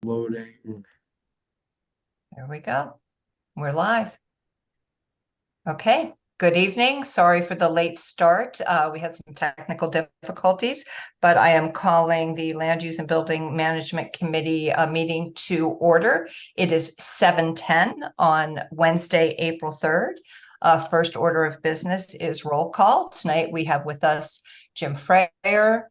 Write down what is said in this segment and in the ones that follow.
Loading. There we go. We're live. Okay. Good evening. Sorry for the late start. We had some technical difficulties, but I am calling the Land Use and Building Management Committee meeting to order. It is 7:10 on Wednesday, April 3rd. First order of business is roll call. Tonight we have with us Jim Frayer,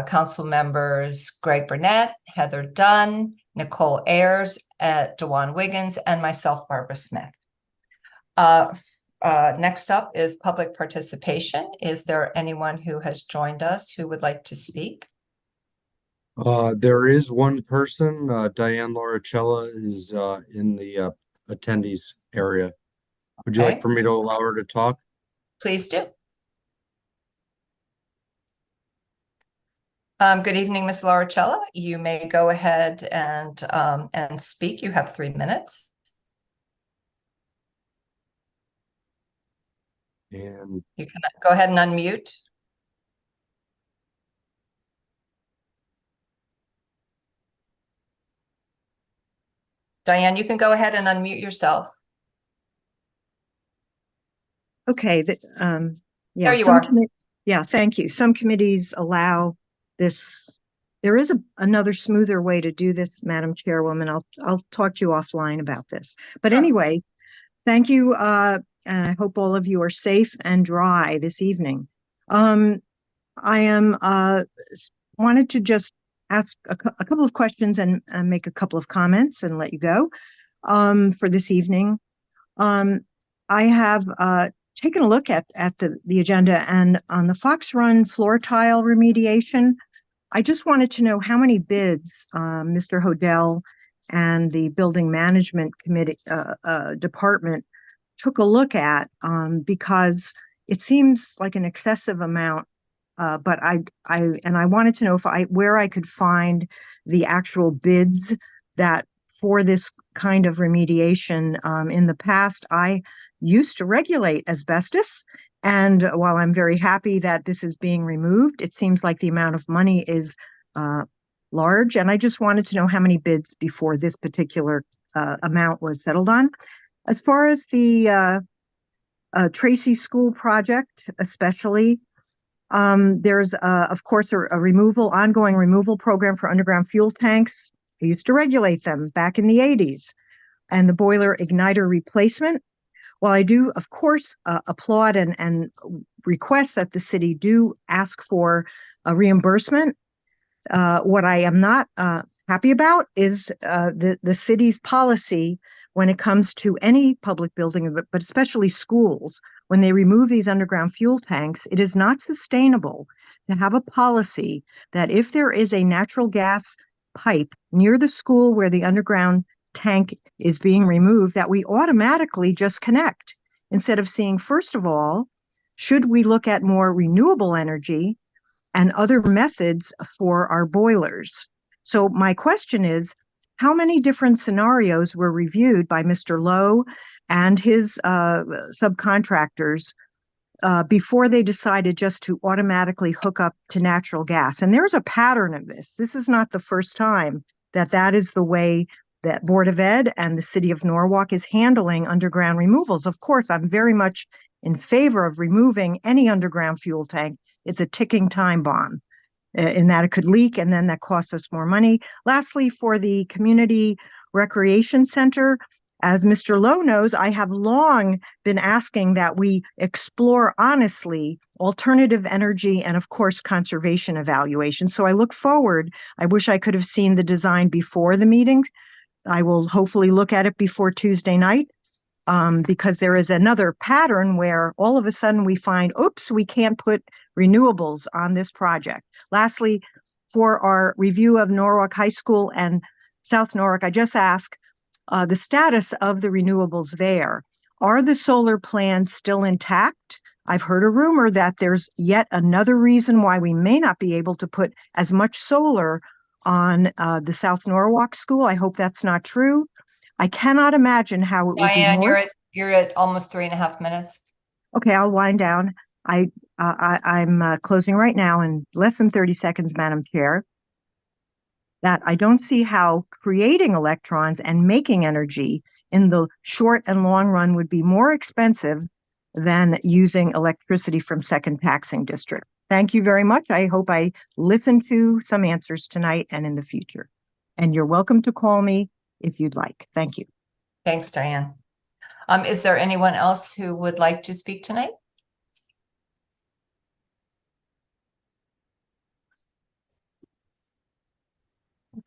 council members Greg Burnett, Heather Dunn, Nicole Ayers, Dewan Wiggins, and myself, Barbara Smith. Next up is public participation. Is there anyone who has joined us who would like to speak? There is one person, Diane Lauricella is in the attendees area. Would you like Okay, for me to allow her to talk? please do. Good evening, Ms. Lauricella. You may go ahead and speak. You have 3 minutes. And You can go ahead and unmute. Diane, you can go ahead and unmute yourself. Okay, There you are. Yeah, thank you. Some committees allow this. There is another smoother way to do this, Madam Chairwoman. I'll talk to you offline about this. But Sure. anyway, thank you. And I hope all of you are safe and dry this evening. I am wanted to just ask a couple of questions and make a couple of comments and let you go for this evening. I have taken a look at the agenda, and on the Fox Run floor tile remediation, I just wanted to know how many bids Mr. Hodel and the Building Management Committee department took a look at, because it seems like an excessive amount. But I wanted to know where I could find the actual bids that for this kind of remediation. In the past, I used to regulate asbestos, and while I'm very happy that this is being removed, it seems like the amount of money is large, and I just wanted to know how many bids before this particular amount was settled on. As far as the Tracy School project, especially, there's, of course, a ongoing removal program for underground fuel tanks. I used to regulate them back in the 80s. And the boiler igniter replacement. While I do, of course, applaud and request that the city do ask for a reimbursement, what I am not happy about is the city's policy when it comes to any public building, but especially schools. When they remove these underground fuel tanks, it is not sustainable to have a policy that if there is a natural gas pipe near the school where the underground tank is being removed, that we automatically just connect instead of seeing, first of all, should we look at more renewable energy and other methods for our boilers? So my question is, how many different scenarios were reviewed by Mr. Lowe and his subcontractors before they decided just to automatically hook up to natural gas? And there's a pattern of this. This is not the first time that is the way that Board of Ed and the city of Norwalk is handling underground removals. Of course, I'm very much in favor of removing any underground fuel tank. It's a ticking time bomb in that it could leak, and then that costs us more money. Lastly, for the community recreation center, as Mr. Lowe knows, I have long been asking that we explore honestly alternative energy and, of course, conservation evaluation. So I look forward. I wish I could have seen the design before the meeting. I will hopefully look at it before Tuesday night, because there is another pattern where all of a sudden we find, oops, we can't put renewables on this project. Lastly, for our review of Norwalk High School and South Norwalk, I just ask the status of the renewables there. Are the solar plans still intact? I've heard a rumor that there's yet another reason why we may not be able to put as much solar on the South Norwalk School. I hope that's not true. I cannot imagine how it would be Diane, more. you're at almost 3.5 minutes. Okay, I'll wind down. I'm closing right now in less than 30 seconds, Madam Chair. that I don't see how creating electrons and making energy in the short and long run would be more expensive than using electricity from second taxing district. Thank you very much. I hope I listened to some answers tonight and in the future. And you're welcome to call me if you'd like. Thank you. Thanks, Diane. Is there anyone else who would like to speak tonight?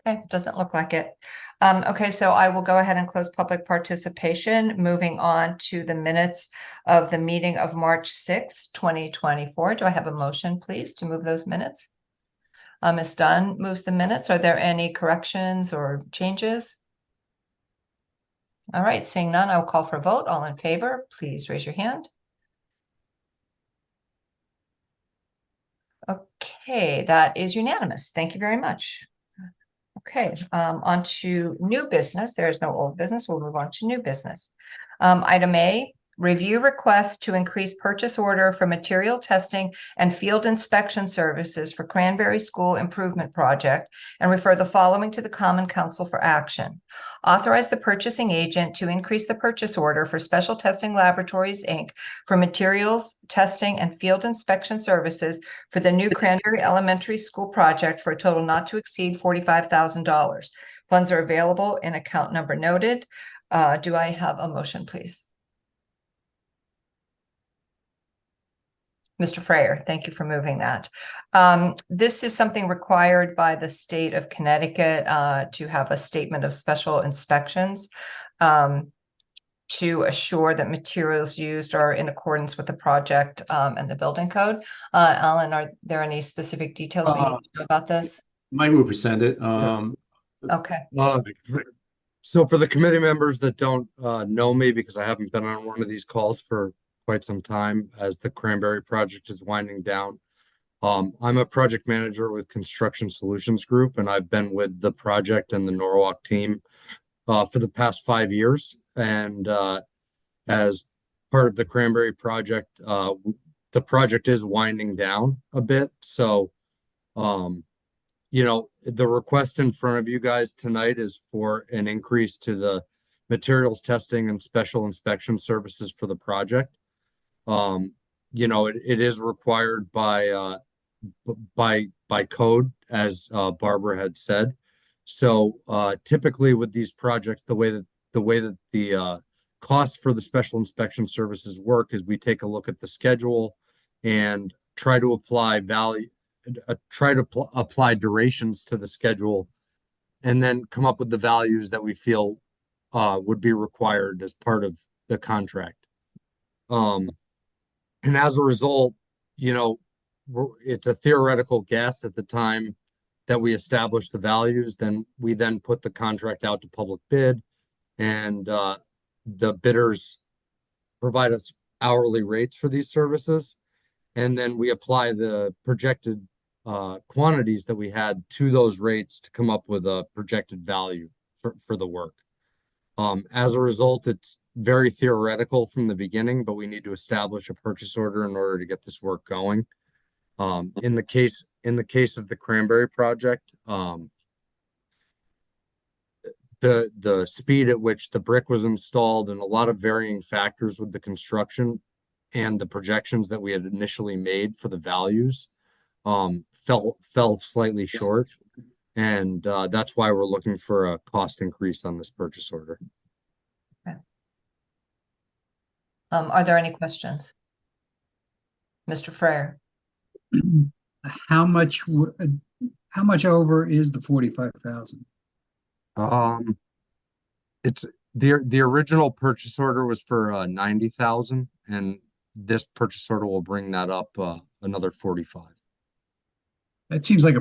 Okay, doesn't look like it. Okay, so I will go ahead and close public participation, moving on to the minutes of the meeting of March 6th, 2024. Do I have a motion, please, to move those minutes? Ms. Dunn moves the minutes. Are there any corrections or changes? All right, seeing none, I will call for a vote. All in favor, please raise your hand. Okay, that is unanimous. Thank you very much. Okay, on to new business. There is no old business. We'll move on to new business. Item A, review request to increase purchase order for material testing and field inspection services for Cranberry School Improvement Project and refer the following to the Common Council for action. Authorize the purchasing agent to increase the purchase order for Special Testing Laboratories, Inc. for materials, testing, and field inspection services for the new Cranberry Elementary School project for a total not to exceed $45,000. Funds are available in account number noted. Do I have a motion, please? Mr. Freyer, thank you for moving that. This is something required by the state of Connecticut to have a statement of special inspections to assure that materials used are in accordance with the project and the building code. Alan, are there any specific details we need to know about this? Mike will present it. Okay. So for the committee members that don't know me, because I haven't been on one of these calls for quite some time as the Cranberry project is winding down. I'm a project manager with Construction Solutions Group, and I've been with the project and the Norwalk team for the past 5 years. And as part of the Cranberry project, the project is winding down a bit. So, you know, the request in front of you guys tonight is for an increase to the materials testing and special inspection services for the project. You know, it is required by code, as Barbara had said. So typically with these projects, the way that the costs for the special inspection services work is we take a look at the schedule and try to apply apply durations to the schedule, and then come up with the values that we feel would be required as part of the contract. And as a result, you know, it's a theoretical guess at the time that we establish the values. Then we put the contract out to public bid, and the bidders provide us hourly rates for these services. And then we apply the projected quantities that we had to those rates to come up with a projected value for the work. As a result, it's very theoretical from the beginning, but we need to establish a purchase order in order to get this work going. In the case of the Cranberry project, the speed at which the brick was installed and a lot of varying factors with the construction and the projections that we had initially made for the values fell slightly short. And that's why we're looking for a cost increase on this purchase order. Okay. Are there any questions? Mr. Freyer? How much over is the 45,000? It's the original purchase order was for 90,000, and this purchase order will bring that up another 45. That seems like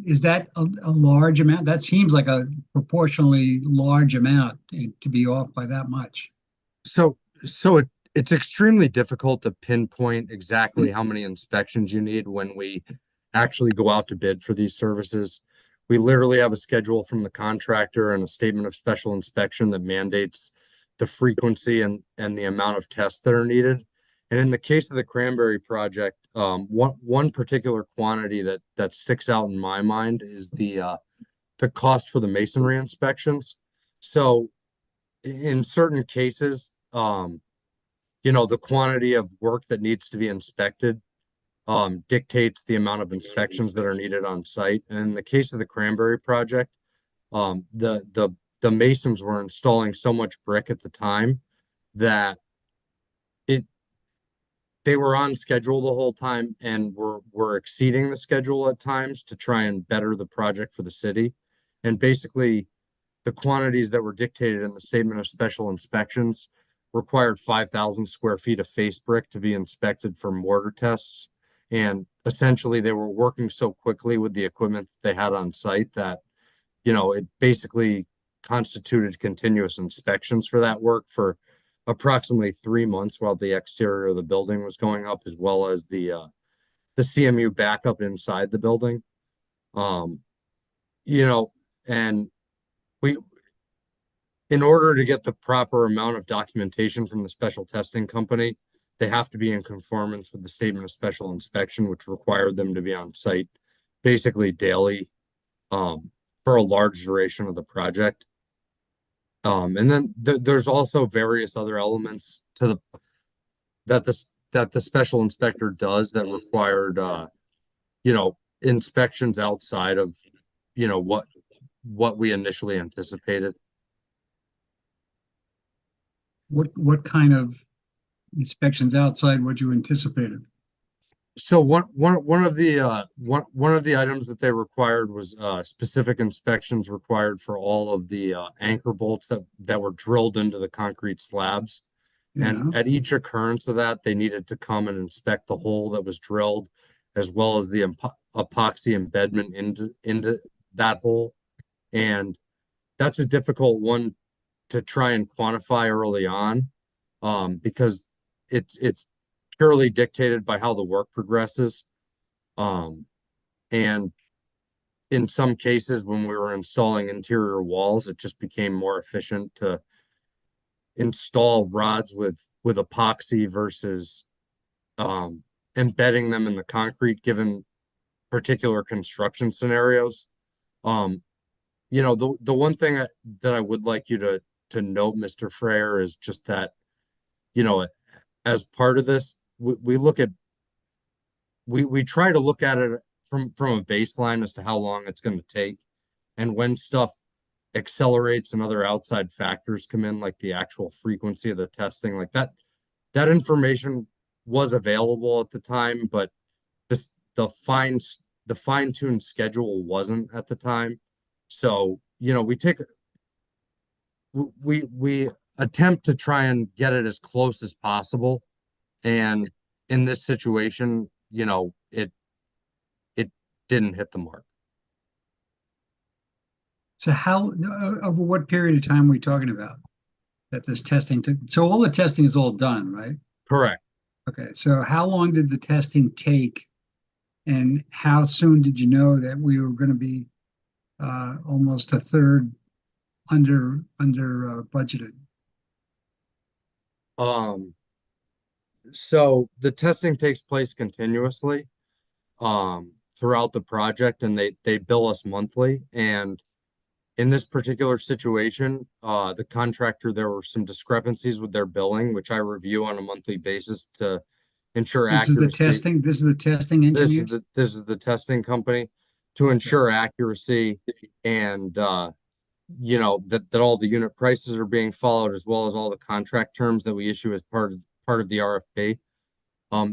is that a large amount? That seems like a proportionally large amount to be off by that much. So it's extremely difficult to pinpoint exactly how many inspections you need when we actually go out to bid for these services. We literally have a schedule from the contractor and a statement of special inspection that mandates the frequency and the amount of tests that are needed. And in the case of the Cranberry project, one particular quantity that sticks out in my mind is the the cost for the masonry inspections. So in certain cases, the quantity of work that needs to be inspected dictates the amount of inspections that are needed on site. And in the case of the Cranberry project, the masons were installing so much brick at the time that they were on schedule the whole time and were exceeding the schedule at times to try and better the project for the city. And basically, the quantities that were dictated in the statement of special inspections required 5,000 square feet of face brick to be inspected for mortar tests. And essentially, they were working so quickly with the equipment that they had on site that, it basically constituted continuous inspections for that work for approximately 3 months while the exterior of the building was going up, as well as the CMU backup inside the building. And we, in order to get the proper amount of documentation from the special testing company, they have to be in conformance with the statement of special inspection, which required them to be on site basically daily, for a large duration of the project. And then there's also various other elements to that the special inspector does that required, inspections outside of, what we initially anticipated. What kind of inspections outside what you anticipated? So one of the items that they required was specific inspections required for all of the anchor bolts that were drilled into the concrete slabs. Yeah. And at each occurrence of that, they needed to come and inspect the hole that was drilled, as well as the epoxy embedment into that hole. And that's a difficult one to try and quantify early on, because it's purely dictated by how the work progresses. And in some cases, when we were installing interior walls, it just became more efficient to install rods with epoxy versus embedding them in the concrete, given particular construction scenarios. The one thing that I would like you to note, Mr. Freyer, is just that, as part of this, we try to look at it from a baseline as to how long it's going to take. And when stuff accelerates and other outside factors come in, like the actual frequency of the testing, like that information was available at the time, but the fine-tuned schedule wasn't at the time. So, we attempt to try and get it as close as possible. And in this situation, it didn't hit the mark. So how, over what period of time are we talking about that this testing took? So all the testing is all done, right? Correct. Okay, so how long did the testing take? And how soon did you know that we were going to be almost a third under budgeted? So the testing takes place continuously throughout the project, and they bill us monthly. And in this particular situation, the contractor, there were some discrepancies with their billing, which I review on a monthly basis to ensure This is the accuracy. testing. This is the testing engineers. This is the testing company to ensure accuracy and that all the unit prices are being followed, as well as all the contract terms that we issue as part of the RFP.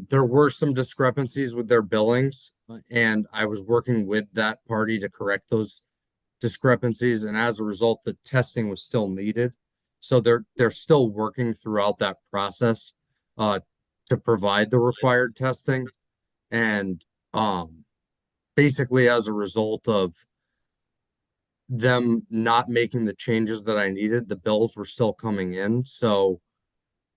There were some discrepancies with their billings, and I was working with that party to correct those discrepancies, and as a result, the testing was still needed. So they're still working throughout that process to provide the required testing. And basically, as a result of them not making the changes that I needed, the bills were still coming in. So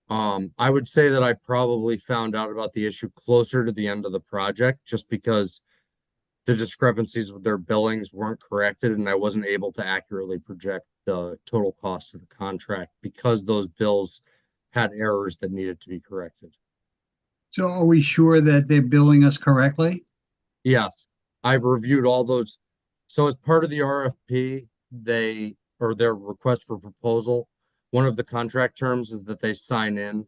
I would say that I probably found out about the issue closer to the end of the project, just because the discrepancies with their billings weren't corrected, and I wasn't able to accurately project the total cost of the contract because those bills had errors that needed to be corrected. So are we sure that they're billing us correctly? Yes, I've reviewed all those. So as part of the RFP, or their request for proposal, one of the contract terms is that they sign in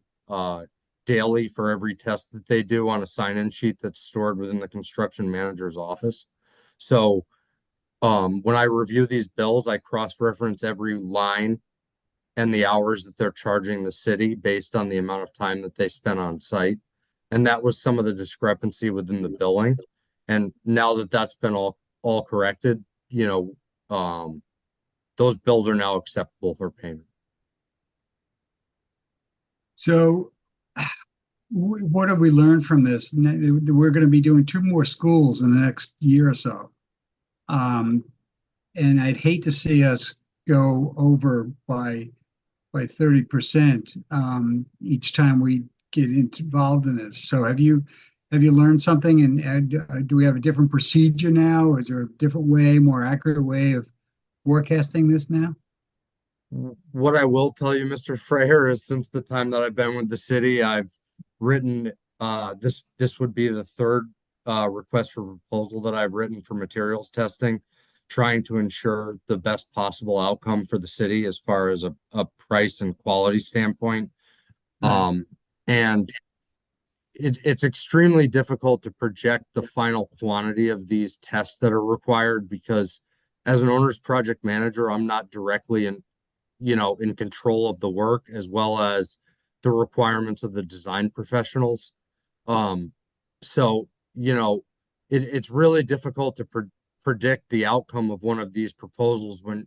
daily for every test that they do on a sign-in sheet that's stored within the construction manager's office. So when I review these bills, I cross-reference every line and the hours that they're charging the city based on the amount of time that they spent on site. And that was some of the discrepancy within the billing. And now that that's been all corrected, those bills are now acceptable for payment. So what have we learned from this? We're going to be doing 2 more schools in the next year or so. And I'd hate to see us go over by 30% each time we get involved in this. So have you learned something, and do we have a different procedure now? Or is there a different way, more accurate way of forecasting this now? What I will tell you, Mr. Freyer, is since the time that I've been with the city, I've written this would be the third request for proposal that I've written for materials testing, trying to ensure the best possible outcome for the city as far as a price and quality standpoint. And it's extremely difficult to project the final quantity of these tests that are required, because as an owner's project manager, I'm not directly in control of the work, as well as the requirements of the design professionals. So it's really difficult to predict the outcome of one of these proposals when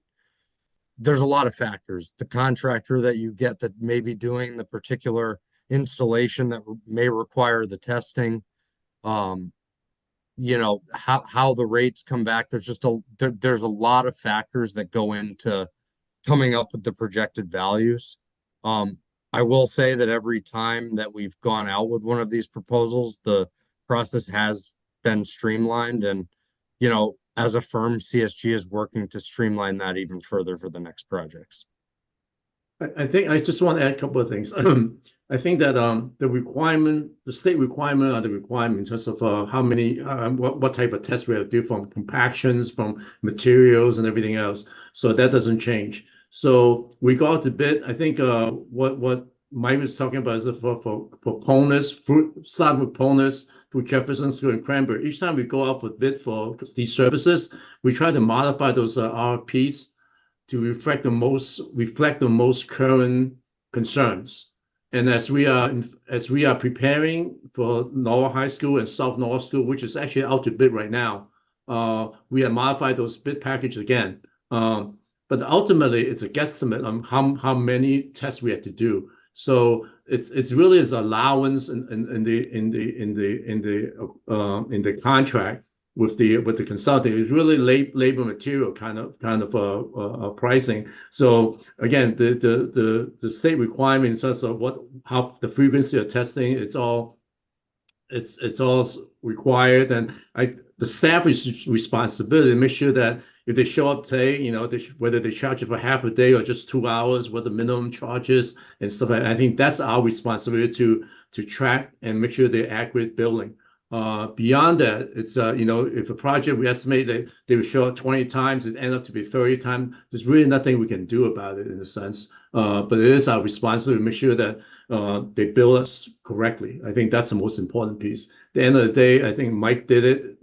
there's a lot of factors. The contractor that you get that may be doing the particular installation that may require the testing, how the rates come back. There's just there's a lot of factors that go into coming up with the projected values. I will say that every time that we've gone out with one of these proposals, the process has been streamlined, and as a firm, CSG is working to streamline that even further for the next projects. I think I just want to add a couple of things. I think that the state requirement, are the requirement in terms of how many, what type of tests we have to do, from compactions, from materials, and everything else. So that doesn't change. So we go out to bid. I think what Mike was talking about is for Ponus, start with Ponus, through Jefferson School and Cranberry. Each time we go out for bid for these services, we try to modify those RFPs to reflect the most current concerns. And as we are preparing for Norwalk High School and South Norwalk School, which is actually out to bid right now, we have modified those bid packages again. But ultimately, it's a guesstimate on how many tests we have to do. So it's really an allowance in the contract with the consulting. It's really labor material kind of pricing. So again, the state requirements in terms of how the frequency of testing, it's all required, and the staff is responsibility to make sure that if they show up today, whether they charge you for half a day or just 2 hours, what the minimum charges and stuff like that. I think that's our responsibility to track and make sure they're accurate billing. Beyond that, it's if a project we estimate that they would show up 20 times, it end up to be 30 times. There's really nothing we can do about it in a sense. But it is our responsibility to make sure that they bill us correctly. I think that's the most important piece. At the end of the day, I think Mike did it.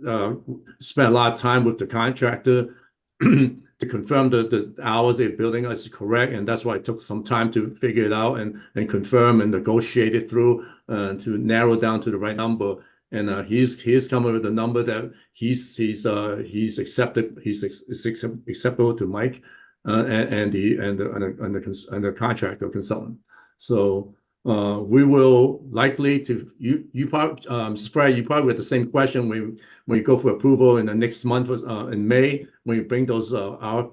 Spent a lot of time with the contractor to confirm the hours they're billing us is correct, and that's why it took some time to figure it out and confirm and negotiate it through to narrow down to the right number. And he's coming with a number that he's accepted. It's acceptable to Mike and the contractor consultant. So we will likely to you probably Mr. Frey, you probably have the same question when you go for approval in the next month in May, when you bring those our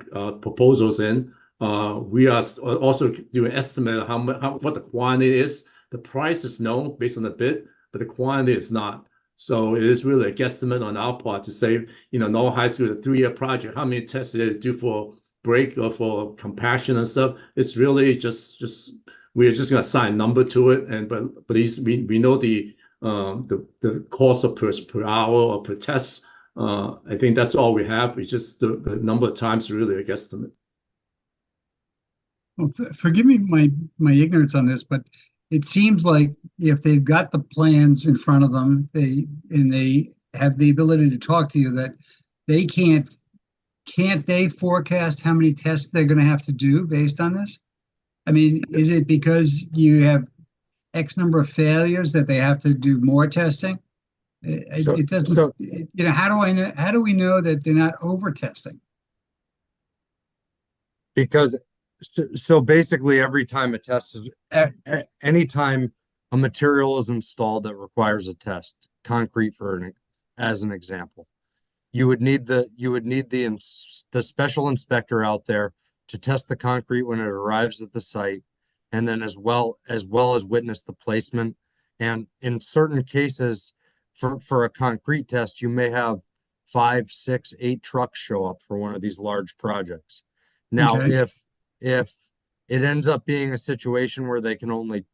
proposals in. We are also doing an estimate of what the quantity is. The price is known based on the bid, but the quantity is not. So it is really a guesstimate on our part to say, Norwalk High School is a 3-year project. How many tests did they do for break or for compaction and stuff? It's really just we're just going to assign a number to it, but we know the cost of per hour or per test I think that's all we have. It's just the number of times really a guesstimate. Well, forgive me my ignorance on this, but it seems like if they've got the plans in front of them, they have the ability to talk to you, that they can't they forecast how many tests they're going to have to do based on this? I mean, is it because you have X number of failures that they have to do more testing? It doesn't, how do I know, how do we know that they're not over testing? Because so basically every time a test is anytime a material is installed that requires a test, concrete as an example, you would need the special inspector out there to test the concrete when it arrives at the site, and then as well as witness the placement. And in certain cases, for a concrete test, you may have 5, 6, 8 trucks show up for one of these large projects. Now, Okay. if it ends up being a situation where they can only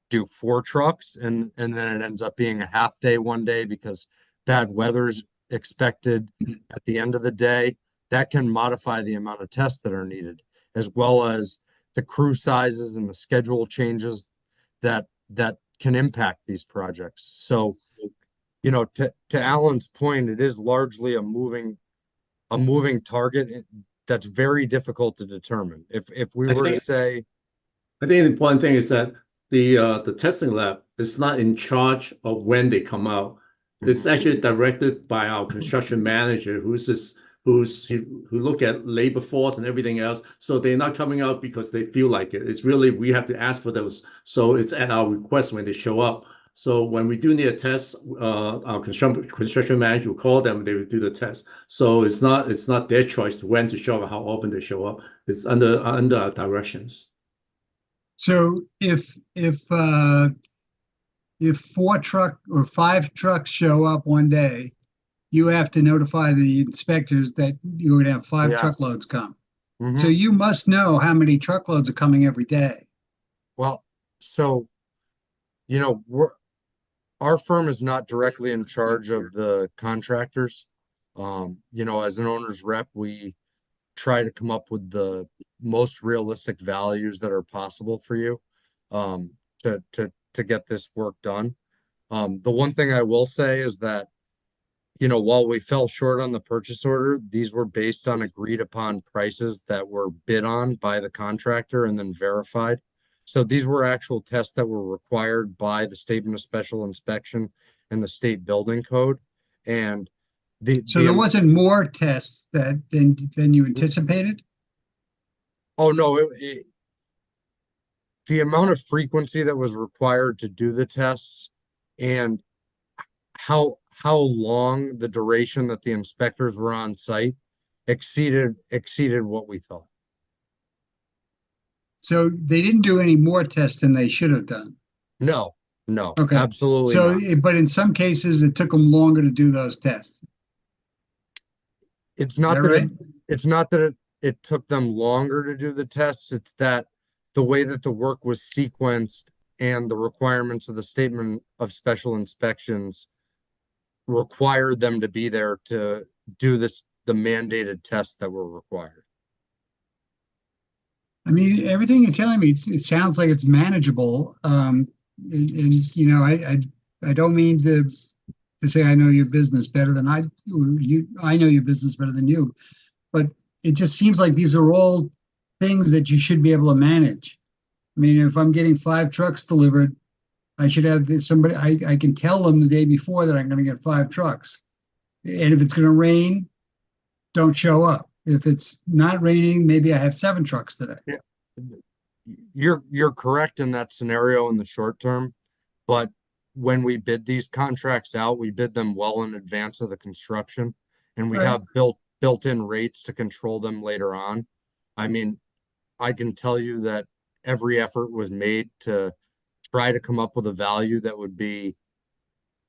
do 4 trucks and then it ends up being a half day one day because bad weather's expected at the end of the day, that can modify the amount of tests that are needed, as well as the crew sizes and the schedule changes that can impact these projects. So, you know, to Alan's point, it is largely a moving target that's very difficult to determine. If we were to say, I think the important thing is that the testing lab is not in charge of when they come out. It's actually directed by our construction manager, who look at labor force and everything else. So they're not coming out because they feel like it. It's really, we have to ask for those. So it's at our request when they show up. So when we do need a test, our construction manager will call them, they will do the test. So it's not their choice when to show up, how often they show up. It's under our directions. So if 4 truck or 5 trucks show up one day, you have to notify the inspectors that you're going to have 5 Yes. truckloads come. mhm. So you must know how many truckloads are coming every day. Well, so, you know, our firm is not directly in charge of the contractors. You know, as an owner's rep, we try to come up with the most realistic values that are possible for you, to get this work done. The one thing I will say is that, you know, while we fell short on the purchase order, these were based on agreed upon prices that were bid on by the contractor and then verified. So these were actual tests that were required by the Statement of Special Inspection and the state building code. And So there wasn't more tests than you anticipated? oh no, the amount of frequency that was required to do the tests and how long the duration that the inspectors were on site exceeded what we thought. So they didn't do any more tests than they should have done. No, Okay. absolutely So, not. but in some cases, it took them longer to do those tests. It's Is not that that right? it's not that it took them longer to do the tests. It's that the way that the work was sequenced and the requirements of the Statement of Special Inspections required them to be there to do the mandated tests that were required. I mean, everything you're telling me, it sounds like it's manageable. And you know, I don't mean to say I know your business better than I know your business better than you, but it just seems like these are all things that you should be able to manage. I mean, if I'm getting 5 trucks delivered, I should have somebody, I can tell them the day before that I'm going to get 5 trucks. And if it's going to rain, don't show up. If it's not raining, maybe I have 7 trucks today. Yeah. You're correct in that scenario in the short term, but when we bid these contracts out, we bid them well in advance of the construction, and we Right. have built-in rates to control them later on. I mean, I can tell you that every effort was made to try to come up with a value that would be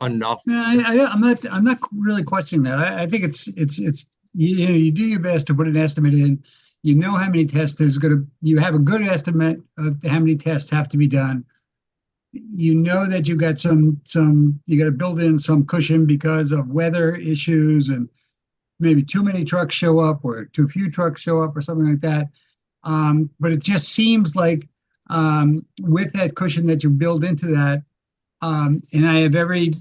enough. No, I'm not really questioning that. I think it's you know, you do your best to put an estimate in. You know how many tests you have a good estimate of how many tests have to be done. You know that you got you got to build in some cushion because of weather issues and maybe too many trucks show up or too few trucks show up or something like that. But it just seems like with that cushion that you build into that, and I have every,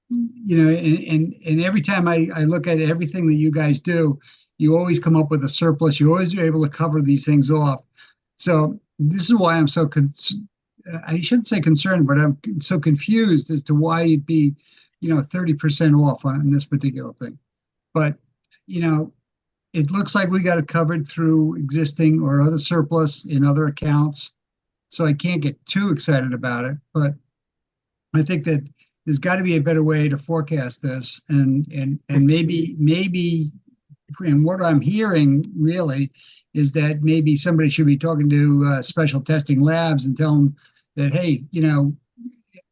and every time I look at everything that you guys do, you always come up with a surplus. You always are able to cover these things off. So this is why I'm so I shouldn't say concerned, but I'm so confused as to why you'd be, 30% off on this particular thing. But, it looks like we got it covered through existing or other surplus in other accounts. So I can't get too excited about it, but I think that there's got to be a better way to forecast this, and maybe, and what I'm hearing really is that maybe somebody should be talking to special testing labs and tell them that, hey,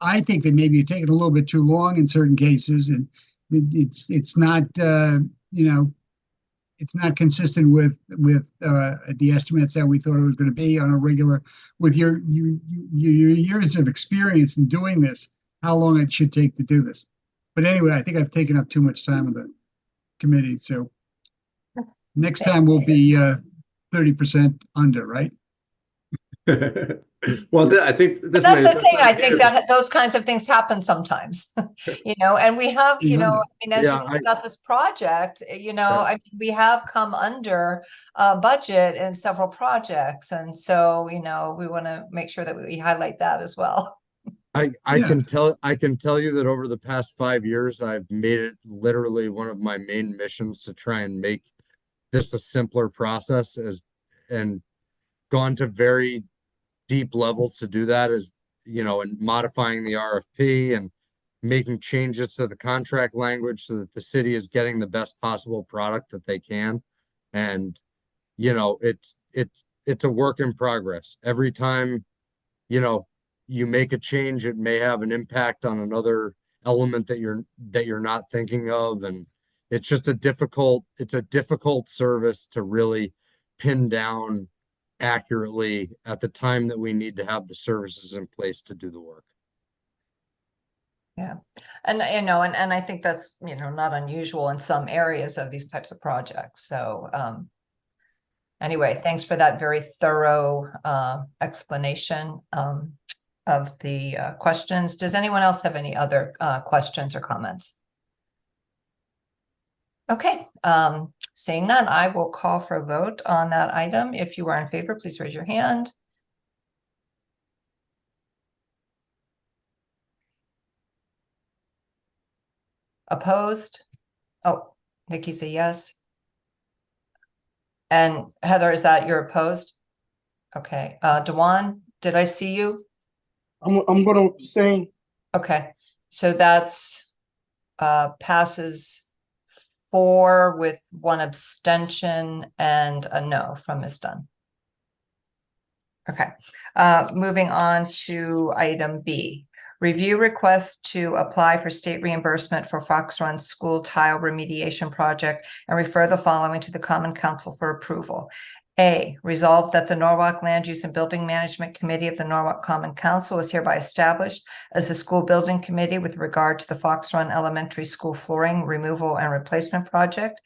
I think that maybe you're taking a little bit too long in certain cases, and it's not it's not consistent with the estimates that we thought it was going to be on a regular, with your years of experience in doing this, how long it should take to do this. But anyway, I think I've taken up too much time with the committee, so next time we'll be 30% under, right? Well, I think this That's the thing. I think that those kinds of things happen sometimes, and we have, as Yeah, you think about this project, I mean, we have come under budget in several projects. And so, we want to make sure that we highlight that as well. I can tell you that over the past 5 years, I've made it literally one of my main missions to try and make this a simpler process, and gone to very deep levels to do that, as and modifying the RFP and making changes to the contract language so that the city is getting the best possible product that they can. And it's a work in progress. Every time you make a change, it may have an impact on another element that you're not thinking of, and it's just a difficult service to really pin down accurately at the time that we need to have the services in place to do the work. Yeah. And and I think that's not unusual in some areas of these types of projects. So anyway, thanks for that very thorough explanation of the questions. Does anyone else have any other questions or comments? Okay, seeing none, I will call for a vote on that item. If you are in favor, please raise your hand. Opposed? Oh, Nikki say yes. And Heather, is that you're opposed? Okay, Dewan, did I see you? I'm gonna say. Okay, so that's passes 4 with 1 abstention and a no from Ms. Dunn. Okay, moving on to item B. Review request to apply for state reimbursement for Fox Run School Tile Remediation Project and refer the following to the Common Council for approval. A, resolved that the Norwalk Land Use and Building Management Committee of the Norwalk Common Council is hereby established as the school building committee with regard to the Fox Run Elementary School flooring removal and replacement project.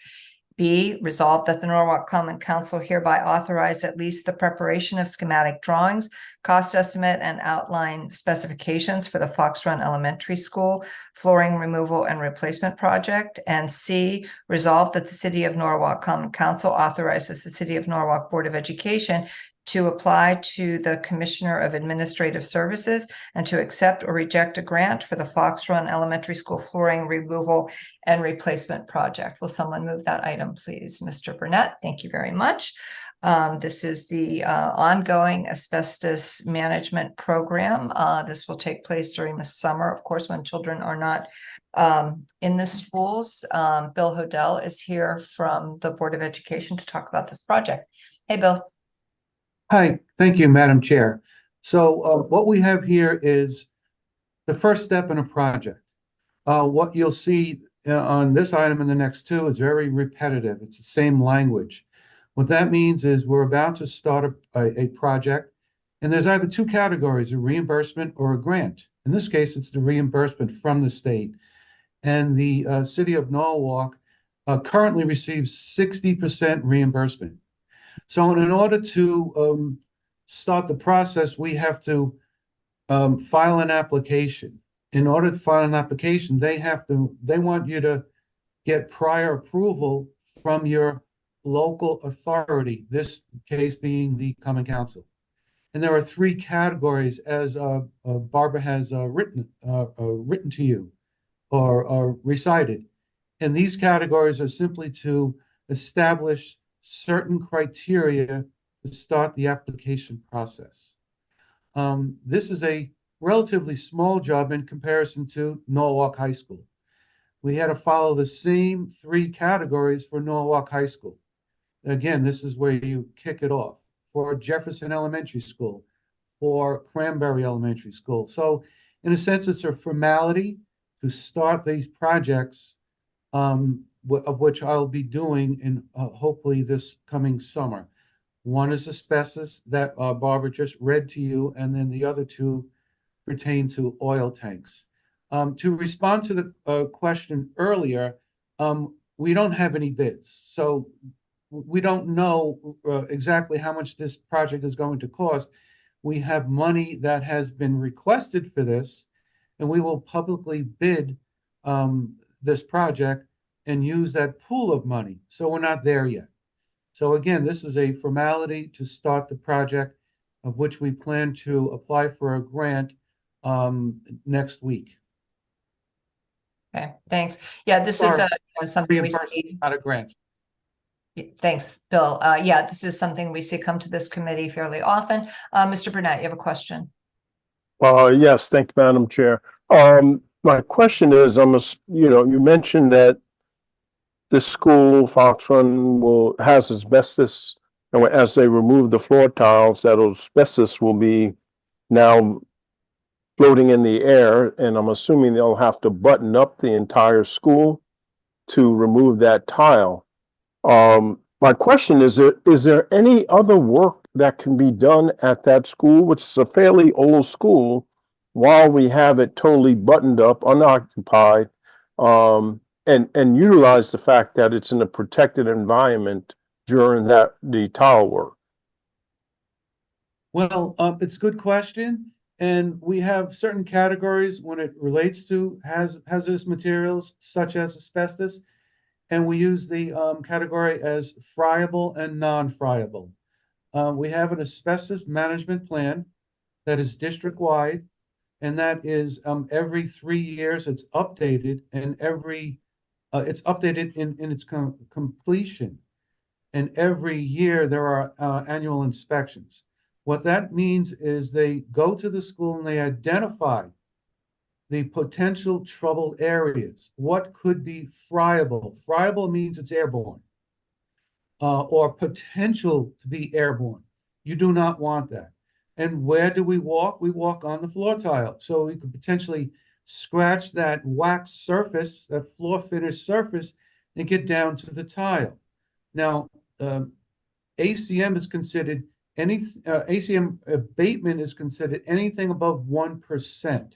B, resolved that the Norwalk Common Council hereby authorize at least the preparation of schematic drawings, cost estimate, and outline specifications for the Fox Run Elementary School flooring removal and replacement project. And C, resolved that the City of Norwalk Common Council authorizes the City of Norwalk Board of Education to apply to the Commissioner of Administrative Services and to accept or reject a grant for the Fox Run Elementary School flooring removal and replacement project. Will someone move that item, please? Mr. Burnett, thank you very much. This is the ongoing asbestos management program. This will take place during the summer, of course, when children are not in the schools. Bill Hodel is here from the Board of Education to talk about this project. Hey, Bill. Hi, thank you, Madam Chair. So what we have here is the first step in a project. What you'll see on this item and the next two is very repetitive. It's the same language. What that means is we're about to start a project, and there's either 2 categories, a reimbursement or a grant. In this case, it's the reimbursement from the state. And the City of Norwalk currently receives 60% reimbursement. So in order to start the process, we have to file an application. In order to file an application, they want you to get prior approval from your local authority, this case being the Common Council. And there are three categories, as Barbara has written to you or recited. And these categories are simply to establish certain criteria to start the application process. This is a relatively small job in comparison to Norwalk High School. We had to follow the same three categories for Norwalk High School. Again, this is where you kick it off. For Jefferson Elementary School, for Cranberry Elementary School. So in a sense, it's a formality to start these projects, of which I'll be doing in hopefully this coming summer. One is asbestos that Barbara just read to you, and then the other two pertain to oil tanks. To respond to the question earlier, we don't have any bids. So we don't know exactly how much this project is going to cost. We have money that has been requested for this, and we will publicly bid this project and use that pool of money. So we're not there yet. So again, this is a formality to start the project, of which we plan to apply for a grant next week. Okay, thanks. Yeah, this is Sorry. something we Reimbursement, see. not a grant. Thanks, Bill. Yeah, this is something we see come to this committee fairly often. Mr. Burnett, you have a question? Yes, thank you, Madam Chair. My question is, you mentioned that the school, Fox Run, has asbestos, and as they remove the floor tiles, that asbestos will be now floating in the air, and I'm assuming they'll have to button up the entire school to remove that tile. My question is there any other work that can be done at that school, which is a fairly old school, while we have it totally buttoned up, unoccupied, and utilize the fact that it's in a protected environment during the tile work? Well, it's a good question. And we have certain categories when it relates to hazardous materials such as asbestos. And we use the category as friable and non-friable. We have an asbestos management plan that is district-wide, and that is every 3 years it's updated, and it's updated in its completion. And every year there are annual inspections. What that means is they go to the school and they identify the potential troubled areas. What could be friable? Friable means it's airborne, or potential to be airborne. You do not want that. And where do we walk? We walk on the floor tile. So we could potentially scratch that wax surface, that floor finish surface, and get down to the tile. Now, ACM is considered ACM abatement is considered anything above 1%.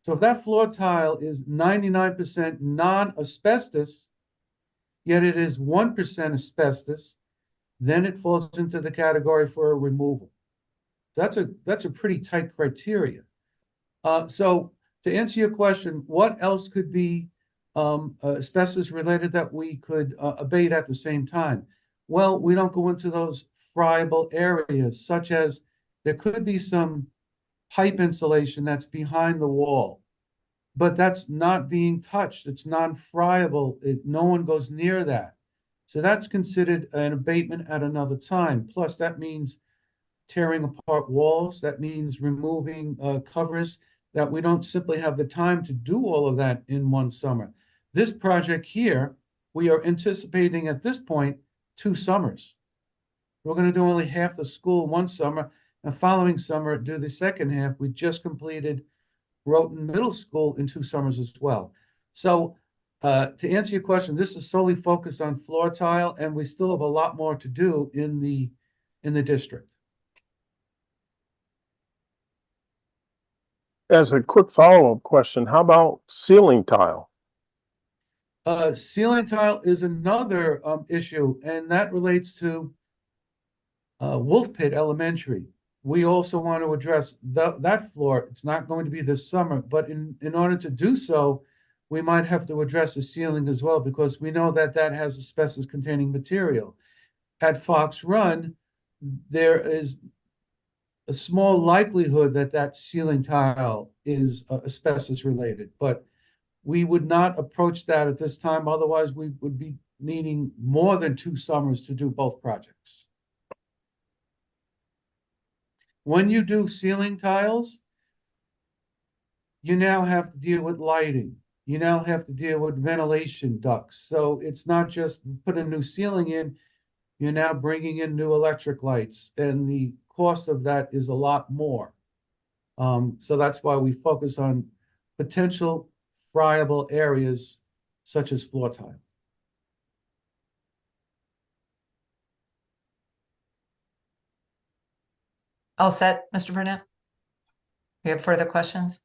So if that floor tile is 99% non-asbestos, yet it is 1% asbestos, then it falls into the category for a removal. That's a pretty tight criteria. So to answer your question, what else could be asbestos related that we could abate at the same time? Well, we don't go into those friable areas, such as there could be some pipe insulation that's behind the wall, but that's not being touched. It's non-friable. No one goes near that. So that's considered an abatement at another time. Plus, that means tearing apart walls. That means removing covers that we don't simply have the time to do all of that in one summer. This project here, we are anticipating at this point 2 summers. We're going to do only half the school one summer, and following summer do the second half. We just completed Groton Middle School in 2 summers as well. So to answer your question, this is solely focused on floor tile, and we still have a lot more to do in the district. As a quick follow-up question, how about ceiling tile? Ceiling tile is another issue, and that relates to Wolf Pit Elementary. We also want to address that floor. It's not going to be this summer, but in order to do so, we might have to address the ceiling as well, because we know that that has asbestos-containing material. At Fox Run, there is a small likelihood that that ceiling tile is asbestos-related, but we would not approach that at this time. Otherwise, we would be needing more than 2 summers to do both projects. When you do ceiling tiles, you now have to deal with lighting. You now have to deal with ventilation ducts. So it's not just put a new ceiling in, you're now bringing in new electric lights, and the cost of that is a lot more. So that's why we focus on potential friable areas such as floor tile. All set, Mr. Burnett? You have further questions?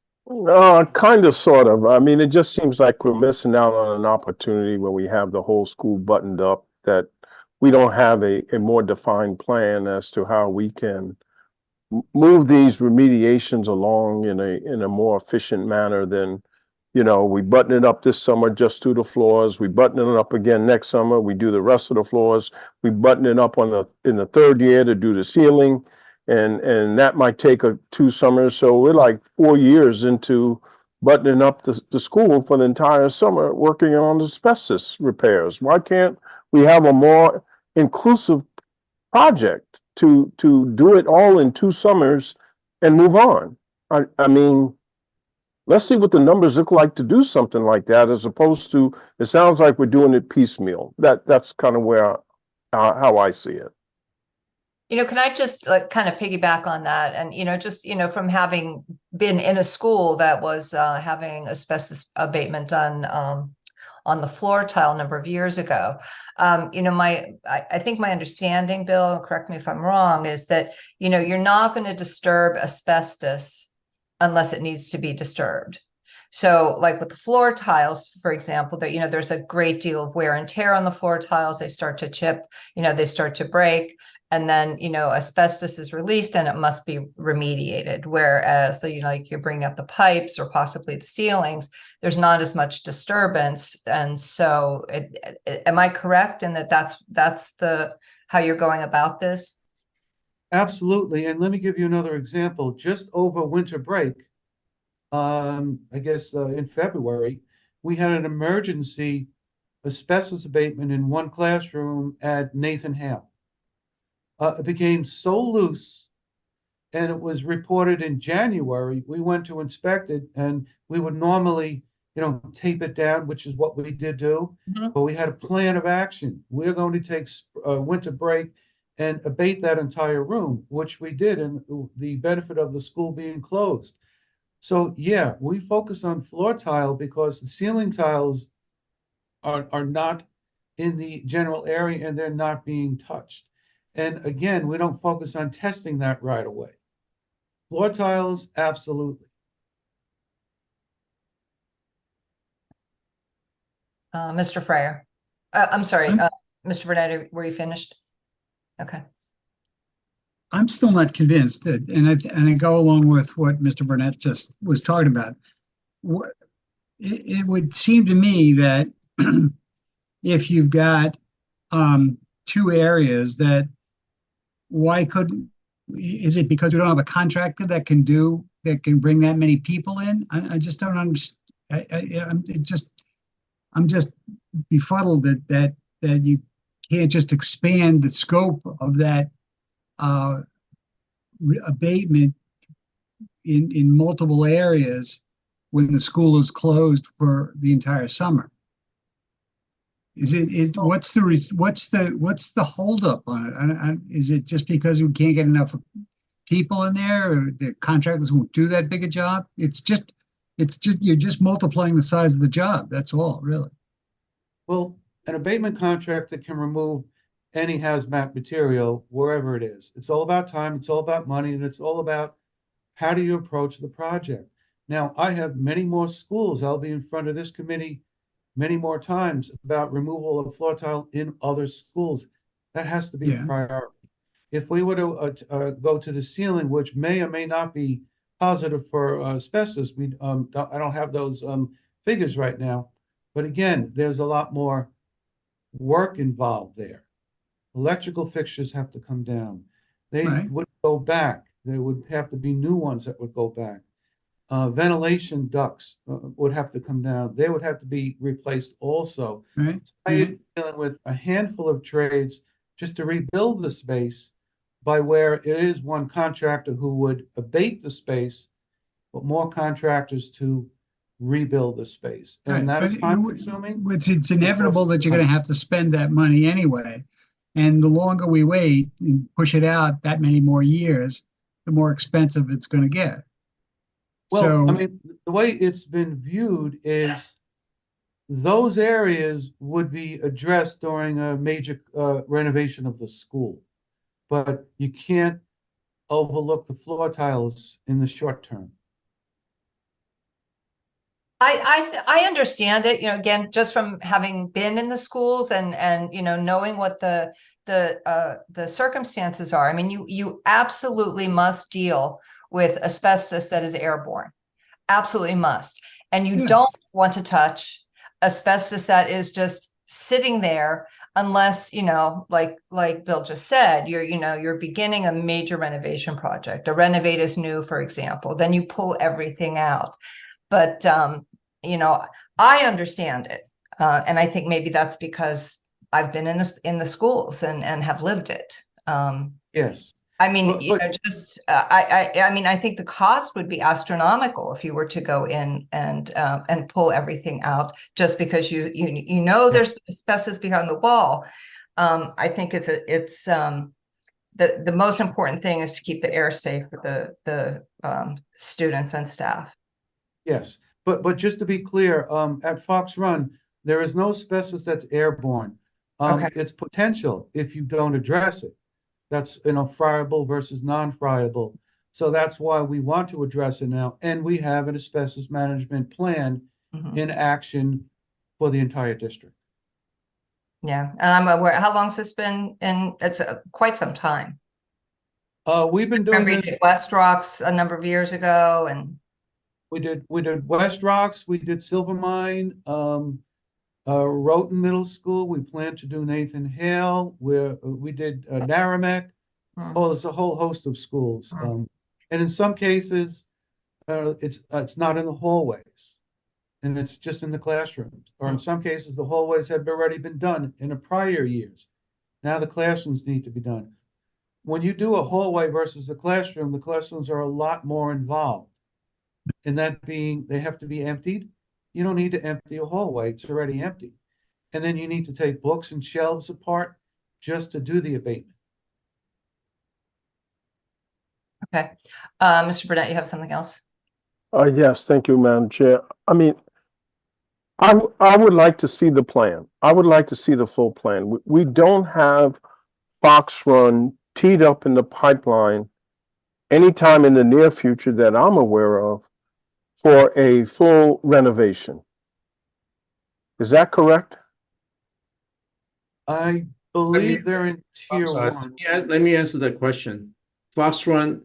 Kind of, sort of. I mean, it just seems like we're missing out on an opportunity where we have the whole school buttoned up, that we don't have a more defined plan as to how we can move these remediations along in a more efficient manner than, we button it up this summer, just do the floors. We button it up again next summer. We do the rest of the floors. We button it up in the third year to do the ceiling. And that might take 2 summers. So we're like 4 years into buttoning up the school for the entire summer, working on asbestos repairs. Why can't we have a more inclusive project to do it all in 2 summers and move on? I mean, let's see what the numbers look like to do something like that, as opposed to, it sounds like we're doing it piecemeal. That's kind of where how I see it. Can I just kind of piggyback on that? And, just, from having been in a school that was having asbestos abatement done on the floor tile a number of years ago, I think my understanding, Bill, correct me if I'm wrong, is that, you're not going to disturb asbestos unless it needs to be disturbed. So like with the floor tiles, for example, that, there's a great deal of wear and tear on the floor tiles. They start to chip, they start to break. And then, asbestos is released and it must be remediated. Whereas, like you're bringing up the pipes or possibly the ceilings, there's not as much disturbance. And so am I correct in that's how you're going about this? Absolutely. And let me give you another example. Just over winter break, I guess in February, we had an emergency asbestos abatement in one classroom at Nathan Hale. It became so loose, and it was reported in January. We went to inspect it, and we would normally, tape it down, which is what we did do. Mhm. But we had a plan of action. We're going to take winter break and abate that entire room, which we did, and the benefit of the school being closed. So yeah, we focus on floor tile because the ceiling tiles are not in the general area, and they're not being touched. And again, we don't focus on testing that right away. Floor tiles, absolutely. Mr. Fryer. I'm sorry, Mr. Burnett, were you finished? Okay. I'm still not convinced that, and I go along with what Mr. Burnett just was talking about. It would seem to me that if you've got 2 areas, that why couldn't, is it because we don't have a contractor that can bring that many people in? I just don't understand. I'm just befuddled that you can't just expand the scope of that abatement in multiple areas when the school is closed for the entire summer. What's the holdup on it? Is it just because we can't get enough people in there, or the contractors won't do that big a job? It's just you're just multiplying the size of the job. That's all, really. Well, an abatement contractor can remove any hazmat material wherever it is. It's all about time, it's all about money, and it's all about how do you approach the project. Now, I have many more schools. I'll be in front of this committee many more times about removal of floor tile in other schools. That has to be a Yeah. priority. If we were to go to the ceiling, which may or may not be positive for asbestos, I don't have those figures right now. But again, there's a lot more work involved there. Electrical fixtures have to come down. They Right. would go back. There would have to be new ones that would go back. Ventilation ducts would have to come down. They would have to be replaced also. Right. I am dealing with a handful of trades just to rebuild the space, by where it is one contractor who would abate the space, but more contractors to rebuild the space. Right, And that but is time consuming. It's inevitable that you're going to have to spend that money anyway. And the longer we wait and push it out that many more years, the more expensive it's going to get. Well, So, I mean, the way it's been viewed is those areas would be addressed during a major renovation of the school. But you can't overlook the floor tiles in the short term. I understand it, again, just from having been in the schools and knowing what the circumstances are. I mean, you absolutely must deal with asbestos that is airborne. Absolutely must. And you don't want to touch asbestos that is just sitting there unless, like Bill just said, you're beginning a major renovation project. A renovate is new, for example, then you pull everything out. But I understand it, and I think maybe that's because I've been in the schools and have lived it. Yes. I mean, But- I mean, I think the cost would be astronomical if you were to go in and pull everything out just because you know there's asbestos behind the wall. I think it's the most important thing is to keep the air safe for the students and staff. Yes, but just to be clear, at Fox Run, there is no asbestos that's airborne. Okay. It's potential if you don't address it. That's, friable versus non-friable. So that's why we want to address it now. And we have an asbestos management plan in action for the entire district. Yeah, and I'm aware. How long's this been in? It's quite some time. We've been doing Remember you this. did West Rocks a number of years ago, and We did West Rocks, we did Silvermine, Rhoton Middle School, we plan to do Nathan Hale, we did Narragansett. Oh, there's a whole host of schools. And in some cases, it's not in the hallways. And it's just in the classrooms. Or in some cases, the hallways have already been done in the prior years. Now the classrooms need to be done. When you do a hallway versus a classroom, the classrooms are a lot more involved. And that being, they have to be emptied. You don't need to empty a hallway, it's already empty. And then you need to take books and shelves apart just to do the abatement. okay. Mr. Burnett, you have something else? Yes, thank you, Madam Chair. I mean, I would like to see the plan. I would like to see the full plan. We don't have Fox Run teed up in the pipeline anytime in the near future that I'm aware of for a full renovation. Is that correct? I believe they're in tier one. Yeah, let me answer that question. Fox Run,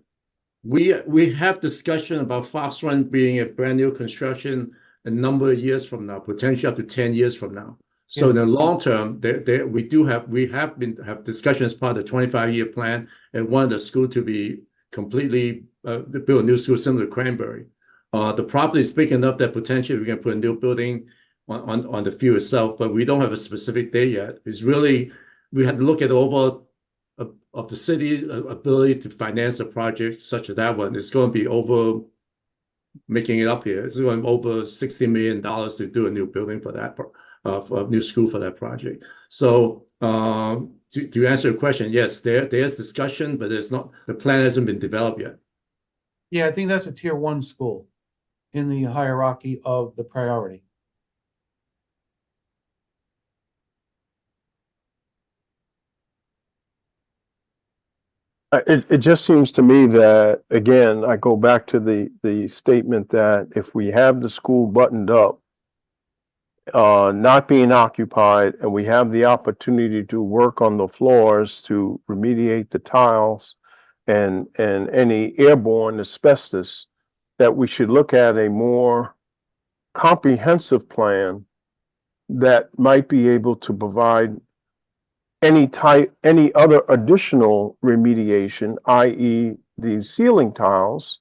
we have discussion about Fox Run being a brand new construction a number of years from now, potentially up to 10 years from now. So in the long term, we have discussions as part of the 25-year plan and want the school to be completely build a new school similar to Cranberry. The property is big enough that potentially we can put a new building on the field itself, but we don't have a specific date yet. It's really, we have to look at the overall of the city ability to finance a project such as that one. It's going to be over, making it up here, it's going to be over $60 million to do a new building for that, for a new school for that project. So to answer your question, yes, there's discussion, but the plan hasn't been developed yet. Yeah, I think that's a tier one school in the hierarchy of the priority. It just seems to me that, again, I go back to the statement that if we have the school buttoned up not being occupied, and we have the opportunity to work on the floors to remediate the tiles and any airborne asbestos, that we should look at a more comprehensive plan that might be able to provide any other additional remediation, i.e. the ceiling tiles,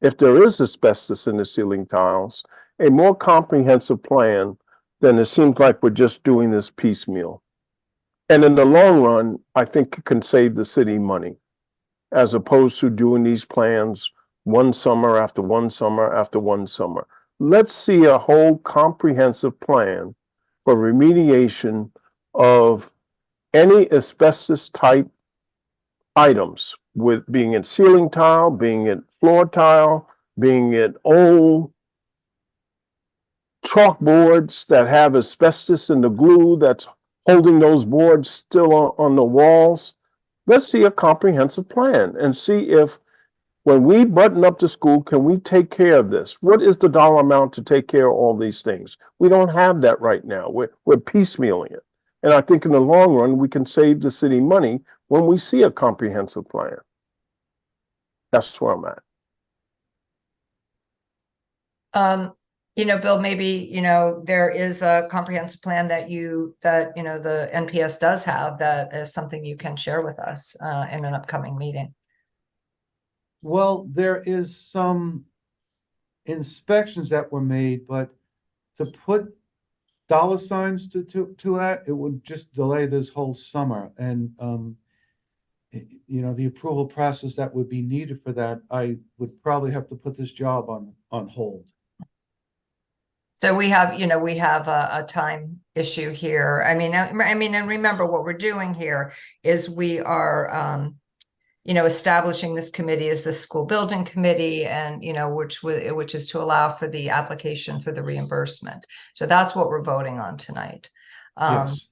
if there is asbestos in the ceiling tiles, a more comprehensive plan than it seems like we're just doing this piecemeal. And in the long run, I think it can save the city money, as opposed to doing these plans one summer after one summer after one summer. Let's see a whole comprehensive plan for remediation of any asbestos type items, with being it ceiling tile, being it floor tile, being it old chalkboards that have asbestos in the glue that's holding those boards still on the walls. Let's see a comprehensive plan and see if, when we button up the school, can we take care of this? What is the dollar amount to take care of all these things? We don't have that right now. We're piecemealing it. And I think in the long run, we can save the city money when we see a comprehensive plan. That's where I'm at. You know, Bill, maybe, you know, there is a comprehensive plan that you know, the NPS does have, that is something you can share with us in an upcoming meeting. Well, there is some inspections that were made, but to put dollar signs to that, it would just delay this whole summer. And you know, the approval process that would be needed for that, I would probably have to put this job on hold. So we have, you know, we have a time issue here. I mean, and remember, what we're doing here is we are, you know, establishing this committee as the school building committee, and, you know, which is to allow for the application for the reimbursement. So that's what we're voting on tonight. Yes.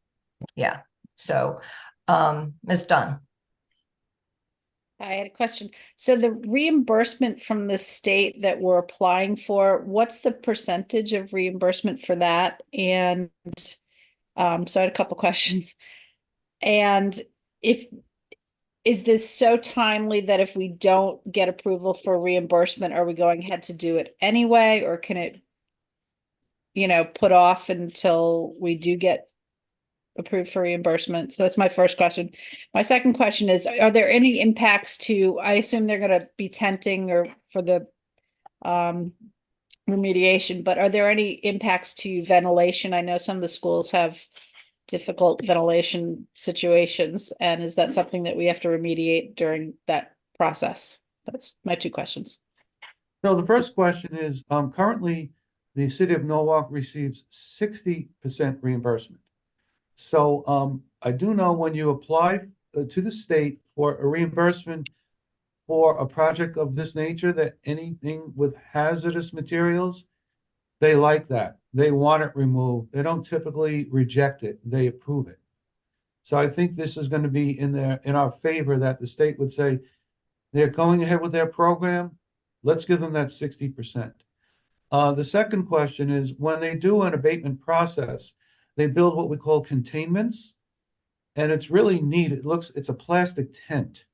Yeah. So, Ms. Dunn. I had a question. So the reimbursement from the state that we're applying for, what's the percentage of reimbursement for that? And so I had a couple questions. And is this so timely that if we don't get approval for reimbursement, are we going ahead to do it anyway? Or can it, you know, put off until we do get approved for reimbursement? So that's my first question. My second question is, are there any impacts to, I assume they're going to be tenting or for the remediation, but are there any impacts to ventilation? I know some of the schools have difficult ventilation situations, and is that something that we have to remediate during that process? That's my two questions. So the first question is, currently the city of Norwalk receives 60% reimbursement. So I do know when you apply to the state for a reimbursement for a project of this nature, that anything with hazardous materials, they like that. They want it removed. They don't typically reject it. They approve it. So I think this is going to be in our favor, that the state would say they're going ahead with their program. Let's give them that 60%. The second question is, when they do an abatement process, they build what we call containments, and it's really neat. It's a plastic tent.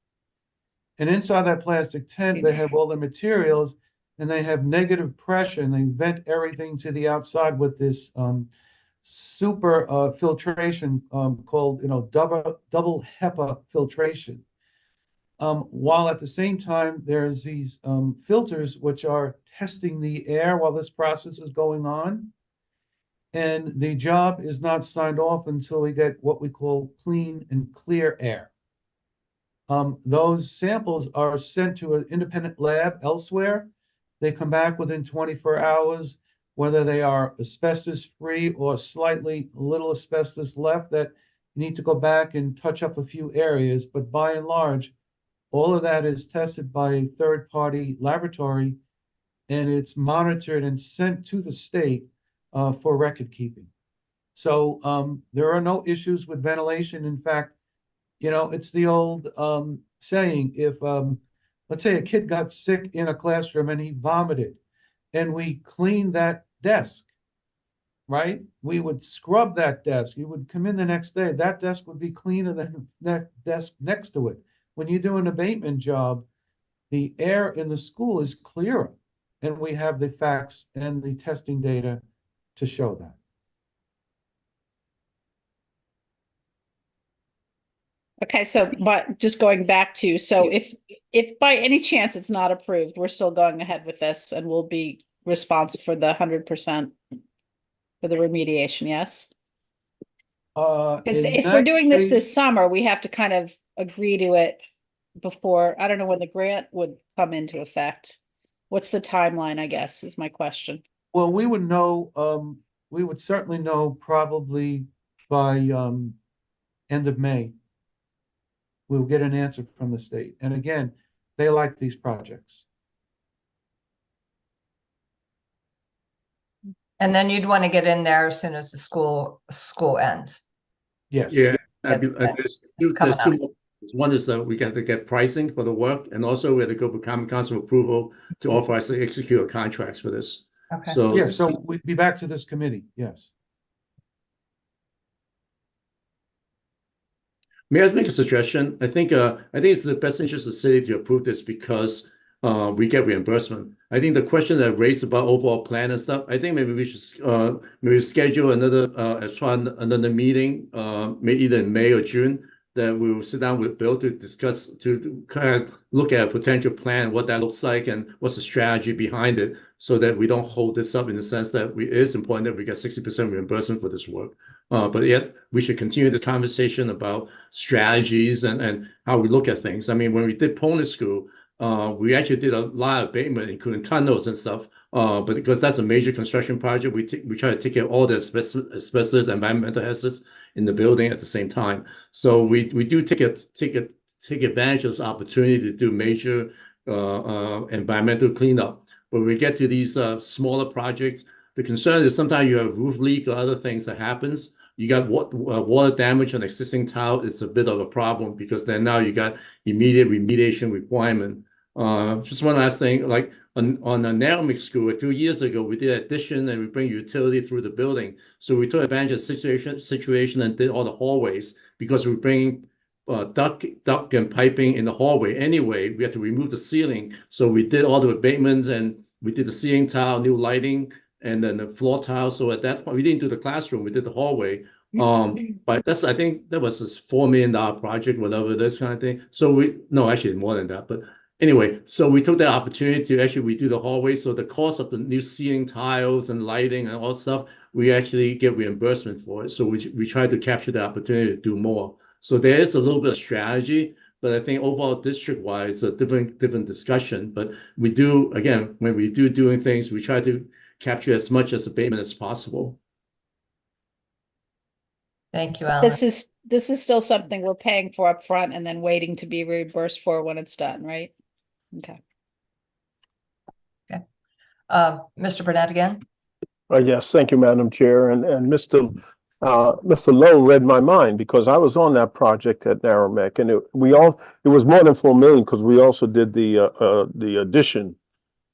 And inside that plastic tent, they have all the materials, and they have negative pressure, and they vent everything to the outside with this super filtration called, you know, double HEPA filtration. While at the same time, there's these filters which are testing the air while this process is going on. And the job is not signed off until we get what we call clean and clear air. Those samples are sent to an independent lab elsewhere. They come back within 24 hours, whether they are asbestos-free or slightly little asbestos left that you need to go back and touch up a few areas. But by and large, all of that is tested by a third-party laboratory, and it's monitored and sent to the state for record keeping. So there are no issues with ventilation. In fact, you know, it's the old saying, if let's say a kid got sick in a classroom and he vomited, and we cleaned that desk, right? We would scrub that desk. You would come in the next day, that desk would be cleaner than that desk next to it. When you do an abatement job, the air in the school is clearer. And we have the facts and the testing data to show that. Okay, so but just going back to, so if by any chance it's not approved, we're still going ahead with this and we'll be responsible for the 100% for the remediation, yes? Because In if we're that doing this case- summer, we have to kind of agree to it before, I don't know when the grant would come into effect. What's the timeline, I guess, is my question. Well, we would know, we would certainly know probably by, end of May. We'll get an answer from the state. And again, they like these projects. And then you'd want to get in there as soon as the school ends. Yes. Yeah, That- there's coming two more. One is that we got to get pricing for the work, and also we have to go for common council approval to authorize to execute a contracts for this. Okay. So Yeah, so we'd be back to this committee, yes. may I make a suggestion? I think it's the best interest of the city to approve this because we get reimbursement. I think the question that raised about overall plan and stuff, I think maybe we should maybe schedule another another meeting, maybe either in May or June, that we will sit down with Bill to discuss, to kind of look at a potential plan, what that looks like and what's the strategy behind it, so that we don't hold this up in the sense that it is important that we get 60% reimbursement for this work. But yet we should continue this conversation about strategies and how we look at things. I mean, when we did Pony School, we actually did a lot of abatement, including tunnels and stuff. But because that's a major construction project, we try to take care of all the asbestos and environmental hazards in the building at the same time. So we do take advantage of this opportunity to do major environmental cleanup. When we get to these smaller projects, the concern is sometimes you have roof leak or other things that happens. You got water damage on existing tile. It's a bit of a problem because then now you got immediate remediation requirement. Just one last thing, like on a Narrow School a few years ago, we did addition and we bring utility through the building. So we took advantage of the situation and did all the hallways because we bring duct and piping in the hallway anyway. We had to remove the ceiling. So we did all the abatements and we did the ceiling tile, new lighting, and then the floor tile. So at that point, we didn't do the classroom, we did the hallway. But I think that was a $4 million project, whatever, this kind of thing. So actually more than that, but anyway, so we took that opportunity to actually redo the hallway. So the cost of the new ceiling tiles and lighting and all stuff, we actually get reimbursement for it. So we try to capture the opportunity to do more. So there is a little bit of strategy, but I think overall district-wise, a different discussion. But we do, again, when we doing things, we try to capture as much as abatement as possible. Thank you, Alan. This is still something we're paying for up front and then waiting to be reimbursed for when it's done, right? Okay. Mr. Burnett again? Yes, thank you, Madam Chair. And Mr. Lowe read my mind because I was on that project at Narrow-Meck, and it was more than 4 million because we also did the addition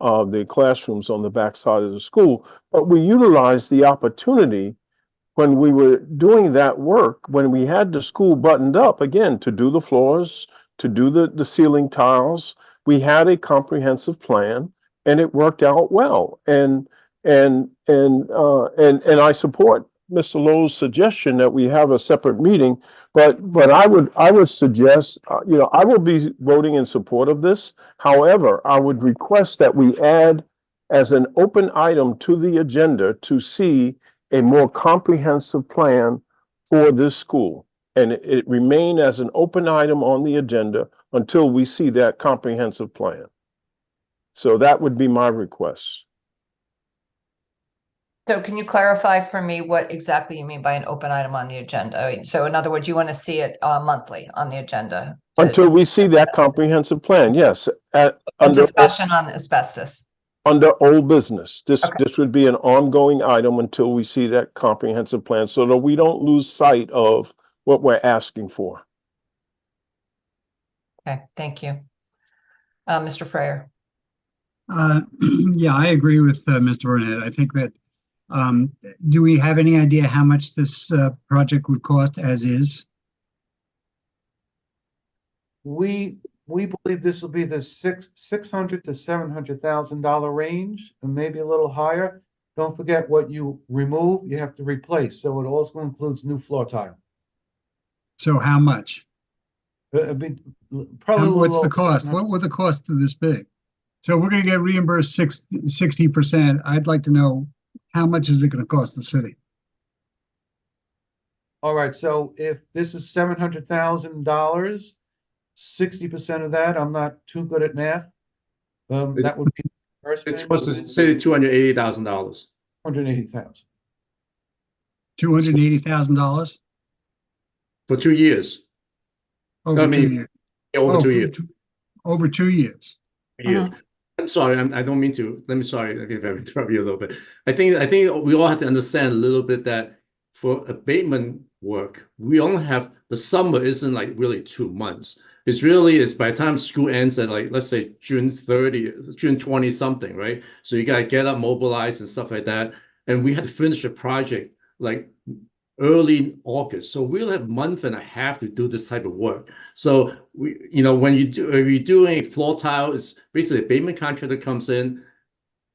of the classrooms on the backside of the school. But we utilized the opportunity when we were doing that work, when we had the school buttoned up, again, to do the floors, to do the ceiling tiles. We had a comprehensive plan and it worked out well. And I support Mr. Lowe's suggestion that we have a separate meeting, but I would suggest, I will be voting in support of this. However, I would request that we add as an open item to the agenda to see a more comprehensive plan for this school. And it remain as an open item on the agenda until we see that comprehensive plan. So that would be my request. So can you clarify for me what exactly you mean by an open item on the agenda? So in other words, you want to see it monthly on the agenda? Until we see that comprehensive plan, yes. A discussion on asbestos. Under old business. This Okay. this would be an ongoing item until we see that comprehensive plan so that we don't lose sight of what we're asking for. Okay, thank you. Mr. Freyer. Yeah, I agree with Mr. Burnett. I think that Do we have any idea how much this project would cost as is? We believe this will be the $600 to $700,000 range, and maybe a little higher. Don't forget what you remove, you have to replace, so it also includes new floor tile. So how much? It'd be probably a What's little the over cost? 700. What would the cost of this be? So we're gonna get reimbursed 60%. I'd like to know how much is it gonna cost the city? All right, so if this is $700,000, 60% of that, I'm not too good at math. That would be It's supposed to say $280,000 $180,000. $280,000 for 2 years. over I mean, 2 years. Over Oh, 2 for years. Over 2 years. Years. I'm sorry, I don't mean to. Let me sorry if I interrupt you a little bit. I think we all have to understand a little bit that for abatement work, we only have the summer isn't like really 2 months. It's by the time school ends at like let's say June 30th, June 20 something, right? So you gotta get up, mobilize and stuff like that. And we had to finish the project like early August. So we'll have a month and a half to do this type of work. So when you're doing a floor tile, it's basically a abatement contractor comes in,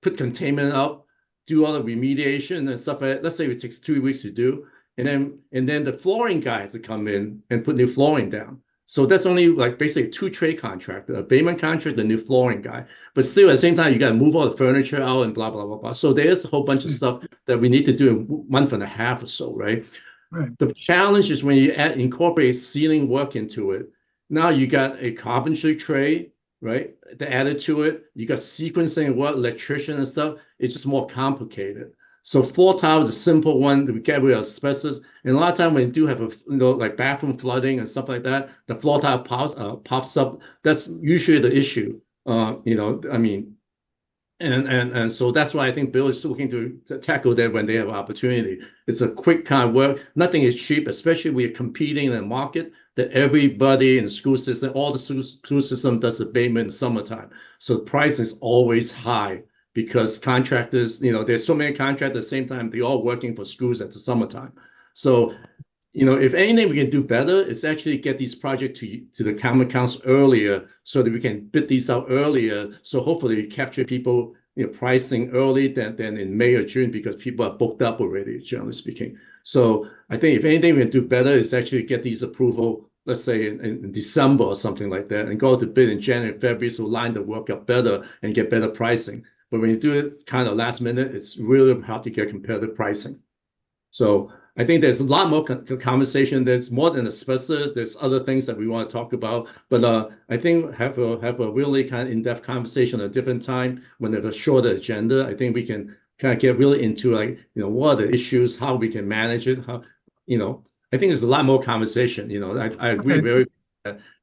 put containment up, do all the remediation and stuff like that. Let's say it takes 2 weeks to do. And then the flooring guy has to come in and put new flooring down. So that's only like basically 2 trade contractor, abatement contractor, the new flooring guy. But still, at the same time, you got to move all the furniture out and blah, blah, blah, blah. So there's a whole bunch of stuff that we need to do in a month and a half or so, right? Right. The challenge is when you incorporate ceiling work into it. Now you got a carpentry trade, right? To add it to it, you got sequencing work, electrician and stuff. It's just more complicated. So floor tile is a simple one that we get rid of asbestos. And a lot of time when you do have like bathroom flooding and stuff like that, the floor tile pops up. That's usually the issue. And so that's why I think Bill is looking to tackle that when they have opportunity. It's a quick kind of work. Nothing is cheap, especially when you're competing in a market that everybody in the school system, all the school system does abatement in summertime. So the price is always high because contractors, there's so many contractors at the same time, they're all working for schools at the summertime. So, if anything we can do better, is actually get these projects to the common council earlier so that we can bid these out earlier. So hopefully we capture people, pricing early than in May or June because people are booked up already, generally speaking. So I think if anything we can do better is actually get these approval, let's say in December or something like that, and go to bid in January, February, so line the work up better and get better pricing. But when you do it kind of last minute, it's really hard to get competitive pricing. So I think there's a lot more conversation. There's more than asbestos. There's other things that we want to talk about. But I think have a really kind of in-depth conversation at a different time when there's a shorter agenda. I think we can kind of get really into like, what are the issues, how we can manage it. I think there's a lot more conversation. I agree very.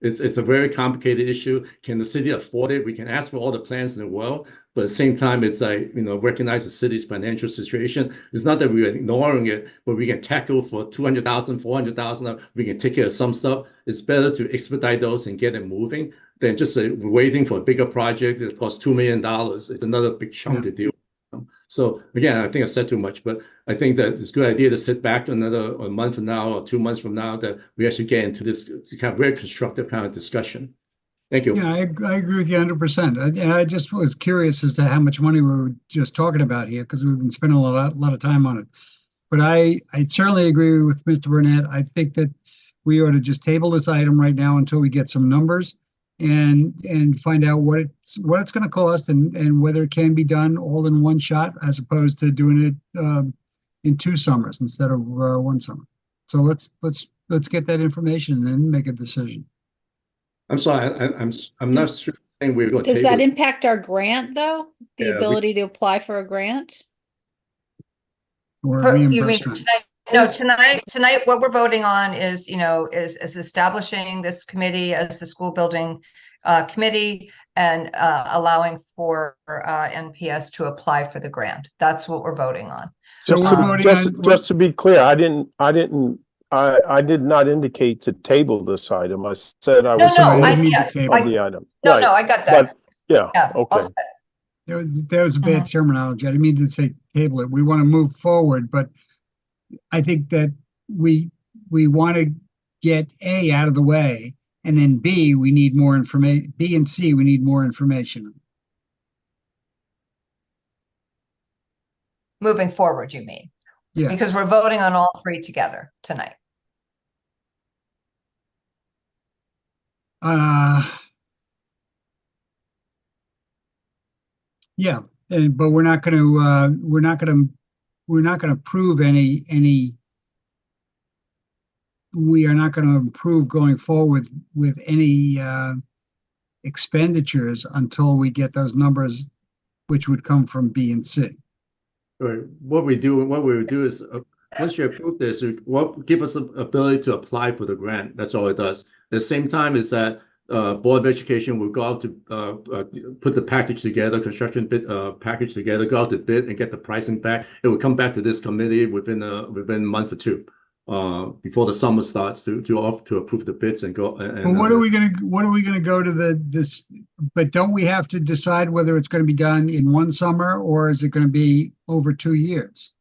It's a very complicated issue. Can the city afford it? We can ask for all the plans in the world, but at the same time, it's like, recognize the city's financial situation. It's not that we're ignoring it, but we can tackle for 200,000, 400,000. We can take care of some stuff. It's better to expedite those and get it moving than just waiting for a bigger project that costs $2 million. It's another big chunk to deal with. So again, I think I said too much, but I think that it's a good idea to sit back a month from now or 2 months from now that we actually get into this kind of very constructive kind of discussion. Thank you. Yeah, I agree with you 100%. I just was curious as to how much money we were just talking about here because we've been spending a lot of time on it. But I certainly agree with Mr. Burnett. I think that we ought to just table this item right now until we get some numbers and find out what it's going to cost and whether it can be done all in one shot as opposed to doing it in 2 summers instead of 1 summer. So let's get that information and make a decision. I'm sorry, I'm not sure we're going to. Does that impact our grant though? The ability to apply for a grant? Or You mean reimbursement? tonight? No, tonight, what we're voting on is, is establishing this committee as the school building committee and allowing for NPS to apply for the grant. That's what we're voting on. So Just we're to, voting just, on- just to be clear, I did not indicate to table this item. I said I was No, I supporting didn't mean to yes, table the item. No, Right, I got that. but yeah, Yeah, all okay. set. There was a bad terminology. I didn't mean to say table it. We want to move forward, but I think that we want to get A out of the way, and then B, we need more information. B and C, we need more information. Moving forward, you mean? Yes. Because we're voting on all three together tonight. Yeah, but we're not going to approve any. We are not going to improve going forward with any expenditures until we get those numbers, which would come from B and C. Right. What we would do is, once you approve this, give us the ability to apply for the grant. That's all it does. At the same time is that Board of Education will go out to put the package together, construction bid package together, go out to bid and get the pricing back. It will come back to this committee within a month or two before the summer starts to approve the bids and go. But what are we gonna go to this? But don't we have to decide whether it's going to be done in one summer or is it going to be over 2 years?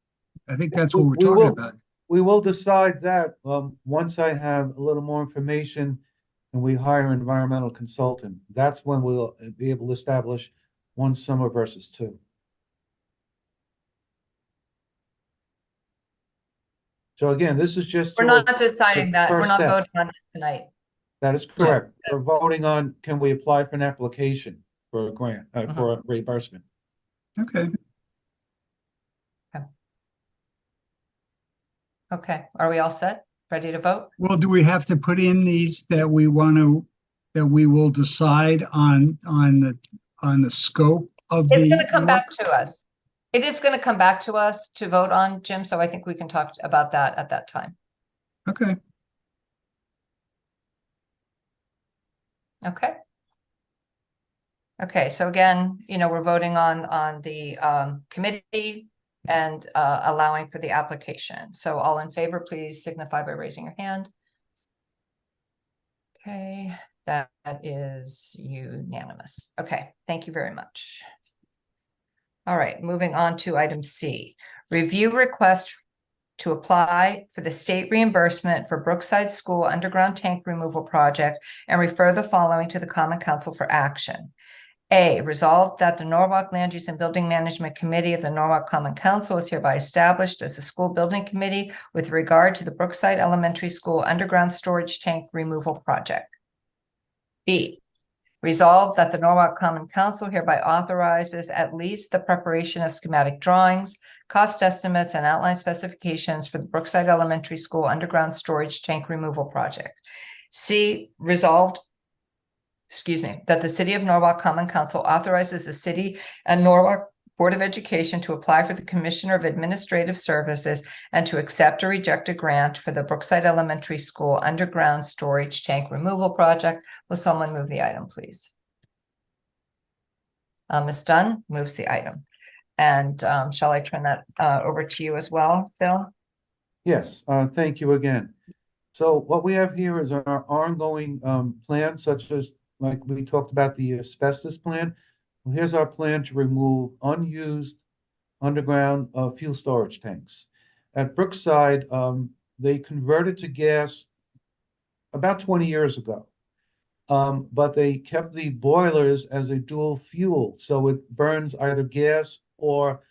I think that's what we're talking about. We will decide that once I have a little more information and we hire an environmental consultant. That's when we'll be able to establish one summer versus two. So again, this is just. We're not deciding that. We're first not step. voting on it tonight. That is correct. We're voting on, can we apply for an application for a grant, for a reimbursement? Okay. Okay, are we all set? Ready to vote? Well, do we have to put in these that we will decide on the scope of It's the gonna come work? back to us. It is gonna come back to us to vote on, Jim, so I think we can talk about that at that time. Okay. Okay. Okay, so again, we're voting on the committee and allowing for the application. So all in favor, please signify by raising your hand. Okay, that is unanimous. Okay, thank you very much. All right, moving on to item C. Review request to apply for the state reimbursement for Brookside School underground tank removal project and refer the following to the Common Council for action. A, resolved that the Norwalk Land Use and Building Management Committee of the Norwalk Common Council is hereby established as a school building committee with regard to the Brookside Elementary School underground storage tank removal project. B, resolved that the Norwalk Common Council hereby authorizes at least the preparation of schematic drawings, cost estimates, and outline specifications for the Brookside Elementary School underground storage tank removal project. C, resolved that the City of Norwalk Common Council authorizes the City and Norwalk Board of Education to apply for the Commissioner of Administrative Services and to accept or reject a grant for the Brookside Elementary School underground storage tank removal project. Will someone move the item, please? Ms. Dunn moves the item. And shall I turn that over to you as well, Bill? Yes, thank you again. So what we have here is our ongoing plan, such as like we talked about the asbestos plan. Well, here's our plan to remove unused underground fuel storage tanks. At Brookside, they converted to gas about 20 years ago, but they kept the boilers as a dual fuel, so it burns either gas or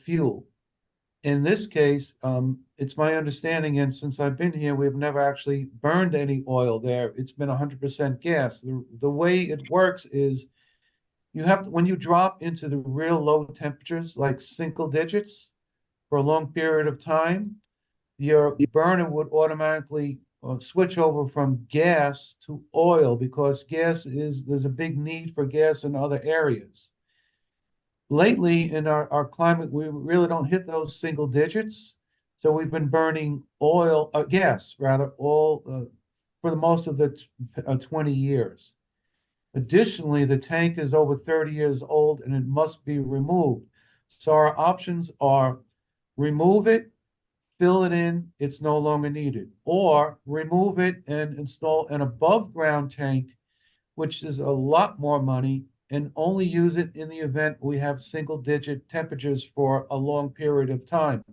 fuel. In this case, it's my understanding, and since I've been here, we've never actually burned any oil there. It's been 100% gas. The way it works is you have to, when you drop into the real low temperatures, like single digits, for a long period of time, your burner would automatically switch over from gas to oil because there's a big need for gas in other areas. Lately, in our climate, we really don't hit those single digits. So we've been burning gas rather, for the most of the 20 years. Additionally, the tank is over 30 years old and it must be removed. So our options are remove it, fill it in, it's no longer needed, or remove it and install an above ground tank, which is a lot more money, and only use it in the event we have single-digit temperatures for a long period of time,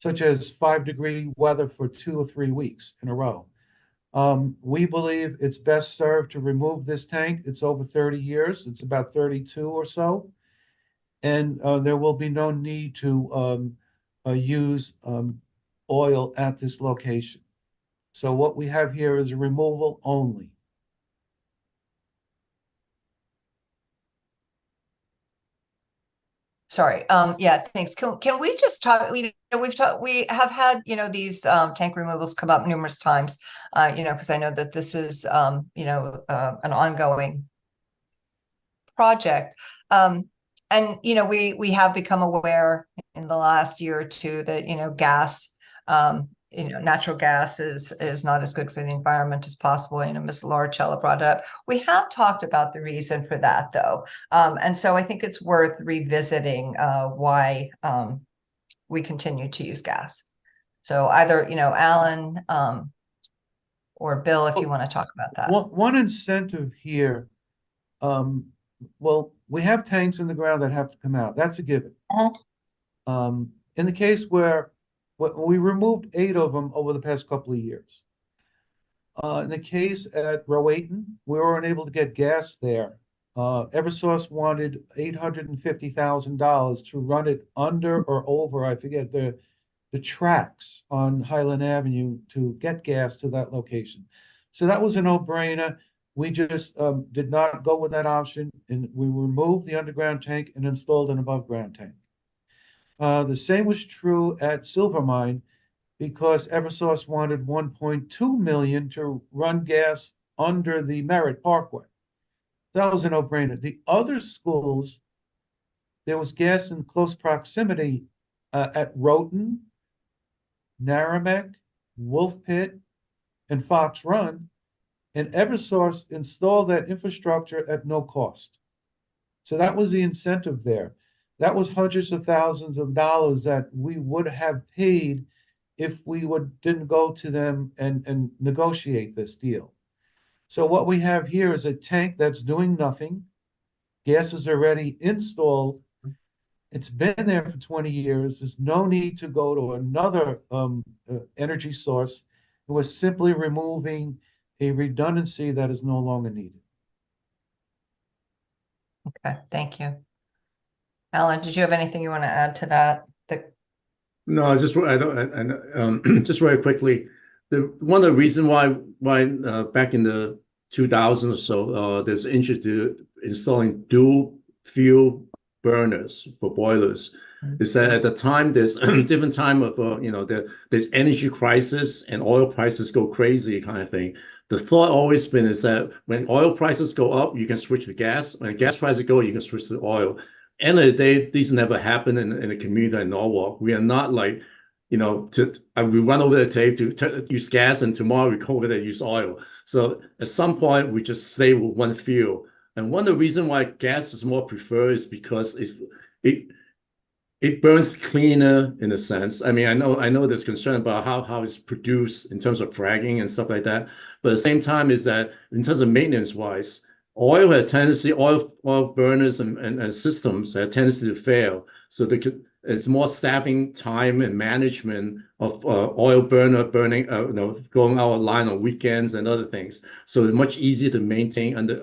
such as 5-degree weather for 2 or 3 weeks in a row. We believe it's best served to remove this tank. It's over 30 years. It's about 32 or so. And there will be no need to use oil at this location. So what we have here is a removal only. Sorry, yeah, thanks. Can we just talk, we have had, these tank removals come up numerous times, because I know that this is an ongoing project. And we have become aware in the last year or two that, gas, natural gas is not as good for the environment as possible. Ms. Larcella brought it up. We have talked about the reason for that, though. And so I think it's worth revisiting why we continue to use gas. So either, Alan or Bill, if you want to talk about that. One incentive here, well, we have tanks in the ground that have to come out. That's a given. In the case where we removed 8 of them over the past couple of years. In the case at Rowayton, we were unable to get gas there. Eversource wanted $850,000 to run it under or over, I forget, the tracks on Highland Avenue to get gas to that location. So that was a no-brainer. We just did not go with that option, and we removed the underground tank and installed an above-ground tank. The same was true at Silvermine because Eversource wanted $1.2 million to run gas under the Merritt Parkway. That was a no-brainer. The other schools, there was gas in close proximity at Rowton, Naramek, Wolf Pit, and Fox Run, and Eversource installed that infrastructure at no cost. So that was the incentive there. That was hundreds of thousands of dollars that we would have paid if we didn't go to them and negotiate this deal. So what we have here is a tank that's doing nothing. Gas is already installed. It's been there for 20 years. There's no need to go to another energy source. It was simply removing a redundancy that is no longer needed. Okay, thank you. Alan, did you have anything you want to add to that? No, just just very quickly. One of the reasons why back in the 2000s or so, there's interest in installing dual fuel burners for boilers. Is that at the time there's different time of there's energy crisis and oil prices go crazy kind of thing. The thought always been is that when oil prices go up, you can switch to gas. When gas prices go, you can switch to oil. End of the day, these never happen in the community in Norwalk. We are not like, we run over the tape to use gas, and tomorrow we go over there to use oil. So at some point, we just stay with one fuel. And one of the reasons why gas is more preferred is because it burns cleaner in a sense. I mean, I know there's concern about how it's produced in terms of fragging and stuff like that. But at the same time is that in terms of maintenance wise, oil burners and systems have a tendency to fail. So it's more staffing time and management of oil burner burning, going out of line on weekends and other things. So it's much easier to maintain under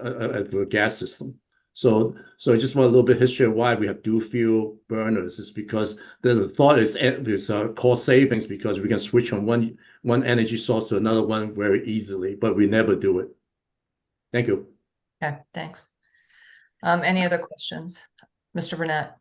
a gas system. So I just want a little bit of history of why we have dual fuel burners. Is because the thought is cost savings because we can switch from one energy source to another one very easily, but we never do it. Thank you. Okay, thanks. Any other questions? Mr. Burnett?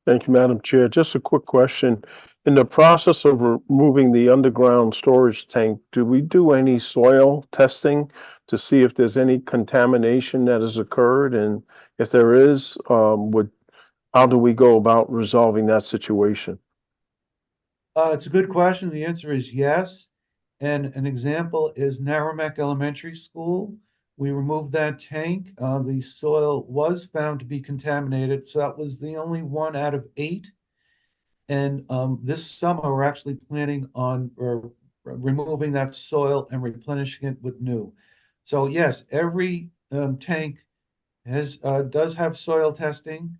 Thank you, Madam Chair. Just a quick question. In the process of removing the underground storage tank, do we do any soil testing to see if there's any contamination that has occurred? And if there is, how do we go about resolving that situation? It's a good question. The answer is yes. And an example is Naramek Elementary School. We removed that tank. The soil was found to be contaminated. So that was the only 1 out of 8. And this summer, we're actually planning on removing that soil and replenishing it with new. So yes, every tank does have soil testing.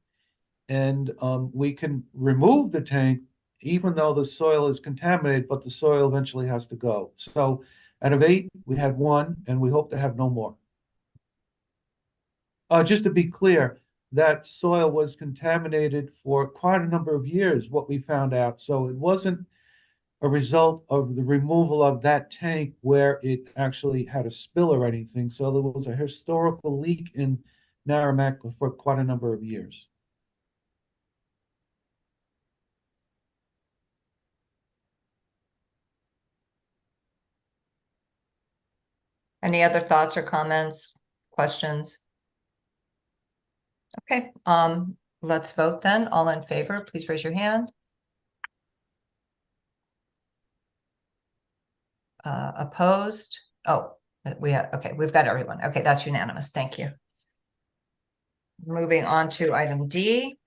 And we can remove the tank even though the soil is contaminated, but the soil eventually has to go. So out of 8, we had 1, and we hope to have no more. Just to be clear, that soil was contaminated for quite a number of years, what we found out. So it wasn't a result of the removal of that tank where it actually had a spill or anything. So there was a historical leak in Narragansett for quite a number of years. Any other thoughts or comments, questions? Okay, let's vote then. All in favor, please raise your hand. Opposed? Oh, okay, we've got everyone. Okay, that's unanimous. Thank you. Moving on to item D.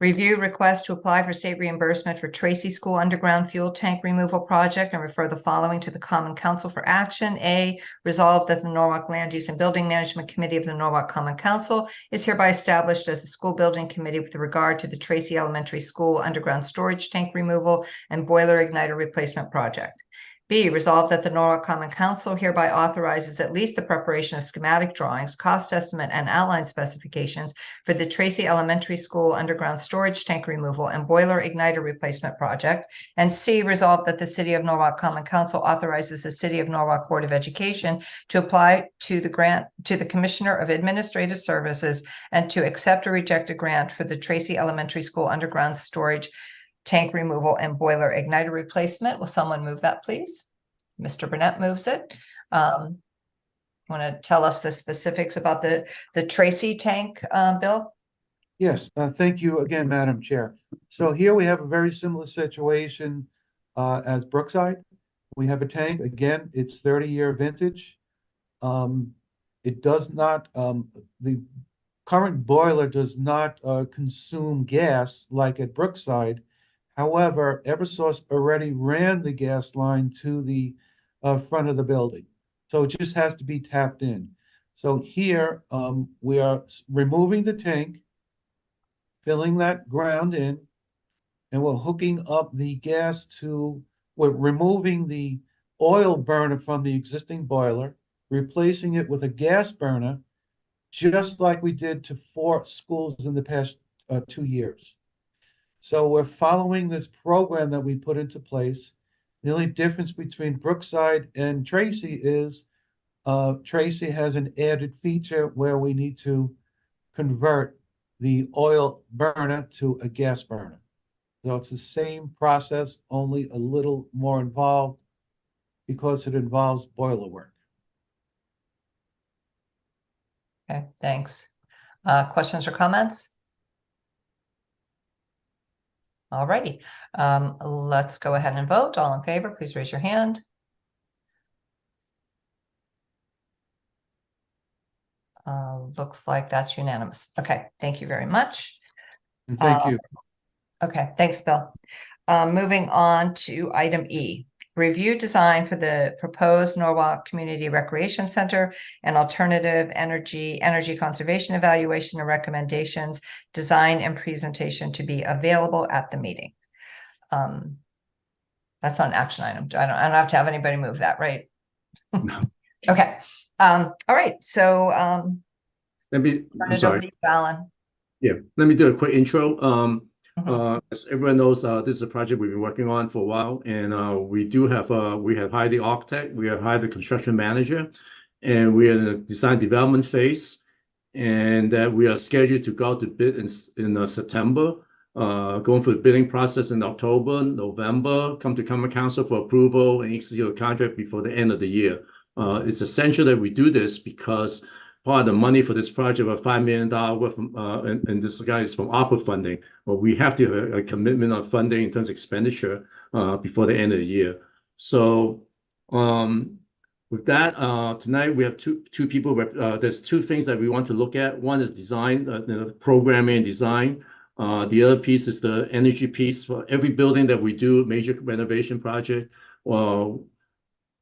Review request to apply for state reimbursement for Tracy School underground fuel tank removal project and refer the following to the Common Council for action. A, resolved that the Norwalk Land Use and Building Management Committee of the Norwalk Common Council is hereby established as a school building committee with regard to the Tracy Elementary School underground storage tank removal and boiler igniter replacement project. B, resolved that the Norwalk Common Council hereby authorizes at least the preparation of schematic drawings, cost estimate, and outline specifications for the Tracy Elementary School underground storage tank removal and boiler igniter replacement project. And C, resolved that the City of Norwalk Common Council authorizes the City of Norwalk Board of Education to apply to the grant to the Commissioner of Administrative Services and to accept or reject a grant for the Tracy Elementary School underground storage tank removal and boiler igniter replacement. Will someone move that, please? Mr. Burnett moves it. Want to tell us the specifics about the Tracy tank, Bill? Yes, thank you again, Madam Chair. So here we have a very similar situation as Brookside. We have a tank, again, it's 30-year vintage. It does not, the current boiler does not consume gas like at Brookside. However, Eversource already ran the gas line to the front of the building. So it just has to be tapped in. So here we are removing the tank, filling that ground in, and we're hooking up the gas we're removing the oil burner from the existing boiler, replacing it with a gas burner, just like we did to 4 schools in the past 2 years. So we're following this program that we put into place. The only difference between Brookside and Tracy is Tracy has an added feature where we need to convert the oil burner to a gas burner. So it's the same process, only a little more involved because it involves boiler work. Okay, thanks. Questions or comments? All righty, let's go ahead and vote. All in favor, please raise your hand. Looks like that's unanimous. Okay, thank you very much. And thank you. Okay, thanks, Bill. Moving on to item E. Review design for the proposed Norwalk Community Recreation Center and alternative energy conservation evaluation and recommendations, design and presentation to be available at the meeting. That's not an action item. I don't have to have anybody move that, right? No. Okay. All right. So Let me, turn I'm it over sorry. to you, Alan. Yeah, let me do a quick intro. As everyone knows, this is a project we've been working on for a while, and we have hired the architect, we have hired the construction manager, and we are in the design development phase, and we are scheduled to go out to bid in September, going through the bidding process in October, November, come to Common Council for approval and execute a contract before the end of the year. It's essential that we do this because part of the money for this project, about $5 million worth, and this guy is from ARPA funding. Well, we have to have a commitment on funding in terms of expenditure before the end of the year. So with that, tonight we have two people. There's 2 things that we want to look at. One is design, programming and design. The other piece is the energy piece. For every building that we do, major renovation project,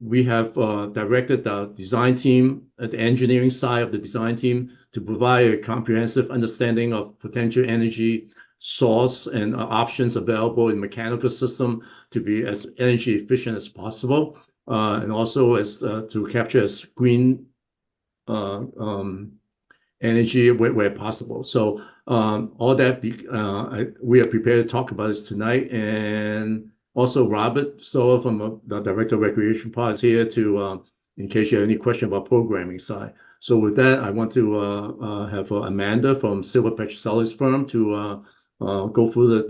we have directed the design team, the engineering side of the design team, to provide a comprehensive understanding of potential energy source and options available in mechanical system to be as energy efficient as possible, and also as to capture as green energy where possible. So all that we are prepared to talk about this tonight. And also Robert Stoller from the Director of Recreation Park is here to in case you have any question about programming side. So with that, I want to have Amanda from Silver Petrosellis firm to go through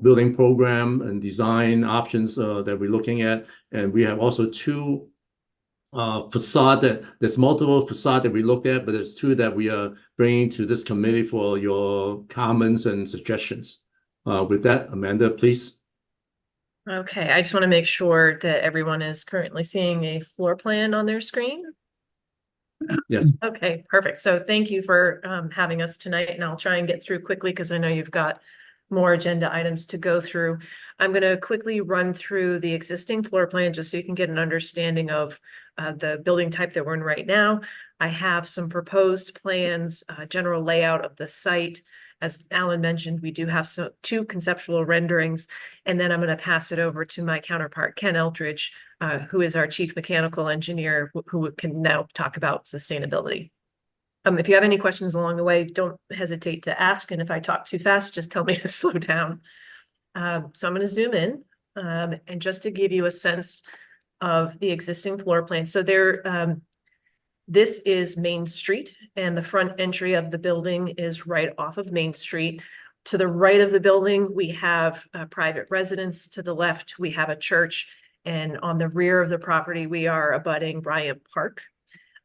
building program and design options that we're looking at. And we have also two there's multiple facade that we looked at, but there's two that we are bringing to this committee for your comments and suggestions. With that, Amanda, please. Okay, I just want to make sure that everyone is currently seeing a floor plan on their screen. Yes. Okay, perfect. So thank you for having us tonight, and I'll try and get through quickly because I know you've got more agenda items to go through. I'm going to quickly run through the existing floor plan just so you can get an understanding of the building type that we're in right now. I have some proposed plans, general layout of the site. As Alan mentioned, we do have two conceptual renderings, and then I'm going to pass it over to my counterpart, Ken Eldridge, who is our chief mechanical engineer, who can now talk about sustainability. If you have any questions along the way, don't hesitate to ask. And if I talk too fast, just tell me to slow down. So I'm going to zoom in and just to give you a sense of the existing floor plan. So this is Main Street, and the front entry of the building is right off of Main Street. To the right of the building, we have a private residence. To the left, we have a church. And on the rear of the property, we are abutting Bryant Park.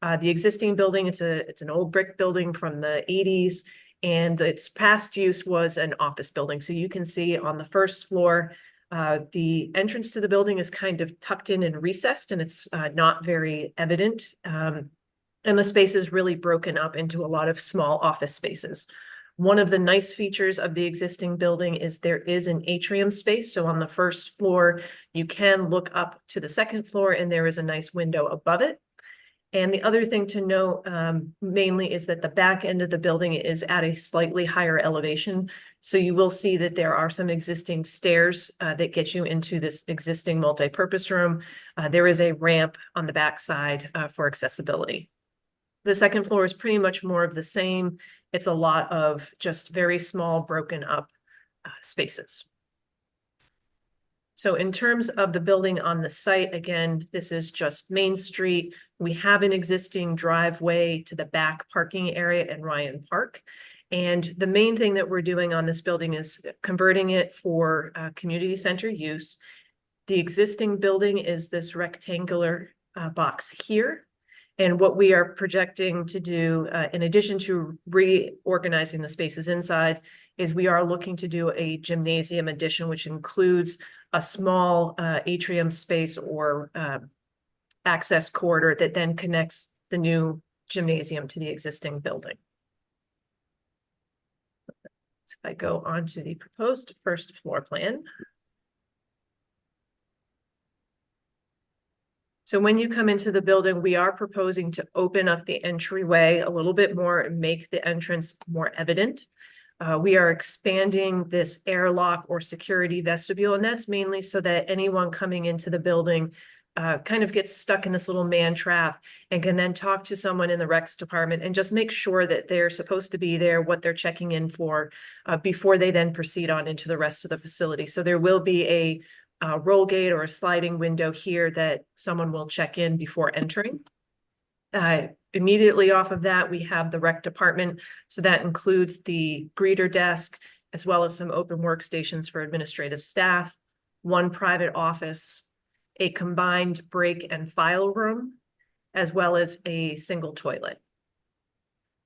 The existing building, it's an old brick building from the 80s, and its past use was an office building. So you can see on the first floor, the entrance to the building is kind of tucked in and recessed, and it's not very evident. And the space is really broken up into a lot of small office spaces. One of the nice features of the existing building is there is an atrium space. So on the first floor, you can look up to the second floor, and there is a nice window above it. And the other thing to note mainly is that the back end of the building is at a slightly higher elevation. So you will see that there are some existing stairs that get you into this existing multi-purpose room. There is a ramp on the back side for accessibility. The second floor is pretty much more of the same. It's a lot of just very small broken up spaces. So in terms of the building on the site, again, this is just Main Street. We have an existing driveway to the back parking area in Ryan Park. And the main thing that we're doing on this building is converting it for community center use. The existing building is this rectangular box here. And what we are projecting to do, in addition to reorganizing the spaces inside, is we are looking to do a gymnasium addition, which includes a small atrium space or access corridor that then connects the new gymnasium to the existing building. So if I go on to the proposed first floor plan. So when you come into the building, we are proposing to open up the entryway a little bit more and make the entrance more evident. We are expanding this airlock or security vestibule, and that's mainly so that anyone coming into the building kind of gets stuck in this little man trap and can then talk to someone in the recs department and just make sure that they're supposed to be there, what they're checking in for, before they then proceed on into the rest of the facility. So there will be a roll gate or a sliding window here that someone will check in before entering. Immediately off of that, we have the rec department. So that includes the greeter desk, as well as some open workstations for administrative staff, one private office, a combined break and file room, as well as a single toilet.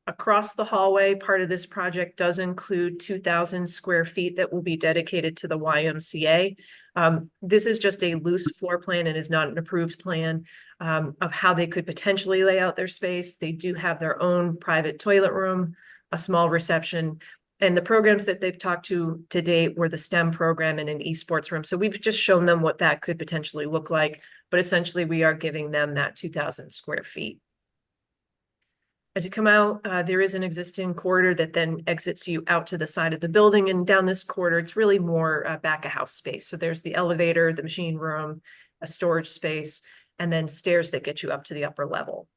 Across the hallway, part of this project does include 2,000 square feet that will be dedicated to the YMCA. This is just a loose floor plan and is not an approved plan of how they could potentially lay out their space. They do have their own private toilet room, a small reception, And the programs that they've talked to date were the STEM program and an esports room. So we've just shown them what that could potentially look like, but essentially we are giving them that 2,000 square feet. As you come out, there is an existing corridor that then exits you out to the side of the building, and down this corridor, it's really more back of house space. So there's the elevator, the machine room, a storage space, and then stairs that get you up to the upper level.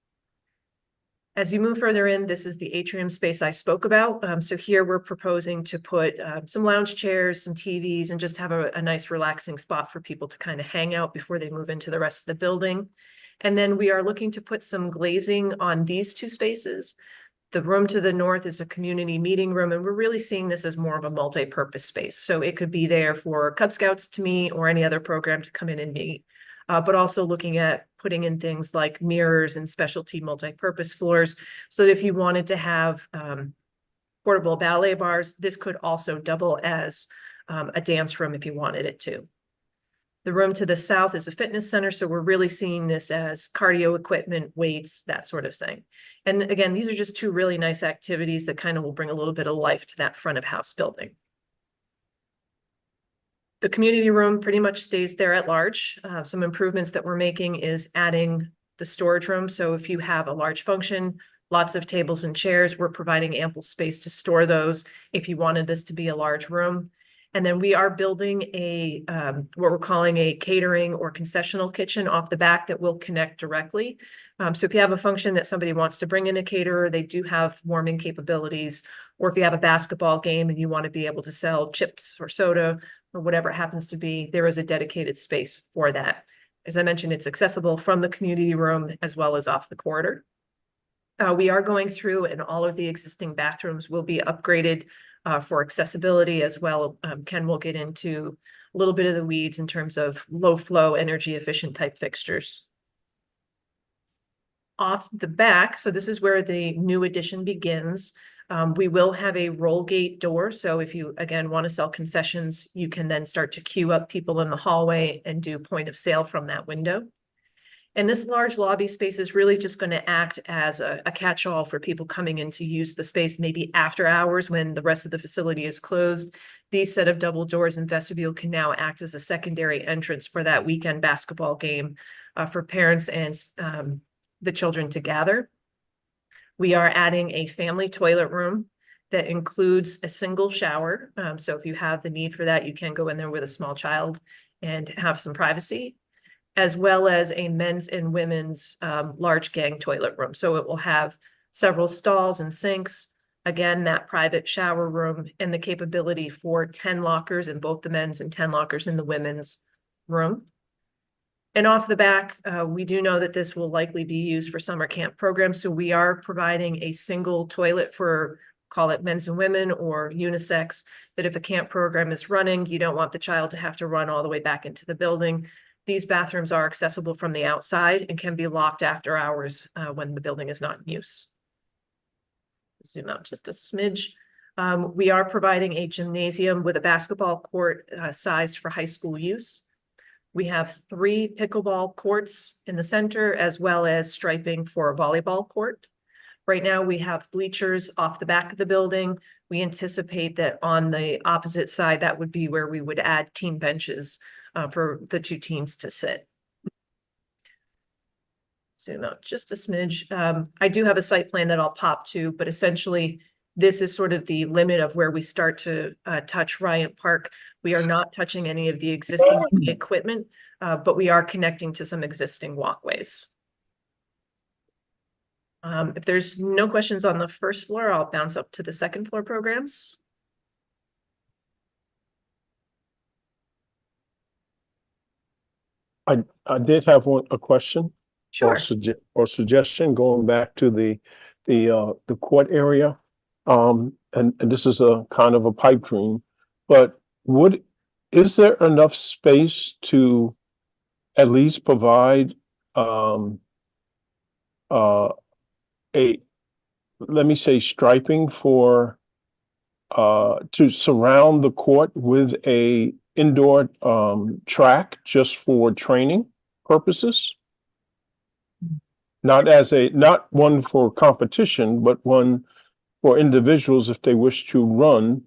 As you move further in, this is the atrium space I spoke about. So here we're proposing to put some lounge chairs, some TVs, and just have a nice relaxing spot for people to kind of hang out before they move into the rest of the building. And then we are looking to put some glazing on these two spaces. The room to the north is a community meeting room, and we're really seeing this as more of a multi-purpose space. So it could be there for Cub Scouts to meet or any other program to come in and meet. But also looking at putting in things like mirrors and specialty multi-purpose floors, so that if you wanted to have portable ballet bars, this could also double as a dance room if you wanted it to. The room to the south is a fitness center, so we're really seeing this as cardio equipment, weights, that sort of thing. And again, these are just two really nice activities that kind of will bring a little bit of life to that front of house building. The community room pretty much stays there at large. Some improvements that we're making is adding the storage room. So if you have a large function, lots of tables and chairs, we're providing ample space to store those if you wanted this to be a large room. And then we are building a what we're calling a catering or concessional kitchen off the back that will connect directly. So if you have a function that somebody wants to bring in a caterer, they do have warming capabilities. Or if you have a basketball game and you want to be able to sell chips or soda or whatever it happens to be, there is a dedicated space for that. As I mentioned, it's accessible from the community room as well as off the corridor. We are going through, and all of the existing bathrooms will be upgraded for accessibility as well. Ken will get into a little bit of the weeds in terms of low flow, energy efficient type fixtures. Off the back, so this is where the new addition begins. We will have a roll gate door. So if you, again, want to sell concessions, you can then start to queue up people in the hallway and do point of sale from that window. And this large lobby space is really just going to act as a catch-all for people coming in to use the space maybe after hours when the rest of the facility is closed. These set of double doors and vestibule can now act as a secondary entrance for that weekend basketball game for parents and the children to gather. We are adding a family toilet room that includes a single shower. So if you have the need for that, you can go in there with a small child and have some privacy, as well as a men's and women's large gang toilet room. So it will have several stalls and sinks, again, that private shower room, and the capability for 10 lockers in both the men's and 10 lockers in the women's room. And off the back, we do know that this will likely be used for summer camp programs. So we are providing a single toilet for, call it men's and women or unisex, that if a camp program is running, you don't want the child to have to run all the way back into the building. These bathrooms are accessible from the outside and can be locked after hours when the building is not in use. Zoom out just a smidge. We are providing a gymnasium with a basketball court sized for high school use. We have 3 pickleball courts in the center, as well as striping for a volleyball court. Right now, we have bleachers off the back of the building. We anticipate that on the opposite side, that would be where we would add team benches for the 2 teams to sit. Zoom out just a smidge. I do have a site plan that I'll pop to, but essentially this is sort of the limit of where we start to touch Ryan Park. We are not touching any of the existing equipment, but we are connecting to some existing walkways. If there's no questions on the first floor, I'll bounce up to the second floor programs. I did have a question. Sure. Or suggestion going back to the court area. And this is a kind of a pipe dream, but is there enough space to at least provide let me say striping for to surround the court with a indoor track just for training purposes? Not one for competition, but one for individuals, if they wish to run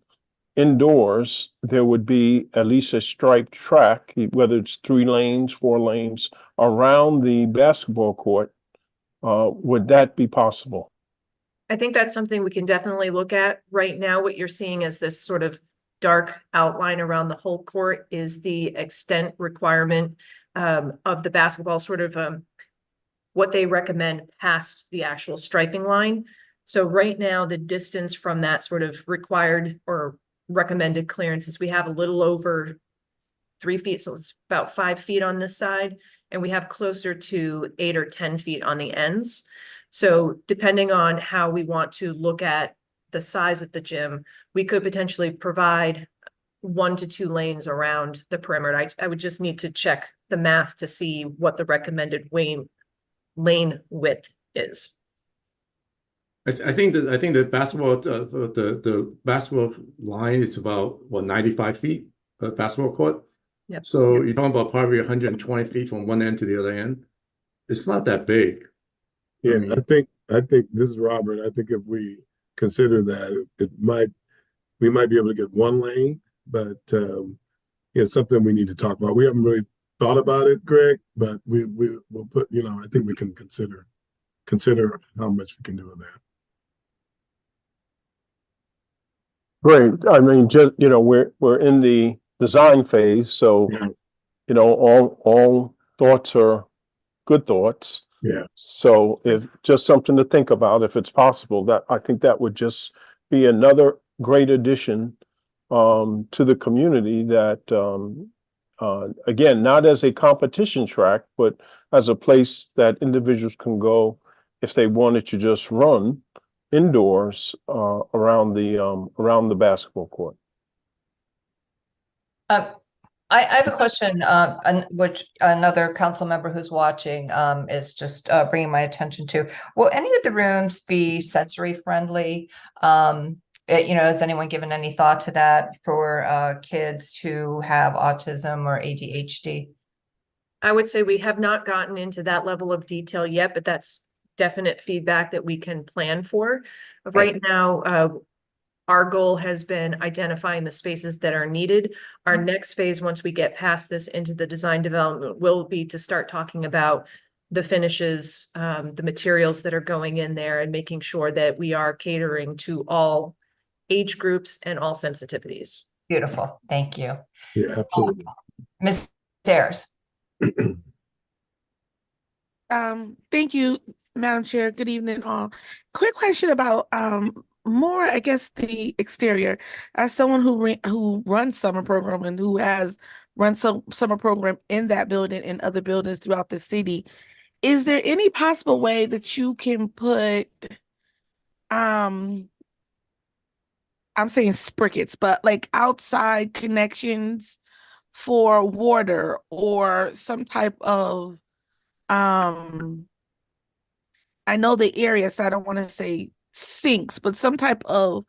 indoors, there would be at least a striped track, whether it's 3 lanes, 4 lanes, around the basketball court. Would that be possible? I think that's something we can definitely look at. Right now, what you're seeing is this sort of dark outline around the whole court is the extent requirement of the basketball, sort of what they recommend past the actual striping line. So right now, the distance from that sort of required or recommended clearances, we have a little over 3 feet, so it's about 5 feet on this side, and we have closer to 8 or 10 feet on the ends. So depending on how we want to look at the size of the gym, we could potentially provide 1 to 2 lanes around the perimeter. I would just need to check the math to see what the recommended lane width is. I think the basketball the basketball line is about 95 feet basketball court. Yep. So you're talking about probably 120 feet from one end to the other end. It's not that big. Yeah, mean- I think this is Robert. I think if we consider that, we might be able to get 1 lane, but it's something we need to talk about. We haven't really thought about it, Greg, but we'll put, I think we can consider how much we can do with that. Great. I mean, just, we're in the design phase, so, Yeah. all thoughts are good thoughts. Yeah. So if just something to think about, if it's possible, that I think that would just be another great addition to the community that, again, not as a competition track, but as a place that individuals can go if they wanted to just run indoors around the basketball court. I have a question, which another council member who's watching is just bringing my attention to. Will any of the rooms be sensory friendly? Has anyone given any thought to that for kids who have autism or ADHD? I would say we have not gotten into that level of detail yet, but that's definite feedback that we can plan for. Right now, our goal has been identifying the spaces that are needed. Our next phase, once we get past this into the design development, will be to start talking about the finishes, the materials that are going in there, and making sure that we are catering to all age groups and all sensitivities. Beautiful. Thank you. Yeah, absolutely. Ms. Sayers. Thank you, Madam Chair. Good evening, all. Quick question about more, I guess, the exterior. As someone who runs summer program and who has run some summer program in that building and other buildings throughout the city, is there any possible way that you can put I'm saying sprickets, but like outside connections for water or some type of I know the area, so I don't want to say sinks, but some type of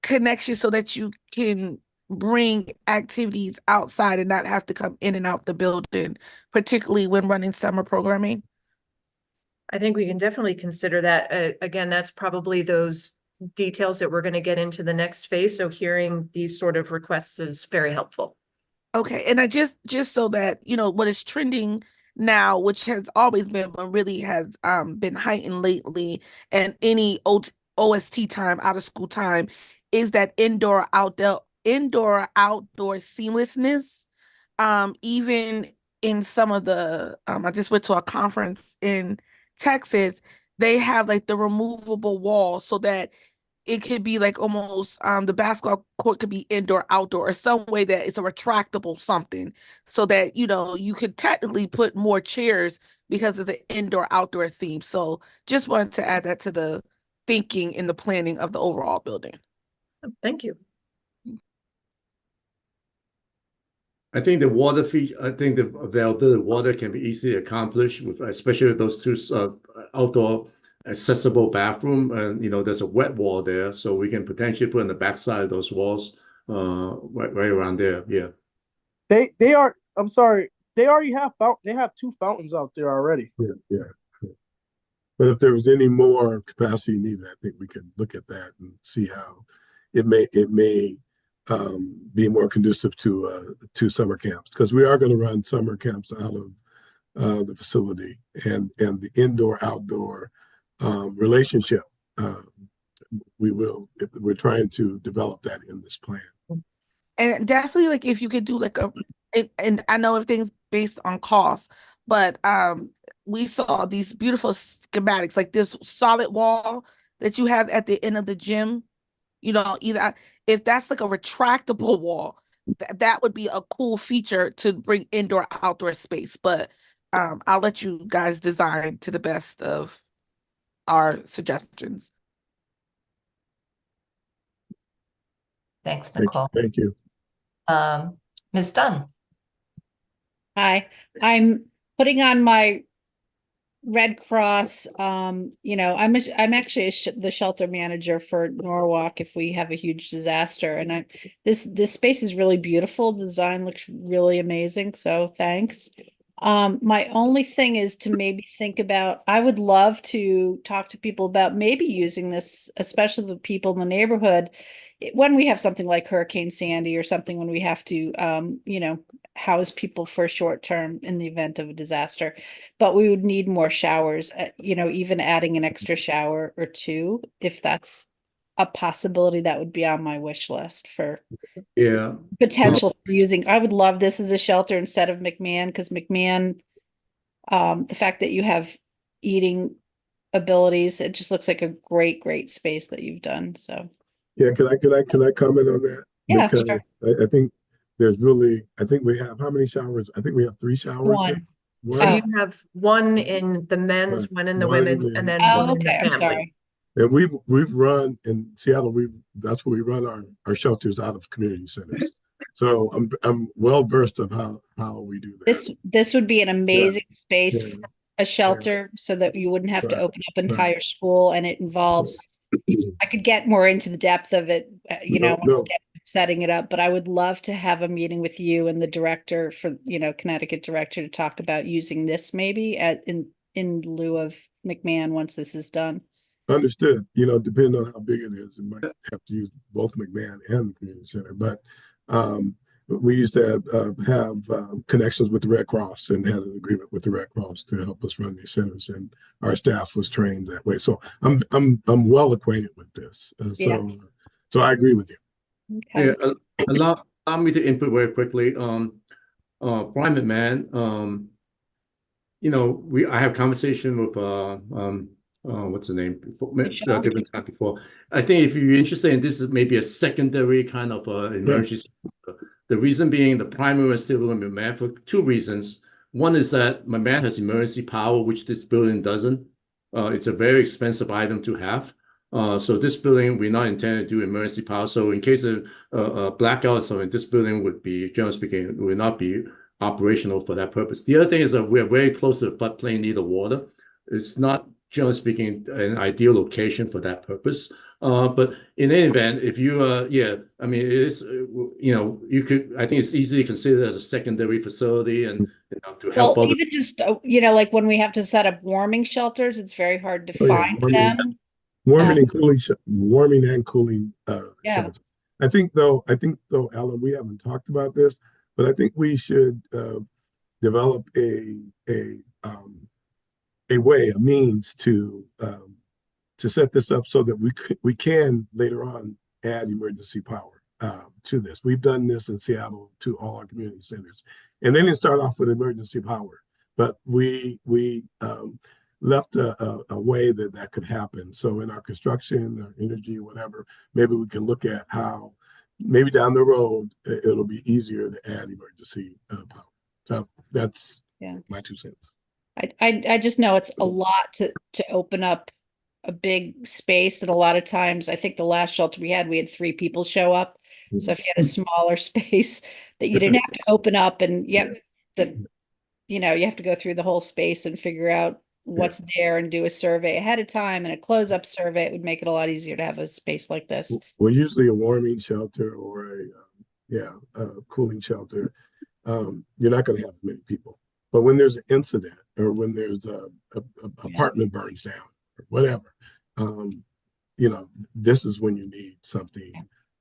connection so that you can bring activities outside and not have to come in and out the building, particularly when running summer programming? I think we can definitely consider that. Again, that's probably those details that we're going to get into the next phase. So hearing these sort of requests is very helpful. Okay, and I just so that what is trending now, which has always been, but really has been heightened lately, and any OST time, out of school time, is that indoor outdoor seamlessness. Even in some of the I just went to a conference in Texas, they have like the removable wall so that it could be like almost the basketball court could be indoor, outdoor, or some way that it's a retractable something so that, you could technically put more chairs because of the indoor, outdoor theme. So just wanted to add that to the thinking and the planning of the overall building. Thank you. I think the water I think the availability of water can be easily accomplished with, especially those 2 outdoor accessible bathroom, and there's a wet wall there, so we can potentially put on the backside of those walls, right around there. Yeah. They are. I'm sorry. They already have they have 2 fountains out there already. Yeah. But if there was any more capacity needed, I think we could look at that and see how it may be more conducive to summer camps, because we are going to run summer camps out of the facility, and the indoor outdoor relationship. We're trying to develop that in this plan. And definitely, like, if you could do like and I know everything's based on cost, but we saw these beautiful schematics, like this solid wall that you have at the end of the gym. You know, either if that's like a retractable wall, that would be a cool feature to bring indoor outdoor space. But I'll let you guys design to the best of our suggestions. Thanks, Nicole. Thank you. Ms. Dunn. Hi, I'm putting on my Red Cross. You know, I'm actually the shelter manager for Norwalk if we have a huge disaster, and this space is really beautiful. The design looks really amazing, so thanks. My only thing is to maybe think about, I would love to talk to people about maybe using this, especially the people in the neighborhood, when we have something like Hurricane Sandy or something, when we have to, you know, house people for short term in the event of a disaster. But we would need more showers, you know, even adding an extra shower or two, if that's a possibility, that would be on my wish list for potential for using. I would love this as a shelter instead of McMahon, because McMahon, the fact that you have eating abilities, it just looks like a great space that you've done. So yeah, can I comment on that? Yeah, because sure. I think there's really, I think we have, how many showers? I think we have 3 showers. One. So you have one in the men's, one in the One women's, in- and then Oh, one in okay, the I'm family. sorry. And we've run in Seattle, that's where we run our shelters out of community centers. So I'm well versed of how we do that. This would be an amazing space Yeah. for a shelter, so that you wouldn't have to Right, open up entire school, and it involves, I could get more into the depth of it, you know, No. setting it up, but I would love to have a meeting with you and the director for, you know, Connecticut director, to talk about using this maybe in lieu of McMahon once this is done. Understood. You know, depending on how big it is, it might have to use both McMahon and the community center. But we used to have connections with the Red Cross and had an agreement with the Red Cross to help us run these centers, and our staff was trained that way. So I'm well acquainted with this. So I agree with you. Okay. Yeah, allow me to input very quickly. Brian McMahon, you know, I have conversation with what's the name before, different time before. I think if you're interested in this, is maybe a secondary kind of emergency. The reason being, the primary is still going to be McMahon for 2 reasons. One is that McMahon has emergency power, which this building doesn't. It's a very expensive item to have. So this building, we're not intended to do emergency power. So in case of a blackout or something, this building would be, generally speaking, will not be operational for that purpose. The other thing is that we're very close to the floodplain near the water. It's not, generally speaking, an ideal location for that purpose. But in any event, if you, I mean, it is, you know, you could, I think it's easily considered as a secondary facility, and you know, to help Well, other. even just, you know, like when we have to set up warming shelters, it's very hard to find them. Warming and cooling, warming and cooling Yeah. shelters. I think though, Alan, we haven't talked about this, but I think we should develop a way, a means to set this up so that we can later on add emergency power to this. We've done this in Seattle to all our community centers, and they didn't start off with emergency power, but we left a way that could happen. So in our construction, our energy, whatever, maybe we can look at how maybe down the road it'll be easier to add emergency power. So that's my 2 cents. I just know it's a lot to open up a big space, and a lot of times, I think the last shelter we had 3 people show up. So if you had a smaller space that you didn't have to open up, and you have to go through the whole space and figure out what's there and do a survey ahead of time, and a close-up survey, it would make it a lot easier to have a space like this. Well, usually a warming shelter or a cooling shelter, you're not going to have many people. But when there's an incident or when there's a Yeah. apartment burns down or whatever, you know, this is when you need something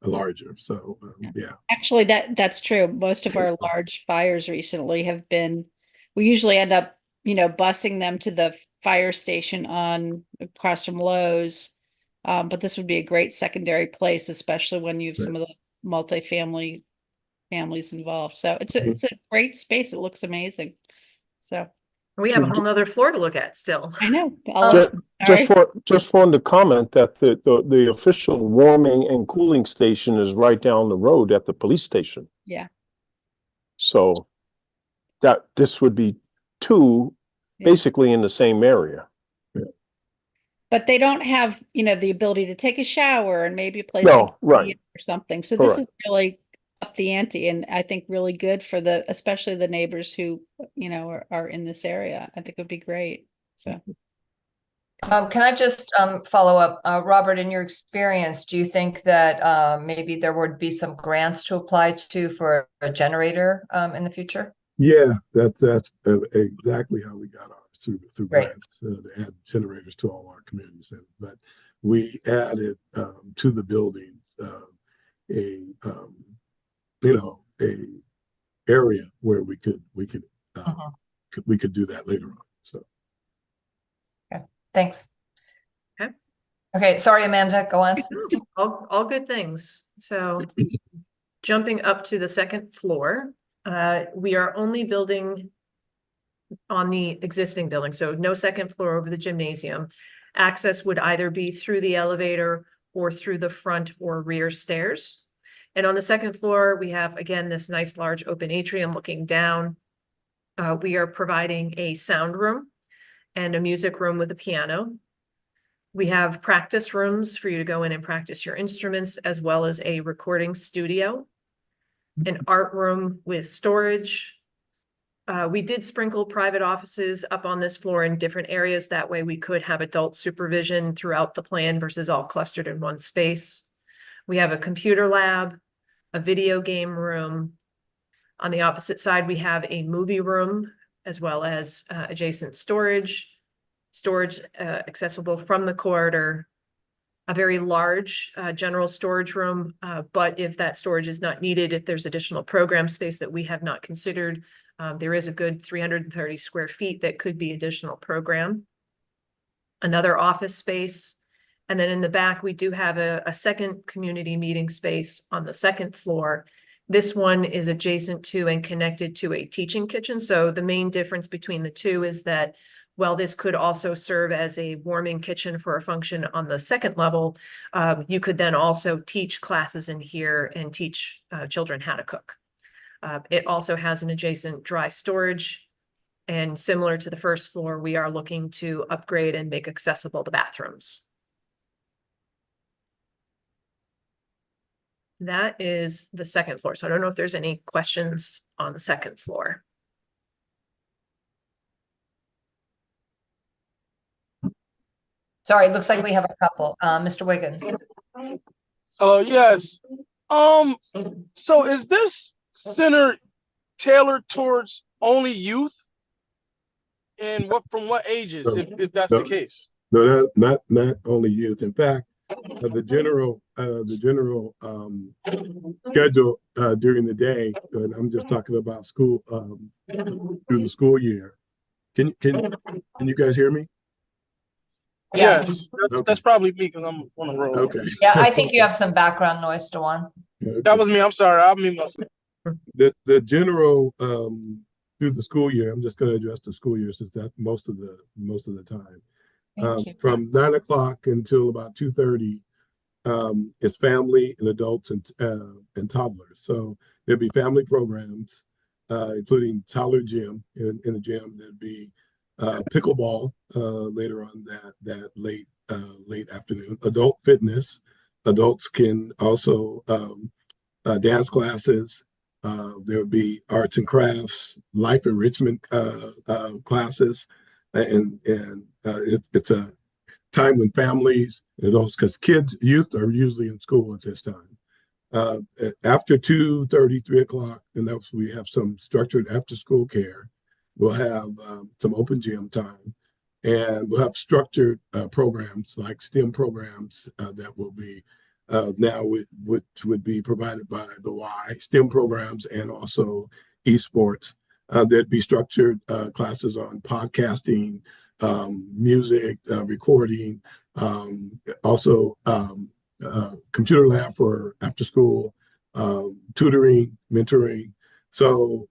larger. So yeah. Actually, that's true. Most of our large fires recently have been, we usually end up, busing them to the fire station on across from Lowe's. But this would be a great secondary place, especially when you have some of the multifamily families involved. So it's a great space. It looks amazing. So We have a whole nother floor to look at still. I know. Just wanted to comment that the official warming and cooling station is right down the road at the police station. Yeah. So that this would be two basically in the same area. But they don't have, the ability to take a shower and maybe a place No, to right. eat or something. So this is Correct. really up the ante, and I think really good for especially the neighbors who, are in this area. I think it would be great. So. Can I just follow up, Robert, in your experience, do you think that maybe there would be some grants to apply to for a generator in the future? Yeah, that's exactly how we got ours through Right. grants to add generators to all our community centers. But we added to the building a area where we could do that later on. So Thanks. Okay. Okay, sorry, Amanda, go on. All good things. So jumping up to the second floor, we are only building on the existing building, so no second floor over the gymnasium. Access would either be through the elevator or through the front or rear stairs. And on the second floor, we have, again, this nice large open atrium looking down. We are providing a sound room and a music room with a piano. We have practice rooms for you to go in and practice your instruments, as well as a recording studio, an art room with storage. We did sprinkle private offices up on this floor in different areas. That way we could have adult supervision throughout the plan versus all clustered in one space. We have a computer lab, a video game room. On the opposite side, we have a movie room, as well as adjacent storage accessible from the corridor, a very large general storage room. But if that storage is not needed, if there's additional program space that we have not considered, there is a good 330 square feet that could be additional program. Another office space. And then in the back, we do have a second community meeting space on the second floor. This one is adjacent to and connected to a teaching kitchen. So the main difference between the two is that while this could also serve as a warming kitchen for a function on the second level, you could then also teach classes in here and teach children how to cook. It also has an adjacent dry storage, and similar to the first floor, we are looking to upgrade and make accessible the bathrooms. That is the second floor. So I don't know if there's any questions on the second floor. Sorry, it looks like we have a couple. Mr. Wiggins. Yes. So is this center tailored towards only youth? And from what ages, if that's the case? no, not only youth. In fact, the general schedule during the day, and I'm just talking about school through the school year. Can you guys hear me? Yeah. Yes, that's probably me because I'm on the road. Okay. Yeah, I think you have some background noise, Dewan. That was me. I'm sorry. I mean myself. The general through the school year. I'm just going to address the school year since that's most of the time. From 9 o'clock until about 2:30 is family and adults and toddlers. So there'll be family programs, including toddler gym. In the gym, there'd be pickleball later on that late afternoon. Adult fitness. Adults can also dance classes. There'll be arts and crafts, life enrichment classes, and it's a time when families and adults, because youth are usually in school at this time. After 2:30, 3 o'clock, and we have some structured after school care We'll have some open gym time, and we'll have structured programs like STEM programs that will be now which would be provided by the Y STEM programs and also esports. There'd be structured classes on podcasting, music, recording, also computer lab for after school, tutoring, mentoring. So,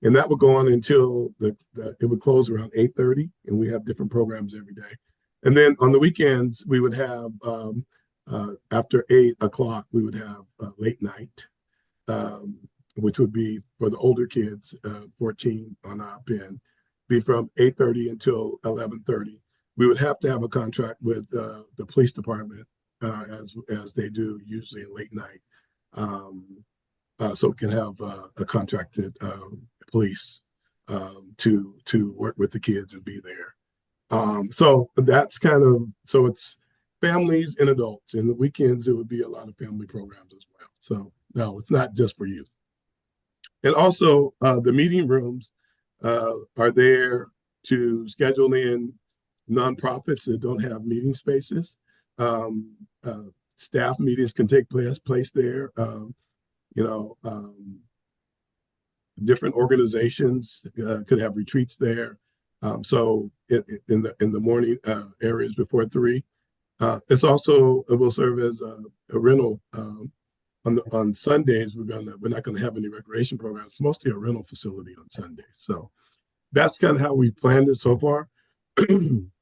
and that would go on until it would close around 8:30, and we have different programs every day. And then on the weekends, we would have after 8 o'clock, we would have late night, which would be for the older kids, 14 on up, and be from 8:30 until 11:30. We would have to have a contract with the police department as they do usually in late night. So we can have a contracted police to work with the kids and be there. So that's so it's families and adults. And the weekends, it would be a lot of family programs as well. So no, it's not just for youth. And also the meeting rooms are there to schedule in nonprofits that don't have meeting spaces. Staff meetings can take place there. Different organizations could have retreats there. So in the morning areas before 3. It will serve as a rental. On Sundays, we're not gonna have any recreation programs. It's mostly a rental facility on Sundays. So that's kind of how we planned it so far.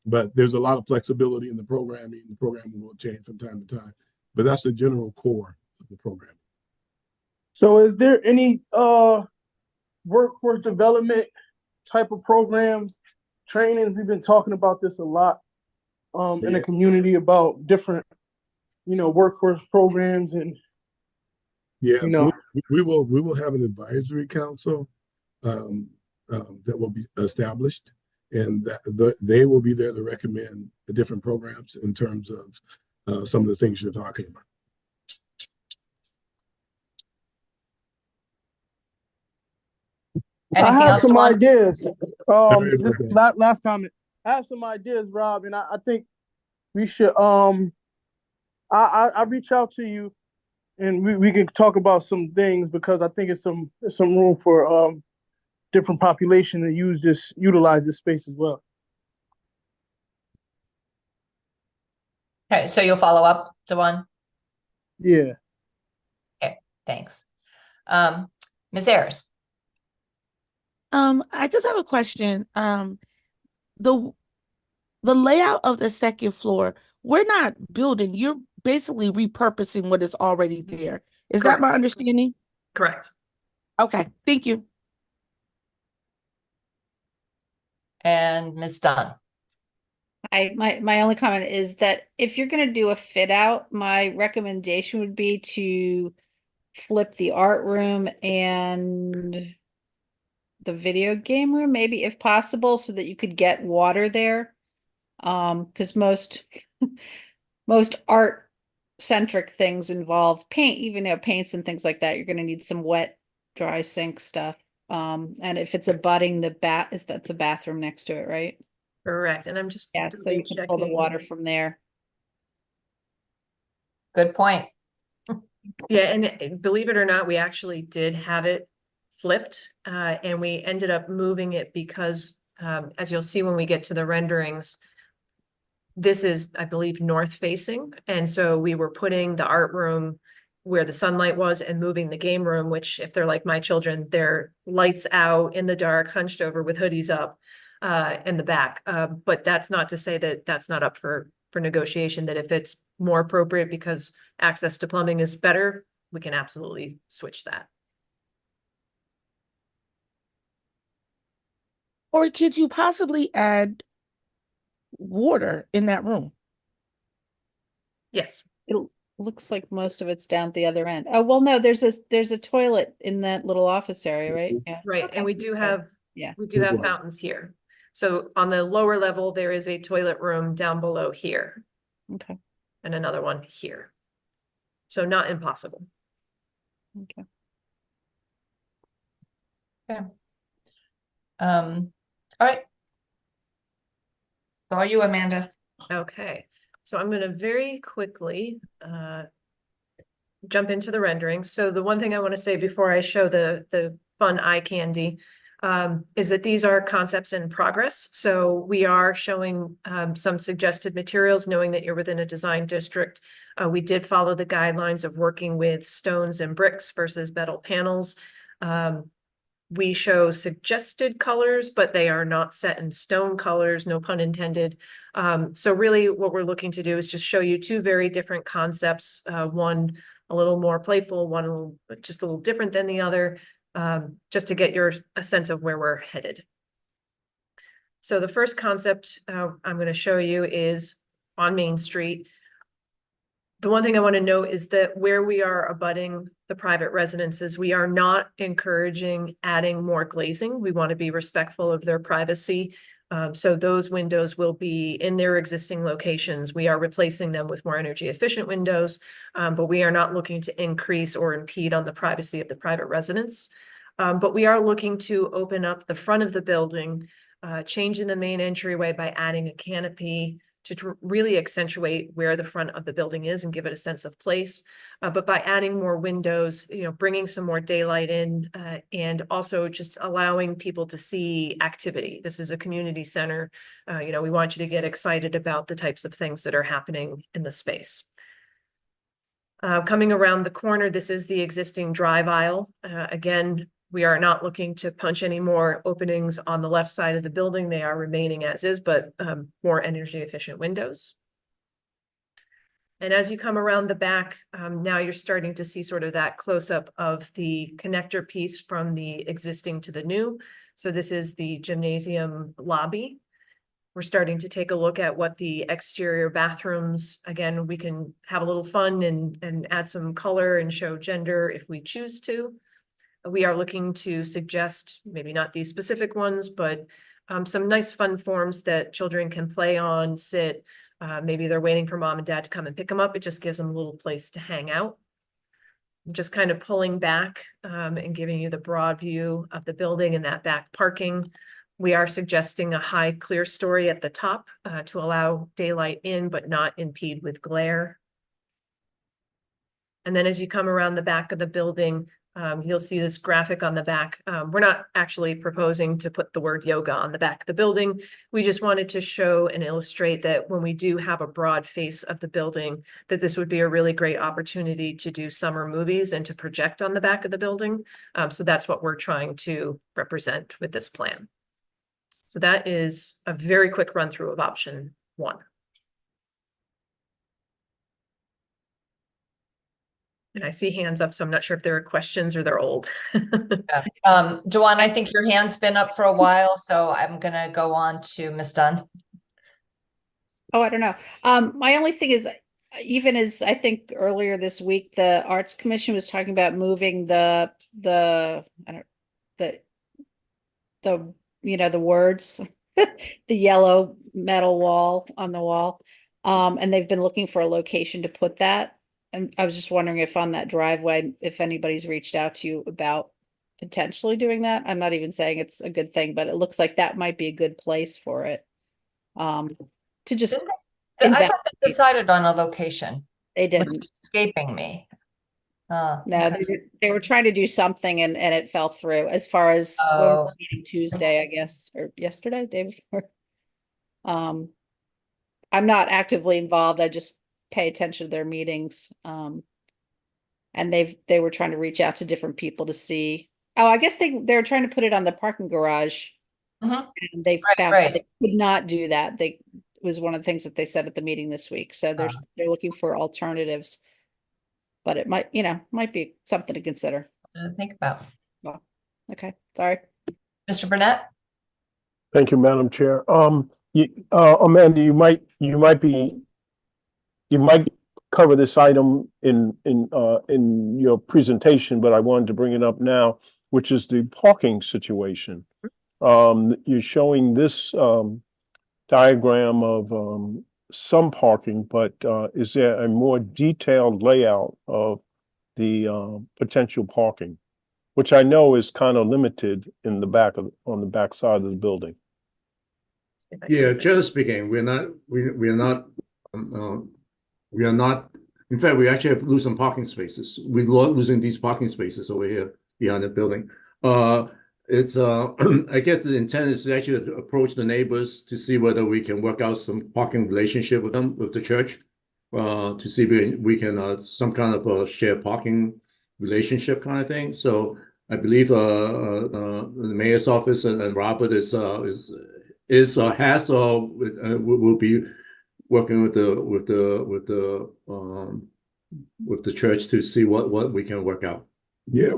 But there's a lot of flexibility in the programming. The programming will change from time to time, but that's the general core of the program. So is there any workforce development type of programs, trainings? We've been talking about this a lot in the community about different, workforce programs and we will have an advisory council that will be established, and they will be there to recommend the different programs in terms of some of the things you're talking about. Anything I have else, some Juan? ideas. Just Last comment. I have some ideas, Rob, and I think we should. I reach out to you, and we can talk about some things because I think it's some room for different population to utilize this space as well. Okay, so you'll follow up, Dewan? Yeah. Okay, thanks. Ms. Ayers. I just have a question. The layout of the second floor, we're not building, you're basically repurposing what is already there. Is that my understanding? Correct. Okay, thank you. And Ms. Dunn. My only comment is that if you're going to do a fit out, my recommendation would be to flip the art room and the video game room, maybe if possible, so that you could get water there. Because most art centric things involve paint, even though paints and things like that, you're going to need some wet, dry sink stuff. And if it's abutting that's a bathroom next to it, right? Correct. And I'm just So you can pull the water from there. Good point. Yeah, and believe it or not, we actually did have it flipped, and we ended up moving it because, as you'll see when we get to the renderings, this is, I believe, north facing. And so we were putting the art room where the sunlight was and moving the game room, which if they're like my children, they're lights out in the dark, hunched over with hoodies up in the back. But that's not to say that that's not up for negotiation, that if it's more appropriate because access to plumbing is better, we can absolutely switch that. Or could you possibly add water in that room? Yes. It looks like most of it's down at the other end. Oh, well, no, there's a toilet in that little office area, right? Yeah. Right. And we do have Well. fountains here. So on the lower level, there is a toilet room down below here. Okay. And another one here. So not impossible. Okay. Okay. All right. So are you, Amanda? Okay, so I'm gonna very quickly jump into the rendering. So the one thing I want to say before I show the fun eye candy is that these are concepts in progress. So we are showing some suggested materials, knowing that you're within a design district. We did follow the guidelines of working with stones and bricks versus metal panels. We show suggested colors, but they are not set in stone colors, no pun intended. So really what we're looking to do is just show you two very different concepts, one a little more playful, one just a little different than the other, just to get a sense of where we're headed. So the first concept I'm going to show you is on Main Street. The one thing I want to note is that where we are abutting the private residences, we are not encouraging adding more glazing. We want to be respectful of their privacy. So those windows will be in their existing locations. We are replacing them with more energy efficient windows, but we are not looking to increase or impede on the privacy of the private residents. But we are looking to open up the front of the building, changing the main entryway by adding a canopy to really accentuate where the front of the building is and give it a sense of place. But by adding more windows, bringing some more daylight in, and also just allowing people to see activity. This is a community center. We want you to get excited about the types of things that are happening in the space. Coming around the corner, this is the existing drive aisle. Again, we are not looking to punch any more openings on the left side of the building. They are remaining as is, but more energy efficient windows. And as you come around the back, now you're starting to see sort of that close-up of the connector piece from the existing to the new. So this is the gymnasium lobby. We're starting to take a look at what the exterior bathrooms, again, we can have a little fun and add some color and show gender if we choose to. We are looking to suggest, maybe not these specific ones, but some nice fun forms that children can play on, sit. Maybe they're waiting for mom and dad to come and pick them up. It just gives them a little place to hang out. Just kind of pulling back and giving you the broad view of the building and that back parking. We are suggesting a high clear story at the top to allow daylight in, but not impede with glare. And then as you come around the back of the building, you'll see this graphic on the back. We're not actually proposing to put the word yoga on the back of the building. We just wanted to show and illustrate that when we do have a broad face of the building, that this would be a really great opportunity to do summer movies and to project on the back of the building. So that's what we're trying to represent with this plan. So that is a very quick run through of option one. And I see hands up, so I'm not sure if there are questions or they're old. Duan, I think your hand's been up for a while, so I'm gonna go on to Ms. Dunn. Oh, I don't know. My only thing is, even as I think earlier this week, the Arts Commission was talking about moving the words, the yellow metal wall on the wall. And they've been looking for a location to put that. And I was just wondering if on that driveway, if anybody's reached out to you about potentially doing that. I'm not even saying it's a good thing, but it looks like that might be a good place for it. To just I thought they decided on a location. They didn't. It's escaping me. No, Okay. they were trying to do something and it fell through as far as when we were meeting Tuesday, I guess, or yesterday, day before. I'm not actively involved. I just pay attention to their meetings. And they were trying to reach out to different people to see. Oh, I guess they were trying to put it on the parking garage. And they found that they could not do that. They was one of the things that they said at the meeting this week. So they're looking for alternatives. But it might be something to consider. Think about. Well, okay, sorry. Mr. Burnett? Thank you, Madam Chair. Amanda, you might cover this item in your presentation, but I wanted to bring it up now, which is the parking situation. You're showing this diagram of some parking, but is there a more detailed layout of the potential parking? which I know is kind of limited in the back on the back side of the building. If I Yeah, can- generally speaking, we are not, in fact, we actually have lose some parking spaces. We're losing these parking spaces over here behind the building. It's, I guess the intent is to actually approach the neighbors to see whether we can work out some parking relationship with them, with the church. To see if we can, some kind of a shared parking relationship kind of thing. So I believe, the mayor's office and Robert will be working with the church to see what we can work out. Yeah.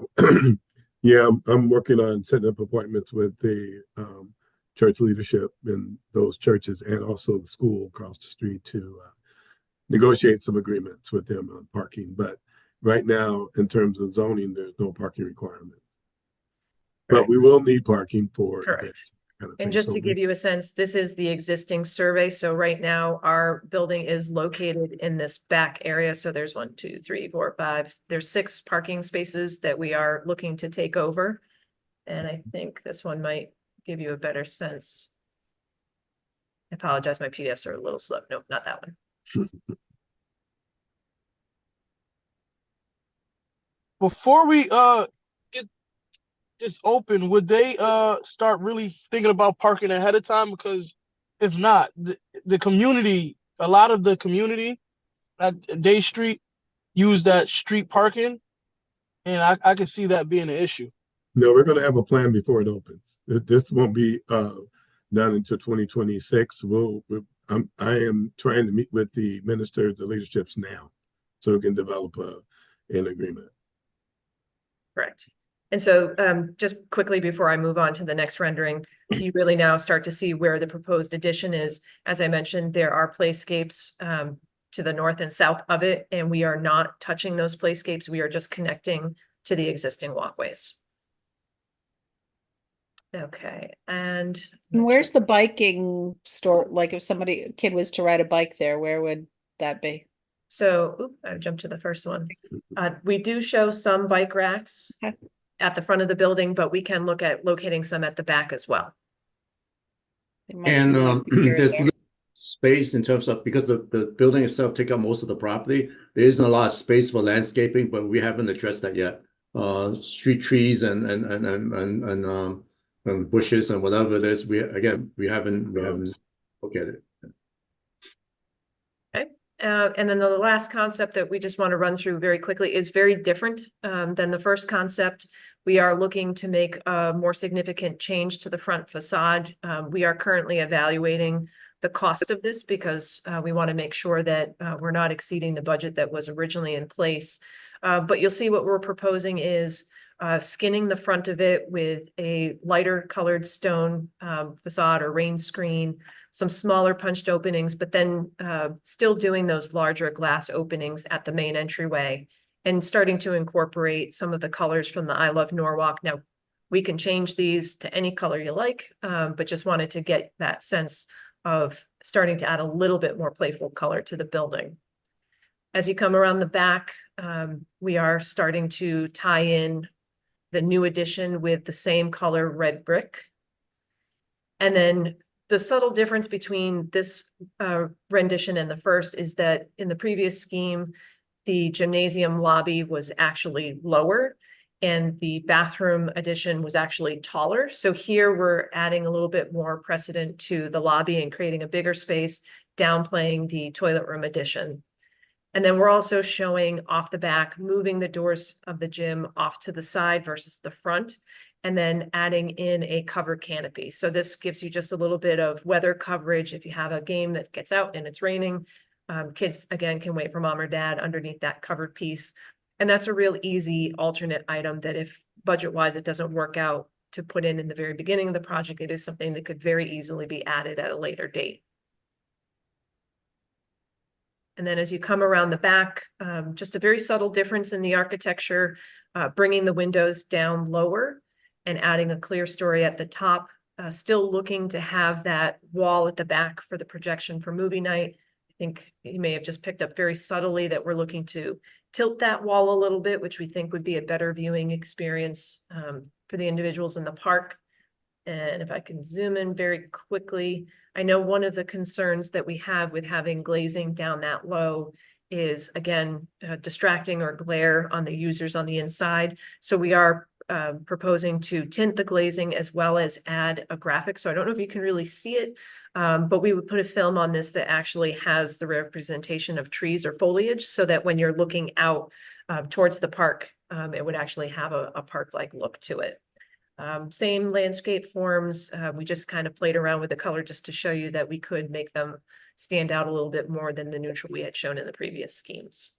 Yeah, I'm working on setting up appointments with the church leadership in those churches and also the school across the street to negotiate some agreements with them on parking. But right now, in terms of zoning, there's no parking requirement. But Right. we will need parking for Correct. events, kind of And thing. just So to give you a sense, this is the existing survey. So right now, our building is located in this back area. So there's 1, 2, 3, 4, 5. There's 6 parking spaces that we are looking to take over. And I think this one might give you a better sense. I apologize, my PDFs are a little slow. Nope, not that one. Before we get this open, would they start really thinking about parking ahead of time? Because if not, the community, a lot of the community at Day Street use that street parking, and I can see that being an issue. no, we're going to have a plan before it opens. This won't be done until 2026. I am trying to meet with the ministers, the leaderships now, so we can develop an agreement. Correct. And so just quickly before I move on to the next rendering, you really now start to see where the proposed addition is. As I mentioned, there are playscapes to the north and south of it, and we are not touching those playscapes. We are just connecting to the existing walkways. Okay, and Where's the biking store? Like if a kid was to ride a bike there, where would that be? so I jumped to the first one. We do show some bike racks Okay. at the front of the building, but we can look at locating some at the back as well. They might And be here or there's there. little space in terms of, because the building itself take up most of the property, there isn't a lot of space for landscaping, but we haven't addressed that yet. Street trees and bushes and whatever it is, we haven't looked at it. And then the last concept that we just want to run through very quickly is very different than the first concept. We are looking to make a more significant change to the front facade. We are currently evaluating the cost of this because we want to make sure that we're not exceeding the budget that was originally in place. But you'll see what we're proposing is skinning the front of it with a lighter colored stone facade or rain screen, some smaller punched openings, but then still doing those larger glass openings at the main entryway and starting to incorporate some of the colors from the I Love Norwalk. Now, we can change these to any color you like, but just wanted to get that sense of starting to add a little bit more playful color to the building. As you come around the back, we are starting to tie in the new addition with the same color red brick. And then the subtle difference between this rendition and the first is that in the previous scheme, the gymnasium lobby was actually lower and the bathroom addition was actually taller. So here we're adding a little bit more precedent to the lobby and creating a bigger space, downplaying the toilet room addition. And then we're also showing off the back, moving the doors of the gym off to the side versus the front, and then adding in a covered canopy. So this gives you just a little bit of weather coverage. If you have a game that gets out and it's raining, kids, again, can wait for mom or dad underneath that covered piece. And that's a real easy alternate item that if budget-wise it doesn't work out to put in the very beginning of the project, it is something that could very easily be added at a later date. And then as you come around the back, just a very subtle difference in the architecture, bringing the windows down lower and adding a clear story at the top, still looking to have that wall at the back for the projection for movie night. I think you may have just picked up very subtly that we're looking to tilt that wall a little bit, which we think would be a better viewing experience for the individuals in the park. And if I can zoom in very quickly, I know one of the concerns that we have with having glazing down that low is, again, distracting or glare on the users on the inside. So we are proposing to tint the glazing as well as add a graphic. So I don't know if you can really see it, but we would put a film on this that actually has the representation of trees or foliage so that when you're looking out towards the park, it would actually have a park-like look to it. Same landscape forms. We just kind of played around with the color just to show you that we could make them stand out a little bit more than the neutral we had shown in the previous schemes.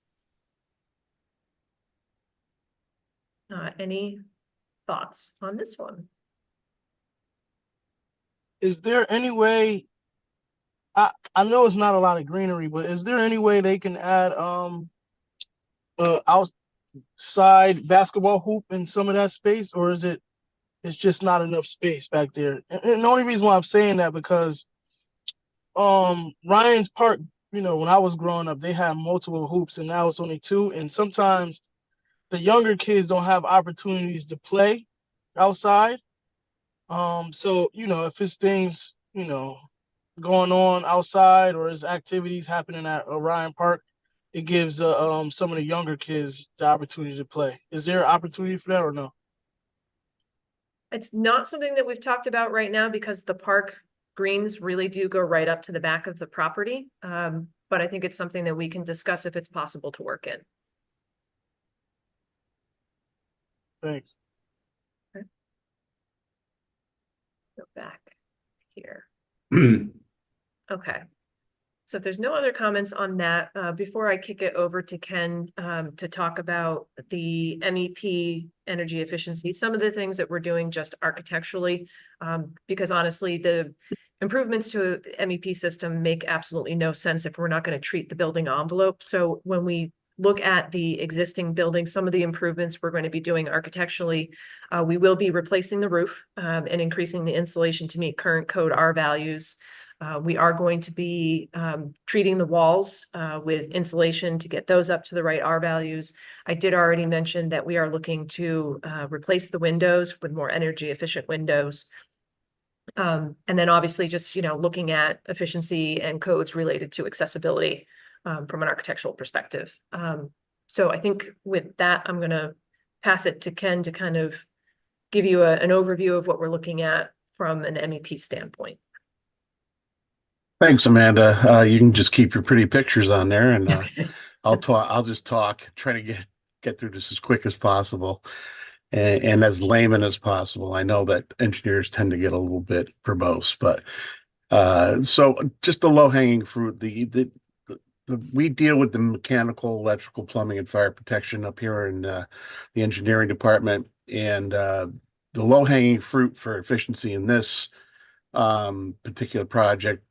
Any thoughts on this one? Is there any way, I know it's not a lot of greenery, but is there any way they can add outside basketball hoop in some of that space, or is it's just not enough space back there? And the only reason why I'm saying that because Ryan's Park, you know, when I was growing up, they had multiple hoops and now it's only 2, and sometimes the younger kids don't have opportunities to play outside. So, you know, if it's things, you know, going on outside or is activities happening at Orion Park, it gives some of the younger kids the opportunity to play. Is there an opportunity for that or no? It's not something that we've talked about right now because the park greens really do go right up to the back of the property. But I think it's something that we can discuss if it's possible to work in. Thanks. Okay. Go back here. Okay. So if there's no other comments on that, before I kick it over to Ken to talk about the MEP energy efficiency, some of the things that we're doing just architecturally, because honestly, the improvements to the MEP system make absolutely no sense if we're not going to treat the building envelope. So when we look at the existing building, some of the improvements we're going to be doing architecturally, we will be replacing the roof and increasing the insulation to meet current code R values. We are going to be treating the walls with insulation to get those up to the right R values. I did already mention that we are looking to replace the windows with more energy efficient windows. And then obviously just, you know, looking at efficiency and codes related to accessibility from an architectural perspective. So I think with that, I'm going to pass it to Ken to kind of give you an overview of what we're looking at from an MEP standpoint. Thanks, Amanda. You can just keep your pretty pictures on there, and I'll just talk, try to get through this as quick as possible and as layman as possible. I know that engineers tend to get a little bit verbose, but so just the low-hanging fruit. We deal with the mechanical, electrical, plumbing, and fire protection up here in the engineering department, and the low-hanging fruit for efficiency in this particular project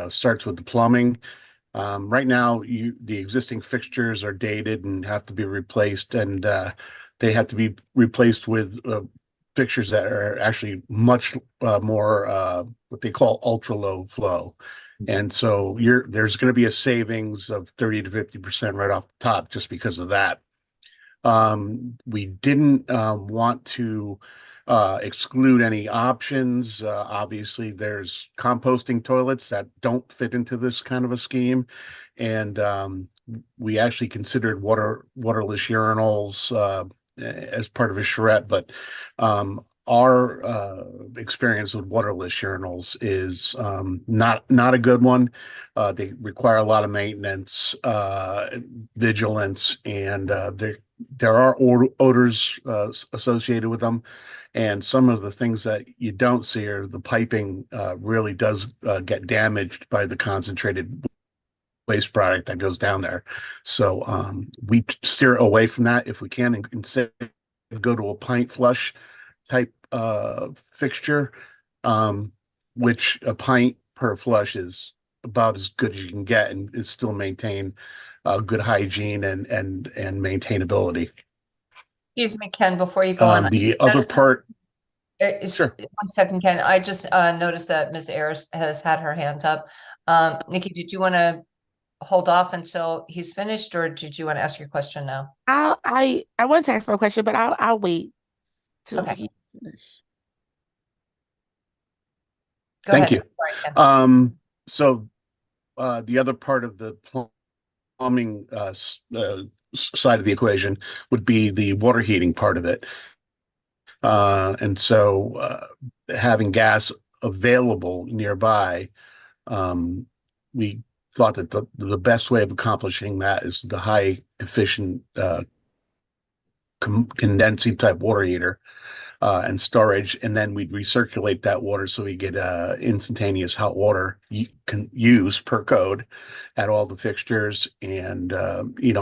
starts with the plumbing. Right now, the existing fixtures are dated and have to be replaced, and they have to be replaced with fixtures that are actually much more what they call ultra low flow. And so there's going to be a savings of 30 to 50% right off the top just because of that. We didn't want to exclude any options. Obviously, there's composting toilets that don't fit into this kind of a scheme, and we actually considered waterless urinals as part of a charrette, but our experience with waterless urinals is not a good one. They require a lot of maintenance, vigilance, and there are odors associated with them. And some of the things that you don't see are the piping really does get damaged by the concentrated waste product that goes down there. So we steer away from that if we can, and instead go to a pint flush type fixture, which a pint per flush is about as good as you can get and is still maintain good hygiene and maintainability. Excuse me, Ken, before you go on. The other part. Sure. 1 second, Ken. I just noticed that Ms. Ayers has had her hand up. Nikki, did you want to hold off until he's finished, or did you want to ask your question now? I want to ask my question, but I'll wait till Okay. he finish. Go Thank ahead. you. Sorry, Ken. So the other part of the plumbing side of the equation would be the water heating part of it. And so having gas available nearby, we thought that the best way of accomplishing that is the high efficient condensing type water heater and storage, and then we'd recirculate that water so we get instantaneous hot water you can use per code at all the fixtures, and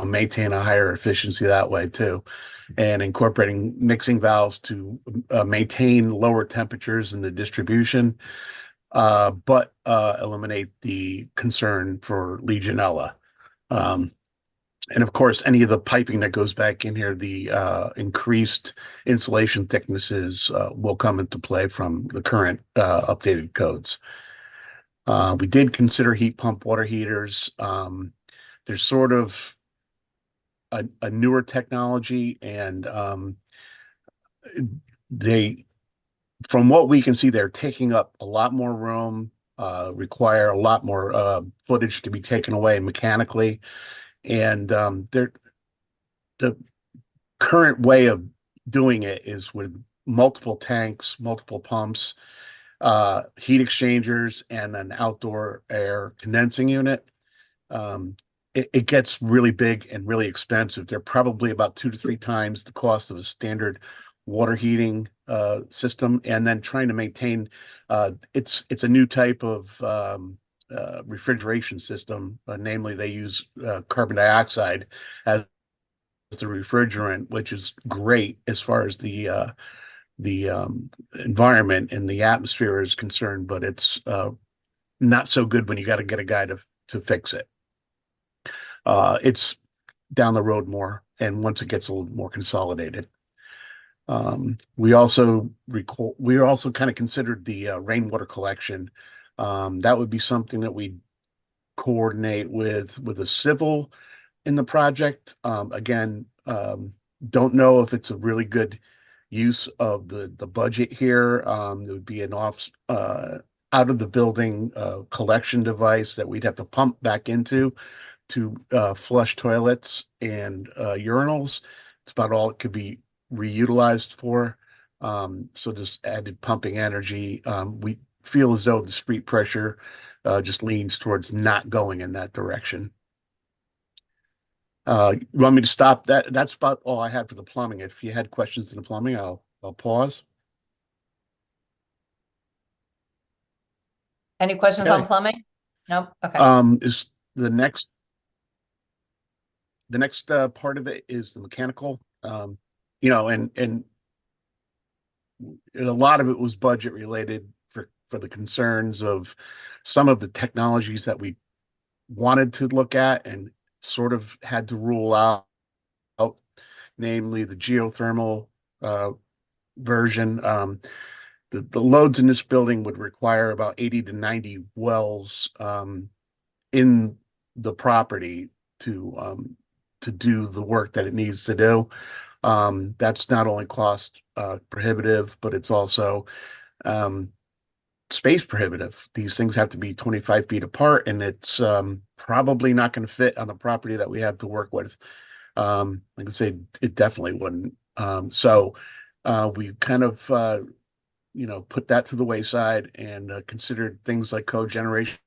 maintain a higher efficiency that way too, and incorporating mixing valves to maintain lower temperatures in the distribution, but eliminate the concern for Legionella. And of course, any of the piping that goes back in here, the increased insulation thicknesses will come into play from the current updated codes. We did consider heat pump water heaters. There's sort of a newer technology, and from what we can see, they're taking up a lot more room, require a lot more footage to be taken away mechanically. And the current way of doing it is with multiple tanks, multiple pumps, heat exchangers, and an outdoor air condensing unit. It gets really big and really expensive. They're probably about 2 to 3 times the cost of a standard water heating system. And then trying to maintain, it's a new type of refrigeration system. Namely, they use carbon dioxide as the refrigerant, which is great as far as the environment and the atmosphere is concerned, but it's not so good when you got to get a guy to fix it. It's down the road more, and once it gets a little more consolidated. We also kind of considered the rainwater collection. That would be something that we coordinate with a civil in the project. Again, don't know if it's a really good use of the budget here. There would be an out of the building collection device that we'd have to pump back into to flush toilets and urinals. It's about all it could be reutilized for. So just added pumping energy. We feel as though the street pressure just leans towards not going in that direction. You want me to stop? That's about all I had for the plumbing. If you had questions in the plumbing, I'll pause. Any questions on Okay. plumbing? No? Okay. Is the next part of it is the mechanical, and a lot of it was budget related for the concerns of some of the technologies that we wanted to look at and sort of had to rule out, namely the geothermal version. The loads in this building would require about 80 to 90 wells in the property to do the work that it needs to do. That's not only cost prohibitive, but it's also space prohibitive. These things have to be 25 feet apart, and it's probably not going to fit on the property that we have to work with. Like I say, it definitely wouldn't. So we kind of put that to the wayside and considered things like cogeneration.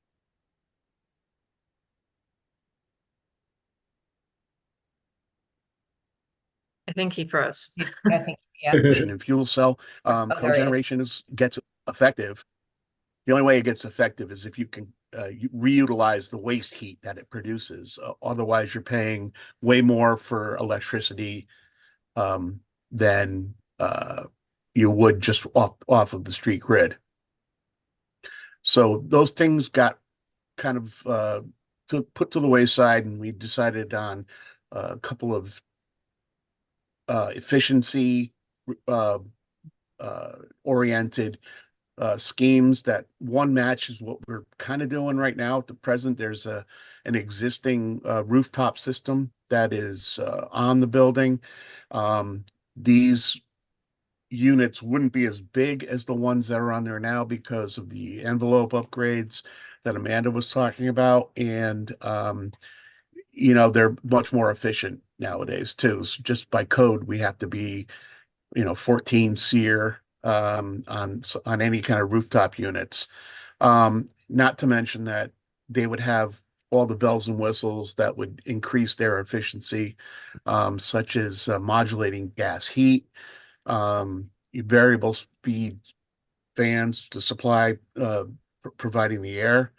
I think he froze. I think, yeah. And fuel cell there he is. cogeneration gets effective. The only way it gets effective is if you can reutilize the waste heat that it produces. Otherwise, you're paying way more for electricity than you would just off of the street grid. So those things got kind of put to the wayside, and we decided on a couple of efficiency oriented schemes that one matches what we're kind of doing right now at the present. There's an existing rooftop system that is on the building. These units wouldn't be as big as the ones that are on there now because of the envelope upgrades that Amanda was talking about. And, they're much more efficient nowadays too. So just by code, we have to be, 14 SEER on any kind of rooftop units. Not to mention that they would have all the bells and whistles that would increase their efficiency, such as modulating gas heat, variable speed fans to supply, providing the air,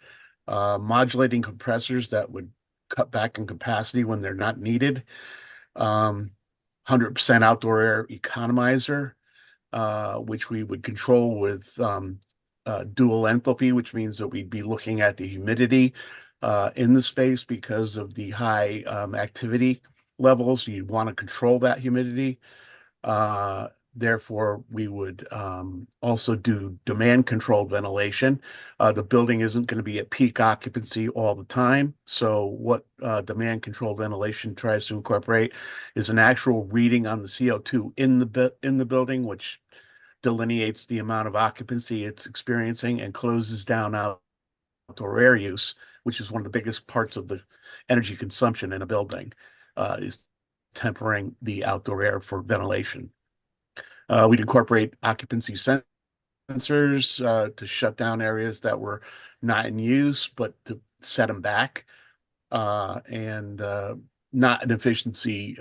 modulating compressors that would cut back in capacity when they're not needed, 100% outdoor air economizer, which we would control with dual enthalpy, which means that we'd be looking at the humidity in the space because of the high activity levels. You'd want to control that humidity. Therefore, we would also do demand controlled ventilation. The building isn't going to be at peak occupancy all the time. So what demand controlled ventilation tries to incorporate is an actual reading on the CO2 in the building, which delineates the amount of occupancy it's experiencing and closes down outdoor air use, which is one of the biggest parts of the energy consumption in a building, is tempering the outdoor air for ventilation. We'd incorporate occupancy sensors to shut down areas that were not in use, but to set them back, and not an efficiency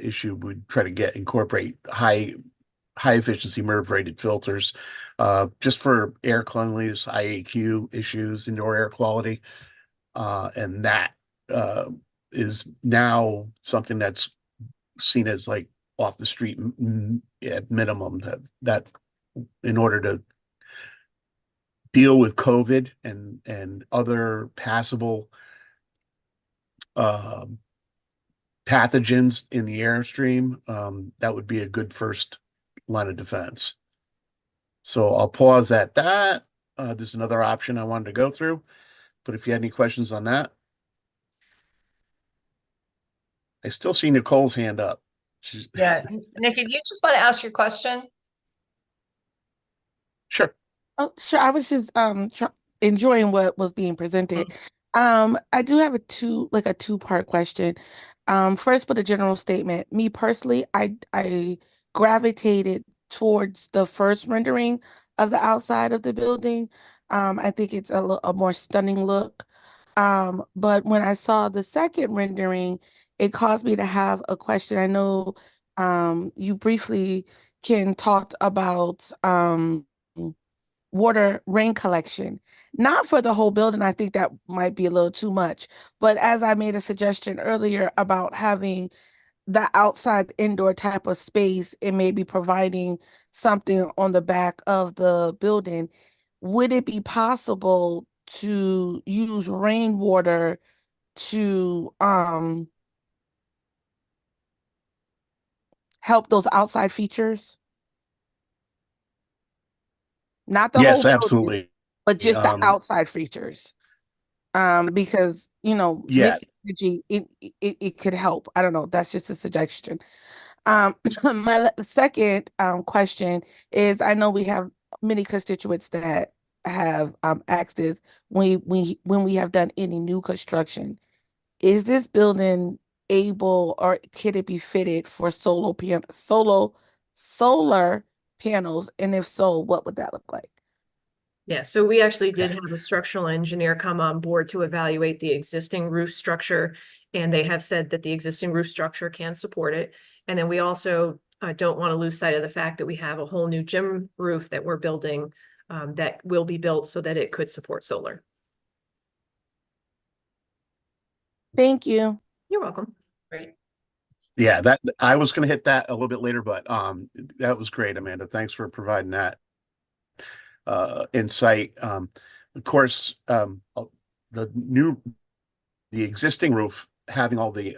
issue. We'd try to incorporate high efficiency MERV rated filters, just for air cleanliness, IAQ issues, indoor air quality. And that is now something that's seen as like off the street at minimum, that in order to deal with COVID and other passable pathogens in the airstream, that would be a good first line of defense. So I'll pause at that. There's another option I wanted to go through, but if you had any questions on that. I still see Nicole's hand up. Yeah, Nikki, do you just want to ask your question? Sure. Oh, sure. I was just enjoying what was being presented. I do have a two-part question. First, with a general statement. Me personally, I gravitated towards the first rendering of the outside of the building. I think it's a more stunning look. But when I saw the second rendering, it caused me to have a question. I know you briefly, Ken, talked about water rain collection, not for the whole building. I think that might be a little too much. But as I made a suggestion earlier about having the outside indoor type of space and maybe providing something on the back of the building, would it be possible to use rainwater to help those outside features? Not the whole Yes, building, absolutely. but just the outside features. Because Yeah. mixed energy, it could help. I don't know. That's just a suggestion. My second question is, I know we have many constituents that have asked this when we have done any new construction. Is this building able, or could it be fitted for solar panels? And if so, what would that look like? Yeah, so we actually did have a structural engineer come on board to evaluate the existing roof structure, and they have said that the existing roof structure can support it. And then we also don't want to lose sight of the fact that we have a whole new gym roof that we're building that will be built so that it could support solar. Thank you. You're welcome. Great. Yeah, that I was going to hit that a little bit later, but that was great, Amanda. Thanks for providing that insight. Of course, the existing roof having all the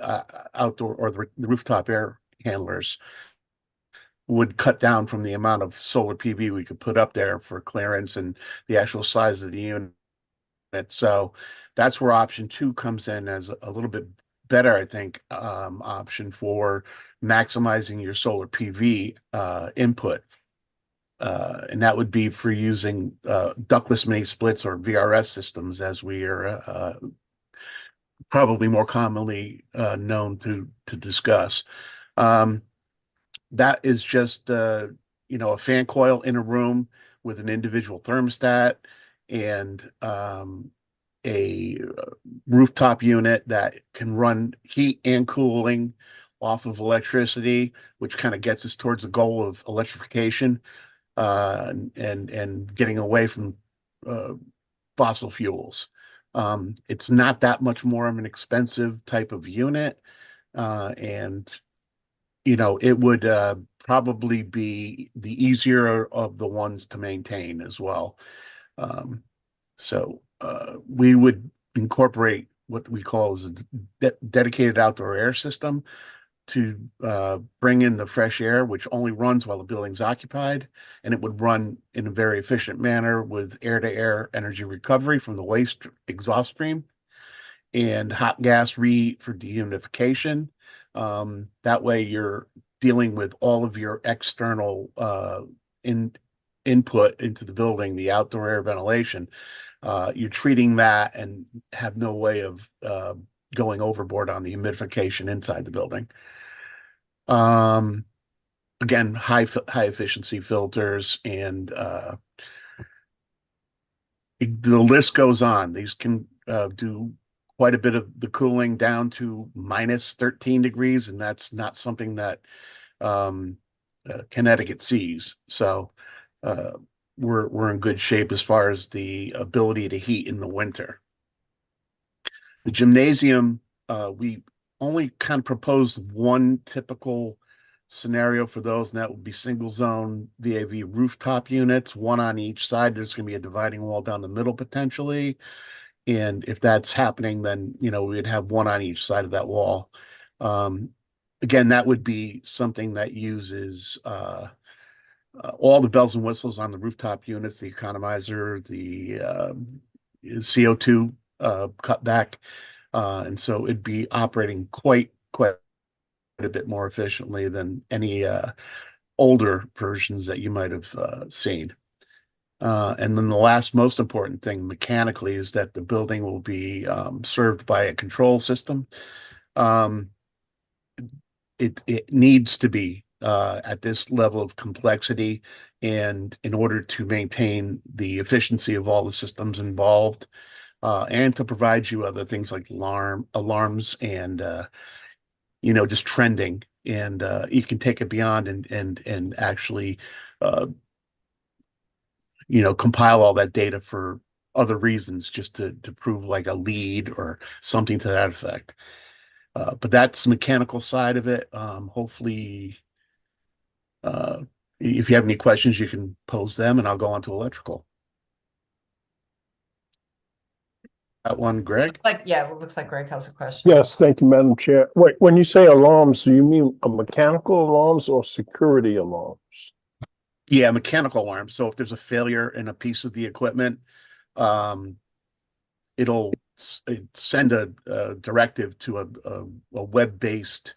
outdoor or the rooftop air handlers would cut down from the amount of solar PV we could put up there for clearance and the actual size of the unit. So that's where option 2 comes in as a little bit better, I think, option for maximizing your solar PV input. And that would be for using ductless mini splits or VRF systems, as we are probably more commonly known to discuss. That is just a fan coil in a room with an individual thermostat and a rooftop unit that can run heat and cooling off of electricity, which kind of gets us towards the goal of electrification and getting away from fossil fuels. It's not that much more of an expensive type of unit, and it would probably be the easier of the ones to maintain as well. So we would incorporate what we call as a dedicated outdoor air system to bring in the fresh air, which only runs while the building's occupied, and it would run in a very efficient manner with air-to-air energy recovery from the waste exhaust stream and hot gas reheat for dehumidification. That way you're dealing with all of your external input into the building, the outdoor air ventilation. You're treating that and have no way of going overboard on the humidification inside the building. Again, high efficiency filters, and the list goes on. These can do quite a bit of the cooling down to minus 13 degrees, and that's not something that Connecticut sees. So we're in good shape as far as the ability to heat in the winter. The gymnasium, we only kind of proposed one typical scenario for those, and that would be single zone VAV rooftop units, one on each side. There's going to be a dividing wall down the middle potentially. And if that's happening, then, we'd have one on each side of that wall. Again, that would be something that uses all the bells and whistles on the rooftop units, the economizer, the CO2 cutback. And so it'd be operating quite a bit more efficiently than any older versions that you might have seen. And then the last most important thing mechanically is that the building will be served by a control system. It needs to be at this level of complexity, and in order to maintain the efficiency of all the systems involved, and to provide you other things like alarms and just trending, and you can take it beyond and actually compile all that data for other reasons, just to prove like a lead or something to that effect. But that's the mechanical side of it. Hopefully, if you have any questions, you can pose them, and I'll go on to electrical. That one, Greg? Looks like Greg has a question. Yes, thank you, Madam Chair. Wait, when you say alarms, do you mean a mechanical alarms or security alarms? Yeah, mechanical alarms. So if there's a failure in a piece of the equipment, it'll send a directive to a web-based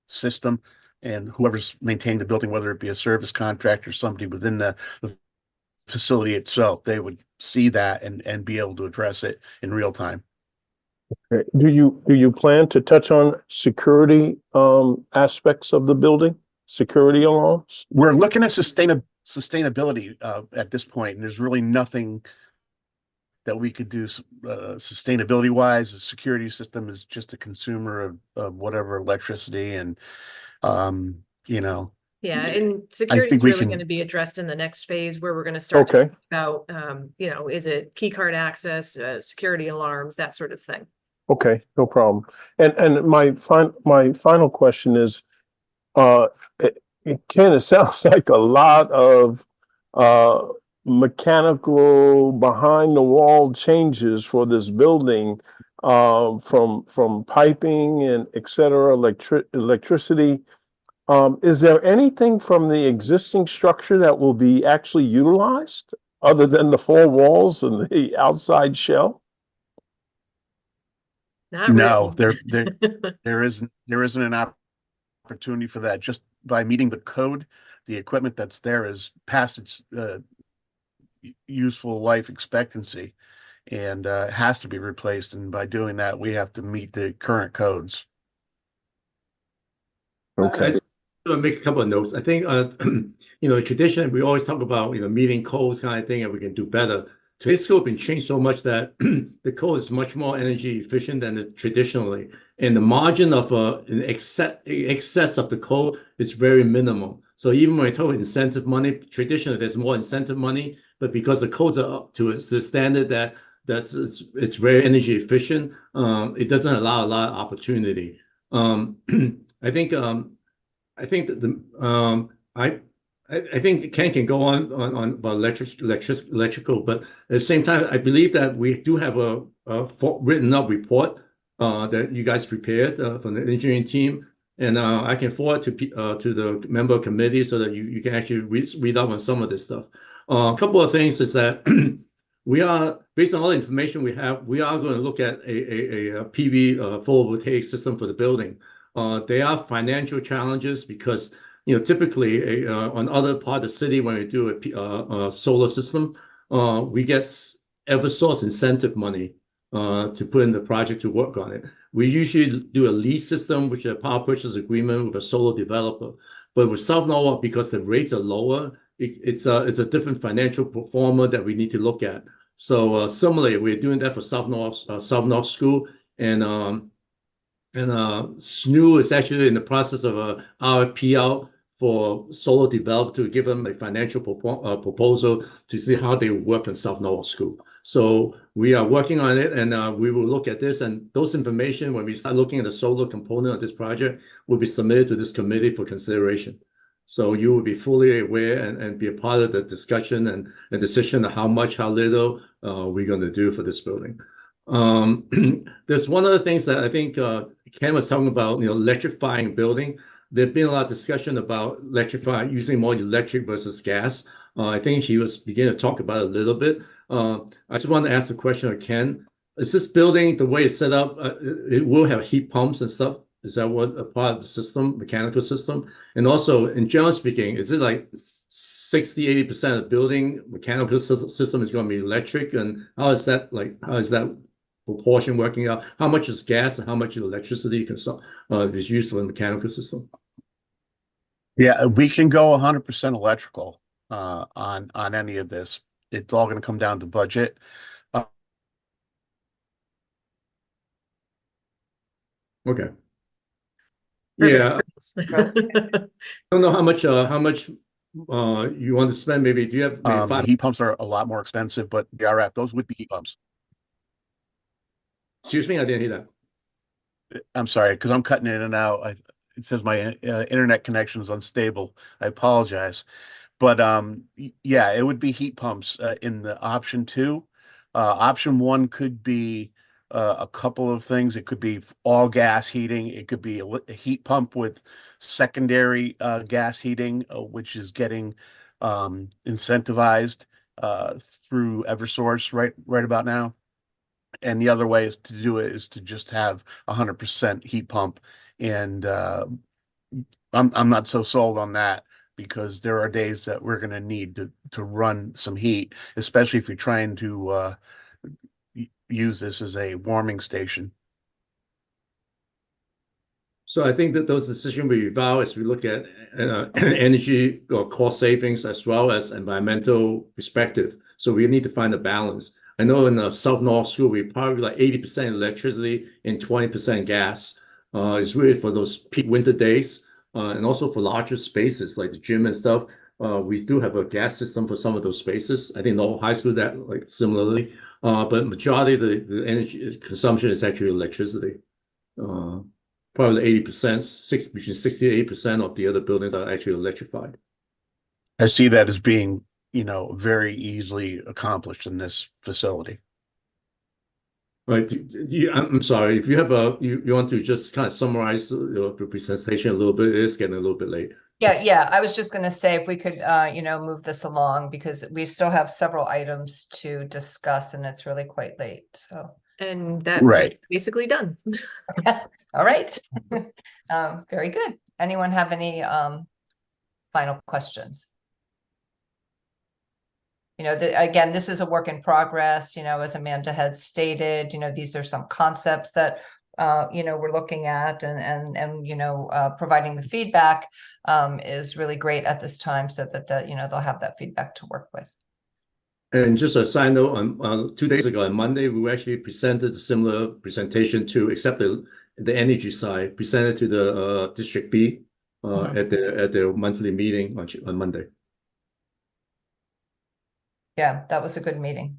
system, and whoever's maintaining the building, whether it be a service contractor or somebody within the facility itself, they would see that and be able to address it in real time. Okay. Do you plan to touch on security aspects of the building? Security alarms? We're looking at sustainability at this point, and there's really nothing that we could do sustainability wise. The security system is just a consumer of whatever electricity, and Yeah, and security is really going to be addressed in the next phase, where we're going to start talking about, is it key card access, security alarms, that sort of thing. Okay, no problem. And my final question is, it kind of sounds like a lot of mechanical behind the wall changes for this building, from piping and et cetera, electricity. Is there anything from the existing structure that will be actually utilized other than the four walls and the outside shell? Not No, really. there isn't an opportunity for that. Just by meeting the code, the equipment that's there is past its useful life expectancy and has to be replaced. And by doing that, we have to meet the current codes. Okay. I'll make a couple of notes. I think, you know, traditionally we always talk about, you know, meeting codes kind of thing, and we can do better. Today's scope has changed so much that the code is much more energy efficient than traditionally, and the margin of in excess of the code is very minimal. So even when I talk incentive money, traditionally there's more incentive money, but because the codes are up to the standard that it's very energy efficient, it doesn't allow a lot of opportunity. I think that I think Ken can go on about electrical, but at the same time, I believe that we do have a written up report that you guys prepared from the engineering team, and I can forward to the member committee so that you can actually read up on some of this stuff. A couple of things is that we are, based on all the information we have, we are going to look at a PV photovoltaic system for the building. There are financial challenges because, you know, typically on other part of the city, when we do a solar system, we get Eversource incentive money to put in the project to work on it. We usually do a lease system, which is a power purchase agreement with a solar developer. But with South Norwalk, because the rates are lower, it's a different financial performer that we need to look at. So similarly, we're doing that for South North School, and SNU is actually in the process of a RFP out for solar developer to give them a financial proposal to see how they work in South Norwalk School. So we are working on it, and we will look at this, and those information, when we start looking at the solar component of this project, will be submitted to this committee for consideration. So you will be fully aware and be a part of the discussion and decision of how much, how little we're going to do for this building. There's one of the things that I think Ken was talking about, you know, electrifying building. There's been a lot of discussion about using more electric versus gas. I think he was beginning to talk about it a little bit. I just want to ask a question of Ken. Is this building, the way it's set up, it will have heat pumps and stuff? Is that what a part of the system, mechanical system? And also, in general speaking, is it like 60-80% of the building mechanical system is going to be electric? And how is that proportion working out? How much is gas and how much is electricity is used for the mechanical system? Yeah, we can go 100% electrical on any of this. It's all going to come down to budget. Okay. Yeah, I don't know how much you want to spend. Maybe do you have maybe heat pumps are a lot more expensive, but the RF, those would be heat pumps. Excuse me, I didn't hear that. I'm sorry, because I'm cutting in and out. It says my internet connection is unstable. I apologize. But yeah, it would be heat pumps in the option 2. Option 1 could be a couple of things. It could be all gas heating. It could be a heat pump with secondary gas heating, which is getting incentivized through Eversource right about now. And the other way is to do it is to just have 100% heat pump. And I'm not so sold on that, because there are days that we're going to need to run some heat, especially if you're trying to use this as a warming station. So I think that those decisions we evaluate as we look at energy or cost savings as well as environmental perspective. So we need to find a balance. I know in the South North School, we probably like 80% electricity and 20% gas. It's really for those peak winter days and also for larger spaces like the gym and stuff. We do have a gas system for some of those spaces. I think the high school that like similarly, but majority of the energy consumption is actually electricity. Probably 80%, between 60 to 80% of the other buildings are actually electrified. I see that as being, very easily accomplished in this facility. Right, I'm sorry, if you have you want to just kind of summarize your presentation a little bit, it is getting a little bit late. Yeah, I was just gonna say if we could, move this along because we still have several items to discuss and it's really quite late, so. And that's Right. basically done. All right. Very good. Anyone have any, final questions? Again, this is a work in progress, as Amanda had stated, these are some concepts that, we're looking at and providing the feedback, is really great at this time so that they'll have that feedback to work with. And just a side note, on 2 days ago on Monday, we actually presented a similar presentation to, except the energy side, presented to the District B at their monthly meeting on Monday. Yeah, that was a good meeting.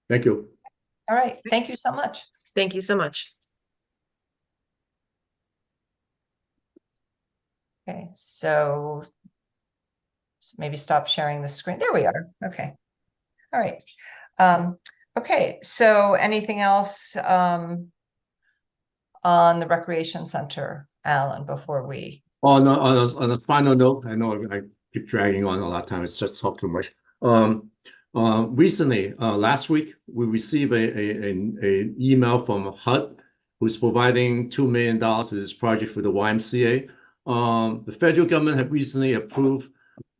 Thank you. All right, thank you so much. Thank you so much. Okay, so maybe stop sharing the screen. There we are. Okay. All right. Okay, so anything else on the Recreation Center, Alan, before we? On a final note, I know I keep dragging on a lot of time. It's just talk too much. Recently, last week, we received an email from HUD, who's providing $2 million to this project for the YMCA. The federal government have recently approved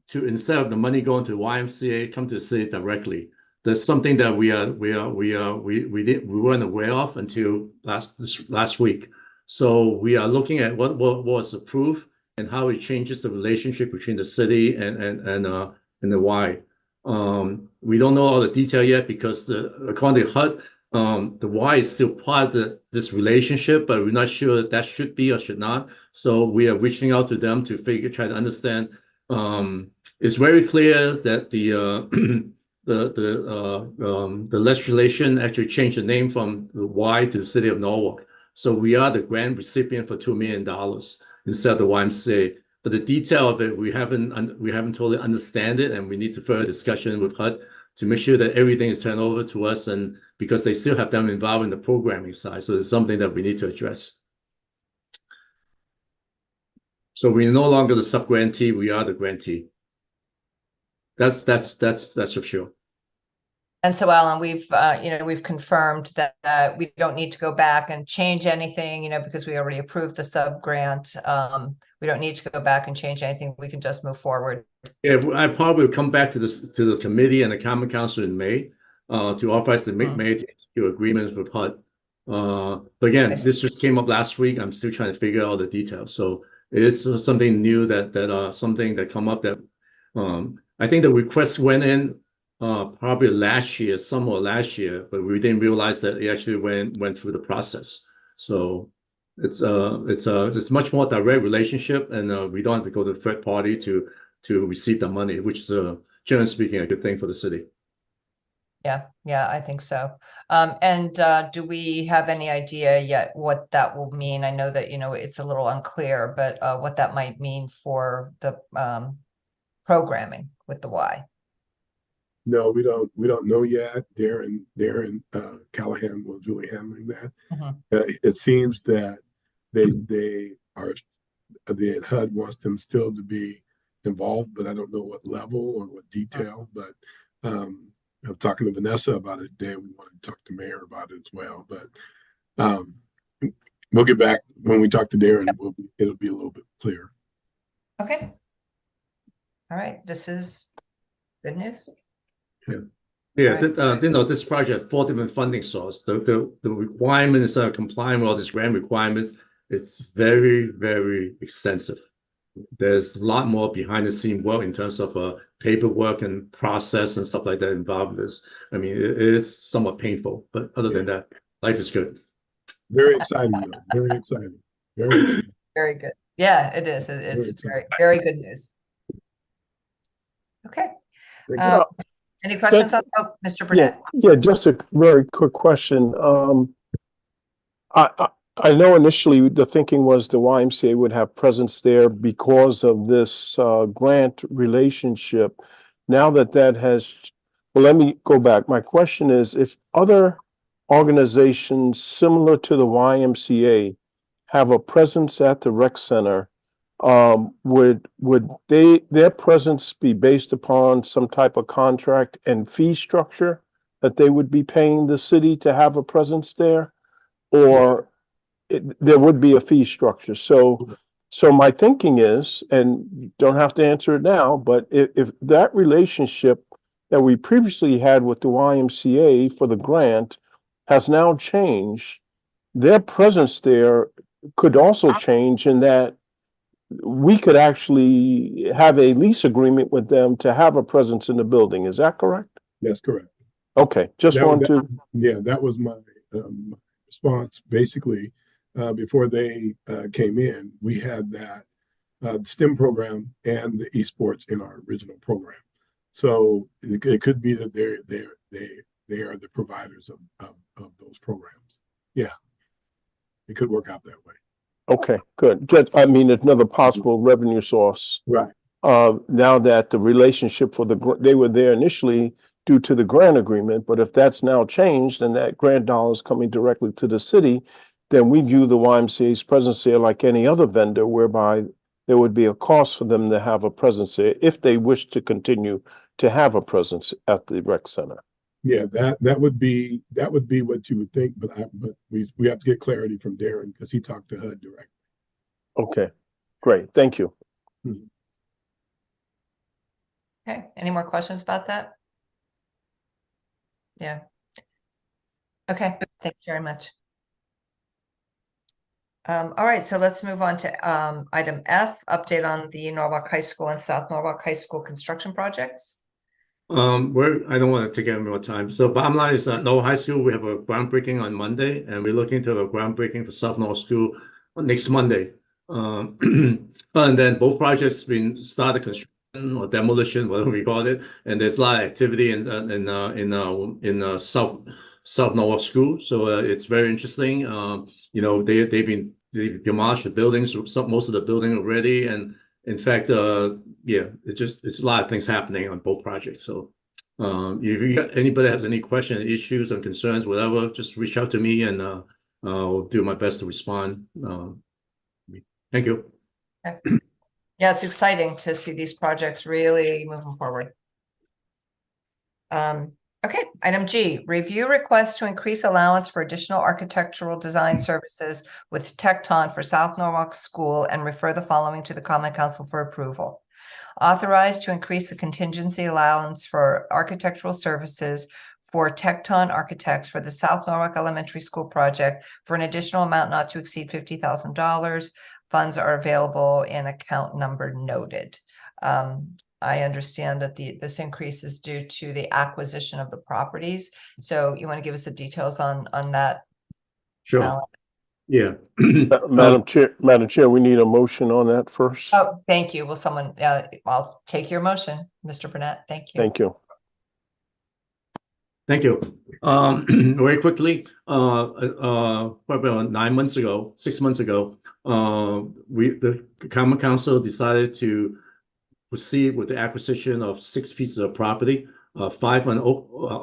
to, instead of the money going to YMCA, come to the city directly. There's something that we weren't aware of until last week. So we are looking at what was approved and how it changes the relationship between the city and the Y. We don't know all the detail yet because according to HUD, the Y is still part of this relationship, but we're not sure that should be or should not. So we are reaching out to them to try to understand. It's very clear that the legislation actually changed the name from the Y to the City of Norwalk. So we are the grant recipient for $2 million instead of the YMCA. But the detail of it, we haven't totally understand it, and we need to further discussion with HUD to make sure that everything is turned over to us, and because they still have them involved in the programming side, so it's something that we need to address. So we're no longer the sub-grantee; we are the grantee. That's for sure. And so, Alan, we've confirmed that we don't need to go back and change anything, because we already approved the sub-grant. We don't need to go back and change anything. We can just move forward. Yeah, I probably will come back to the committee and the Common Council in May to authorize the May to execute agreements with HUD. But again, this just came up last week. I'm still trying to figure out the details. So it's something new something that come up that I think the request went in probably somewhere last year, but we didn't realize that it actually went through the process. So it's much more direct relationship, and we don't have to go to the third party to receive the money, which is generally speaking a good thing for the city. Yeah, I think so. And do we have any idea yet what that will mean? I know that it's a little unclear, but what that might mean for the programming with the Y. No, we don't know yet. Darren Callahan will be handling that. It seems that the HUD wants them still to be involved, but I don't know what level or what detail. But I'm talking to Vanessa about it today. We want to talk to Mayor about it as well. But we'll get back when we talk to Darren. It'll be a little bit clearer. Okay. All right. This is good news. Yeah, this project had 4 different funding sources. The requirements are complying with all these grant requirements. It's very, very extensive. There's a lot more behind the scene work in terms of paperwork and process and stuff like that involved in this. I mean, it is somewhat painful, but other than that, life is good. Very exciting, though. Very exciting. Very exciting. Very good. Yeah, it is. It's very, very good news. Okay. Any questions on Mr. Burnett? Yeah, just a very quick question. I know initially the thinking was the YMCA would have presence there because of this grant relationship. Now that has Well, let me go back. My question is, if other organizations similar to the YMCA have a presence at the rec center, would their presence be based upon some type of contract and fee structure that they would be paying the city to have a presence there? Or there would be a fee structure? So my thinking is, and you don't have to answer it now, but if that relationship that we previously had with the YMCA for the grant has now changed, their presence there could also change in that we could actually have a lease agreement with them to have a presence in the building. Is that correct? That's correct. Okay, just That- want to, Yeah, that was my response. Basically, before they came in, we had that STEM program and the esports in our original program. So it could be that they are the providers of those programs. Yeah, it could work out that way. okay, good. Just, I mean, another possible revenue source. Right. Now that the relationship for they were there initially due to the grant agreement, but if that's now changed and that grant dollars coming directly to the city, then we view the YMCA's presence there like any other vendor, whereby there would be a cost for them to have a presence there if they wish to continue to have a presence at the rec center. Yeah, that would be what you would think, but we have to get clarity from Darren because he talked to HUD directly. Okay, great. Thank you. Okay, any more questions about that? Yeah. Okay, thanks very much. All right, so let's move on to item F, update on the Norwalk High School and South Norwalk High School construction projects. I don't want to take any more time. So bottom line is Norwalk High School, we have a groundbreaking on Monday, and we're looking to have a groundbreaking for South Norwalk School next Monday. And then both projects been started construction or demolition, whatever we call it, and there's a lot of activity in South Norwalk School. So it's very interesting. You know, they've demolished the buildings, most of the building already, and in fact, yeah, it's a lot of things happening on both projects. So if anybody has any questions, issues, and concerns, whatever, just reach out to me, and I'll do my best to respond. Thank you. Okay. Yeah, it's exciting to see these projects really moving forward. Okay, item G, review request to increase allowance for additional architectural design services with Tecton for South Norwalk School and refer the following to the Common Council for approval. Authorized to increase the contingency allowance for architectural services for Tecton Architects for the South Norwalk Elementary School project for an additional amount not to exceed $50,000. Funds are available in account number noted. I understand that this increase is due to the acquisition of the properties. So you want to give us the details on that? Sure. Alan? Yeah. Madam Chair, we need a motion on that first. Oh, thank you. Will someone, I'll take your motion, Mr. Burnett. Thank you. Thank you. Thank you. Very quickly, probably about 6 months ago, the Common Council decided to proceed with the acquisition of 6 pieces of property, 5 on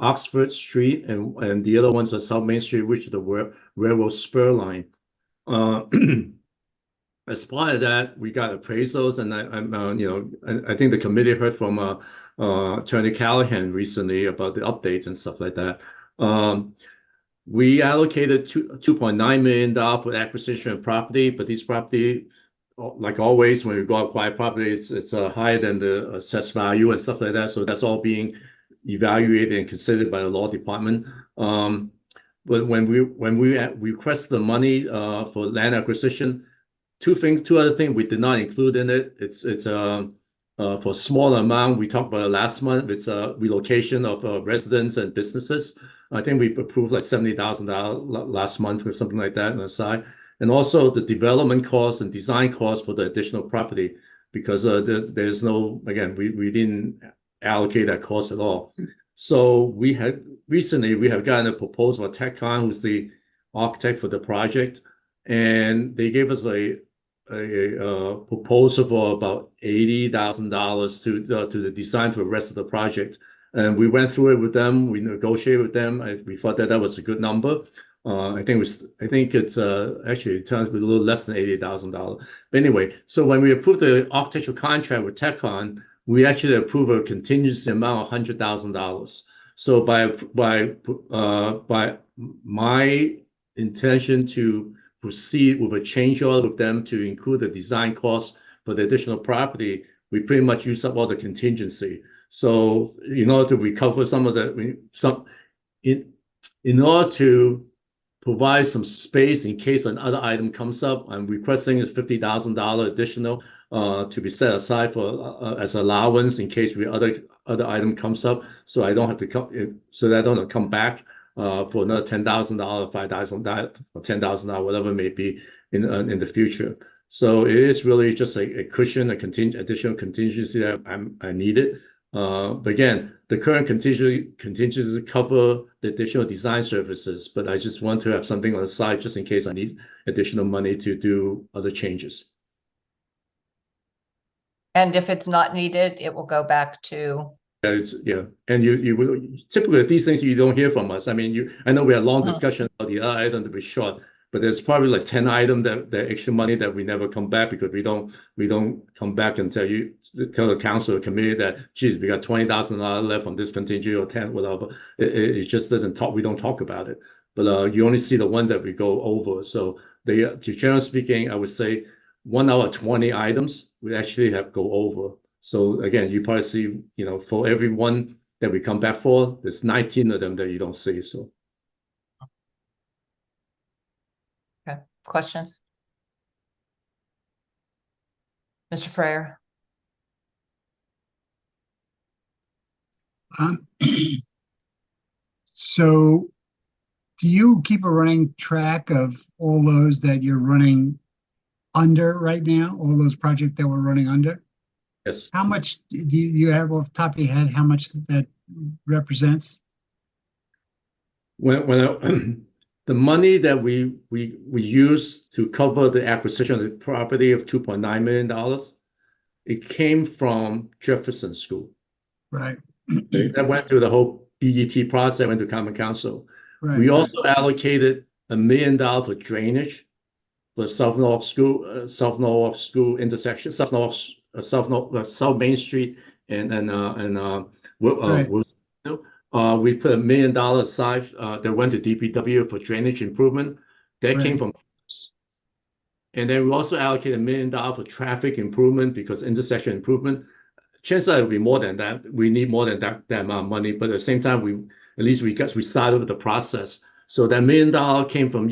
Oxford Street, and the other ones on South Main Street, which is the railroad spur line. As part of that, we got appraisals, and I think the committee heard from Attorney Callahan recently about the updates and stuff like that. We allocated $2.9 million for the acquisition of property, but these property, like always, when we go acquire property, it's higher than the assessed value and stuff like that. So that's all being evaluated and considered by the law department. But when we requested the money for land acquisition, two other things we did not include in it. It's for a smaller amount. We talked about it last month. It's a relocation of residents and businesses. I think we approved like $70,000 last month or something like that on the side. And also the development costs and design costs for the additional property, because there's no, again, we didn't allocate that cost at all. So we have gotten a proposal from Tecton, who's the architect for the project, and they gave us a proposal for about $80,000 to the design for the rest of the project. And we went through it with them. We negotiated with them. We thought that was a good number. I think it's actually it turns out a little less than $80,000. But anyway, so when we approved the architectural contract with TechCon, we actually approved a contingency amount of $100,000. So by my intention to proceed with a change order with them to include the design costs for the additional property, we pretty much used up all the contingency. So in order to recover some of the in order to provide some space in case another item comes up, I'm requesting a $50,000 additional to be set aside for as allowance in case other item comes up, so I don't have to come, so that I don't have to come back for another $10,000, $5,000, or $10,000, whatever it may be in the future. So it is really just a cushion, additional contingency that I needed. But again, the current contingencies cover the additional design services, but I just want to have something on the side just in case I need additional money to do other changes. And if it's not needed, it will go back to. Yeah, and you will typically these things you don't hear from us. I mean, I know we had a long discussion about the other item to be short, but there's probably like 10 items that extra money that we never come back because we don't come back and tell the council or committee that, geez, we got $20,000 left on this contingency or 10, whatever. It just doesn't talk. We don't talk about it. But you only see the ones that we go over. So generally speaking, I would say 1 out of 20 items we actually have go over. So again, you probably see, for every one that we come back for, there's 19 of them that you don't see. So. Okay, questions? Mr. Freyer? So do you keep a running track of all those that you're running under right now, all those projects that we're running under? Yes. How much do you have off the top of your head, how much that represents? When the money that we used to cover the acquisition of the property of $2.9 million, it came from Jefferson School. Right. That went through the whole BET process, went to Common Council. Right. We also allocated $1 million for drainage for South North School intersection, South Main Street and Right. we put $1 million aside that went to DPW for drainage improvement. That came from us. And then we also allocated $1 million for traffic improvement because intersection improvement. Chances are it will be more than that. We need more than that amount of money, but at the same time, we started with the process. So that $1 million came from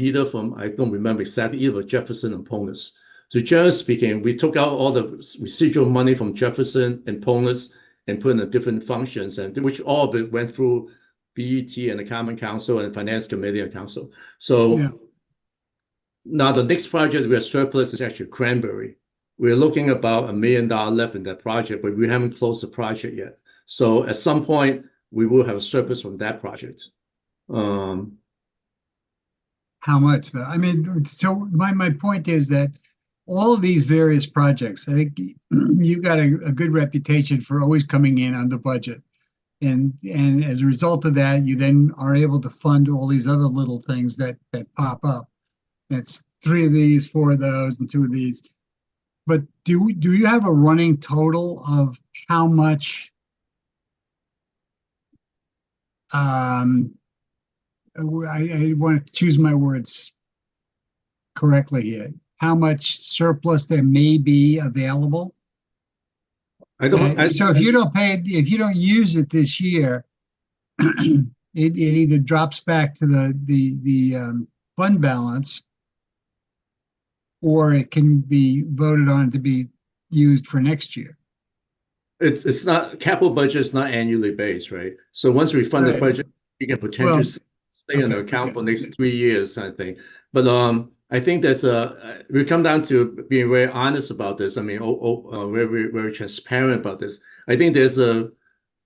I don't remember exactly, either Jefferson and Ponus. So generally speaking, we took out all the residual money from Jefferson and Ponus and put in the different functions, and which all of it went through BET and the Common Council and Finance Committee and Council. So Yeah. Now the next project we have surplus is actually Cranberry. We're looking about $1 million left in that project, but we haven't closed the project yet. So at some point, we will have a surplus from that project. How much though? I mean, so my point is that all of these various projects, I think you've got a good reputation for always coming in on the budget. And as a result of that, you then are able to fund all these other little things that pop up. That's 3 of these, 4 of those, and 2 of these. But do you have a running total of how much I want to choose my words correctly here. How much surplus there may be available? So if you don't use it this year, it either drops back to the fund balance, or it can be voted on to be used for next year. It's not, capital budget is not annually based, right? So once we fund the Right. budget, you can potentially stay in the account for the next 3 years, I think. But I think we come down to being very honest about this. I mean, very, very transparent about this. I think there's a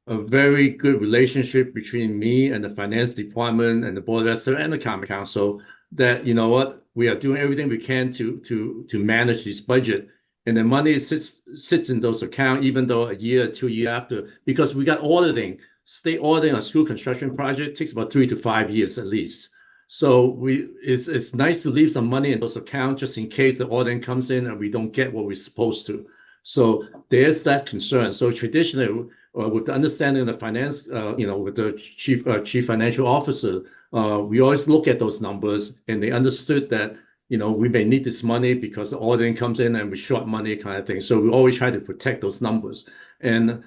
very good relationship between me and the finance department and the board of directors and the Common Council that, you know what, we are doing everything we can to manage this budget. And the money sits in those accounts, even though a year or 2 years after, because we got auditing. state auditing a school construction project takes about 3 to 5 years at least. So it's nice to leave some money in those accounts just in case the auditing comes in and we don't get what we're supposed to. So there's that concern. So traditionally, with the understanding of the finance, with the chief financial officer, we always look at those numbers, and they understood that we may need this money because the auditing comes in and we short money kind of thing. So we always try to protect those numbers. And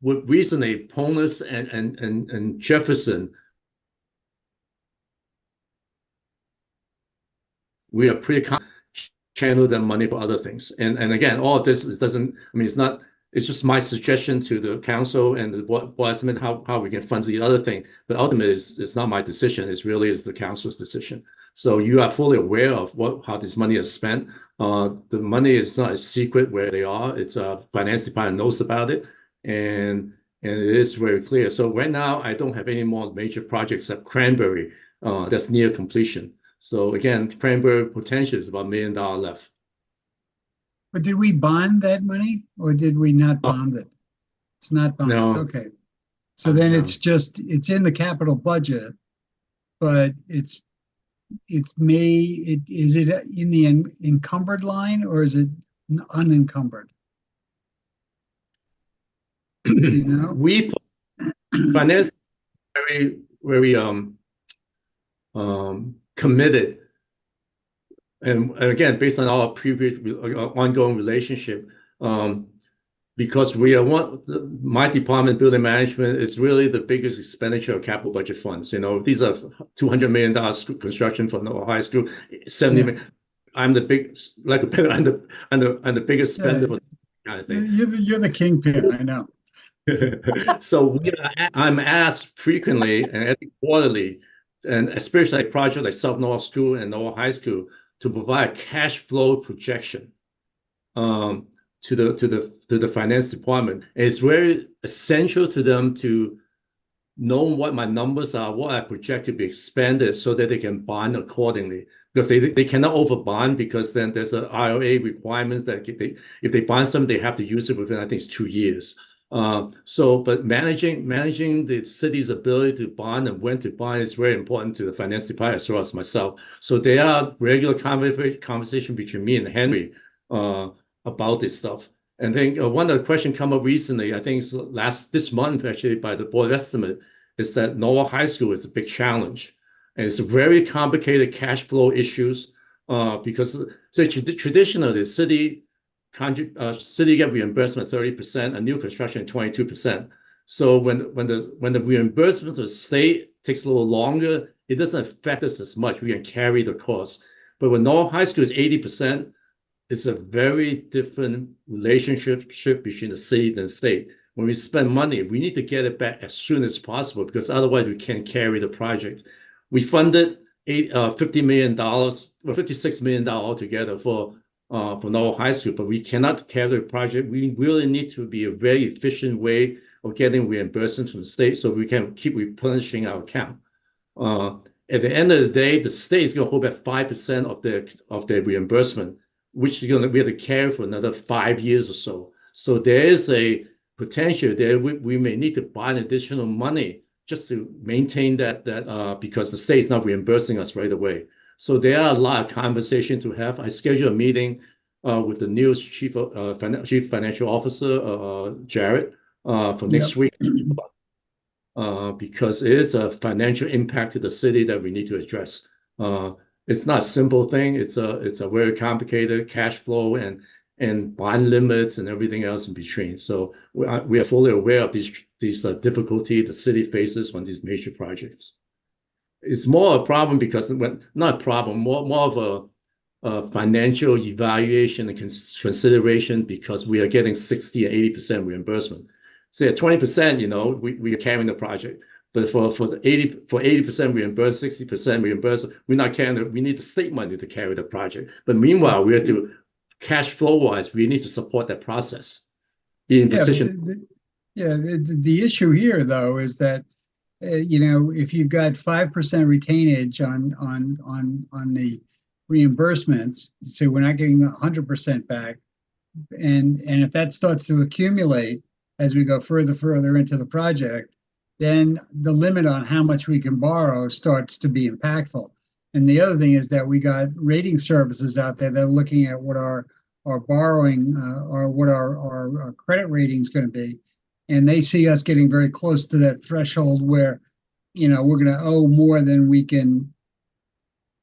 with recently, Polis and Jefferson, we are pretty channel that money for other things. And again, all of this it's just my suggestion to the council and the board estimate how we can fund the other thing. But ultimately, it's not my decision. It's really the council's decision. So you are fully aware of how this money is spent. The money is not a secret where they are. It's finance department knows about it, and it is very clear. So right now, I don't have any more major projects except Cranberry that's near completion. So again, Cranberry potential is about $1 million left. But did we bond that money or did we not bond it? It's not bonded. No. Okay. So then No. it's in the capital budget, but is it in the encumbered line or is it unencumbered? We finance very, very committed. And again, based on our previous ongoing relationship, because my department, building management, is really the biggest expenditure of capital budget funds. These are $200 million construction for Noah High School, 70 million. I'm the biggest spender for kind of thing. You're the kingpin, I know. So I'm asked frequently and I think quarterly, and especially a project like South Noah School and Noah High School, to provide cash flow projection to the finance department. And it's very essential to them to know what my numbers are, what I project to be expended, so that they can bond accordingly. Because they cannot over bond, because then there's an IRA requirements that if they bond something, they have to use it within, I think it's 2 years. But managing the city's ability to bond and when to bond is very important to the finance department as well as myself. So there are regular conversation between me and Henry about this stuff. And then one of the questions come up recently, I think it's this month actually, by the board estimate, is that Noah High School is a big challenge. And it's a very complicated cash flow issues because traditionally the city get reimbursement 30%, and new construction 22%. So when the reimbursement of the state takes a little longer, it doesn't affect us as much. We can carry the cost. But when Noah High School is 80%, it's a very different relationship between the city and the state. When we spend money, we need to get it back as soon as possible, because otherwise we can't carry the project. We funded $50 million or $56 million altogether for Noah High School, but we cannot carry the project. We really need to be a very efficient way of getting reimbursement from the state so we can keep replenishing our account. At the end of the day, the state is going to hold back 5% of their reimbursement, which we have to carry for another 5 years or so. So there is a potential there. We may need to buy additional money just to maintain that because the state is not reimbursing us right away. So there are a lot of conversation to have. I scheduled a meeting with the new chief financial officer, Jared, for next week, because it is a financial impact to the city that we need to address. It's not a simple thing. It's a very complicated cash flow and bond limits and everything else in between. So we are fully aware of these difficulty the city faces on these major projects. It's more a problem because not a problem, more of a financial evaluation and consideration, because we are getting 60 and 80% reimbursement. Say at 20%, we are carrying the project, but for 80% reimbursed, 60% reimbursed, we're not carrying it. We need the state money to carry the project. But meanwhile, we have to cash flow wise, we need to support that process. Be in position. The issue here though is that if you've got 5% retainage on the reimbursements, so we're not getting 100% back, And if that starts to accumulate as we go further into the project, then the limit on how much we can borrow starts to be impactful. And the other thing is that we got rating services out there that are looking at what our borrowing or what our credit rating is going to be. And they see us getting very close to that threshold where, you know, we're going to owe more than we can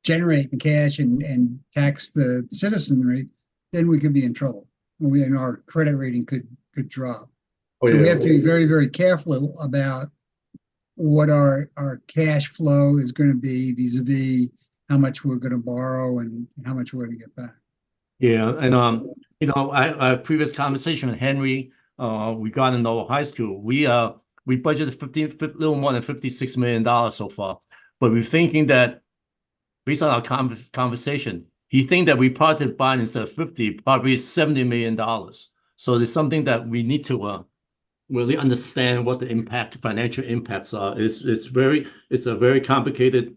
generate in cash and tax the citizenry, then we could be in trouble. And our credit rating could drop. So we have to be very, very careful about what our cash flow is going to be vis-a-vis how much we're going to borrow and how much we're going to get back. Yeah, and you know, I previous conversation with Henry regarding Noah High School, we budgeted a little more than $56 million so far, but we're thinking that based on our conversation, he think that we probably buy instead of 50, probably $70 million. So there's something that we need to really understand what the financial impacts are. It's a very complicated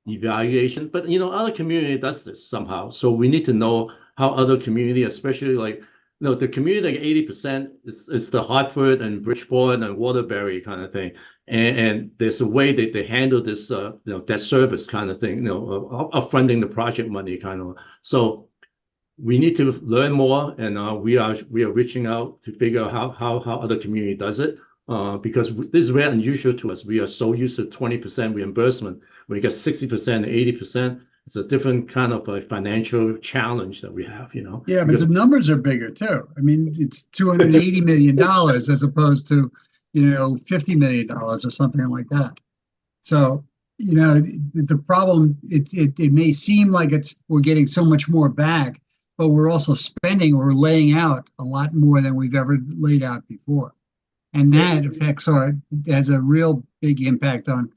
evaluation, but you know, other community does this somehow. So we need to know how other community, especially like, you know, the community like 80% is the Hartford and Bridgeport and Waterbury kind of thing. And there's a way that they handle this, you know, debt service kind of thing, you know, of funding the project money kind of. So we need to learn more, and we are reaching out to figure out how other community does it, because this is very unusual to us. We are so used to 20% reimbursement. When you get 60% and 80%, it's a different kind of a financial challenge that we have, you know. Yeah, but the numbers are bigger too. I mean, it's $280 million as opposed to, you know, $50 million or something like that. So, you know, the problem, it may seem like we're getting so much more back, but we're also spending or laying out a lot more than we've ever laid out before. And that has a real big impact on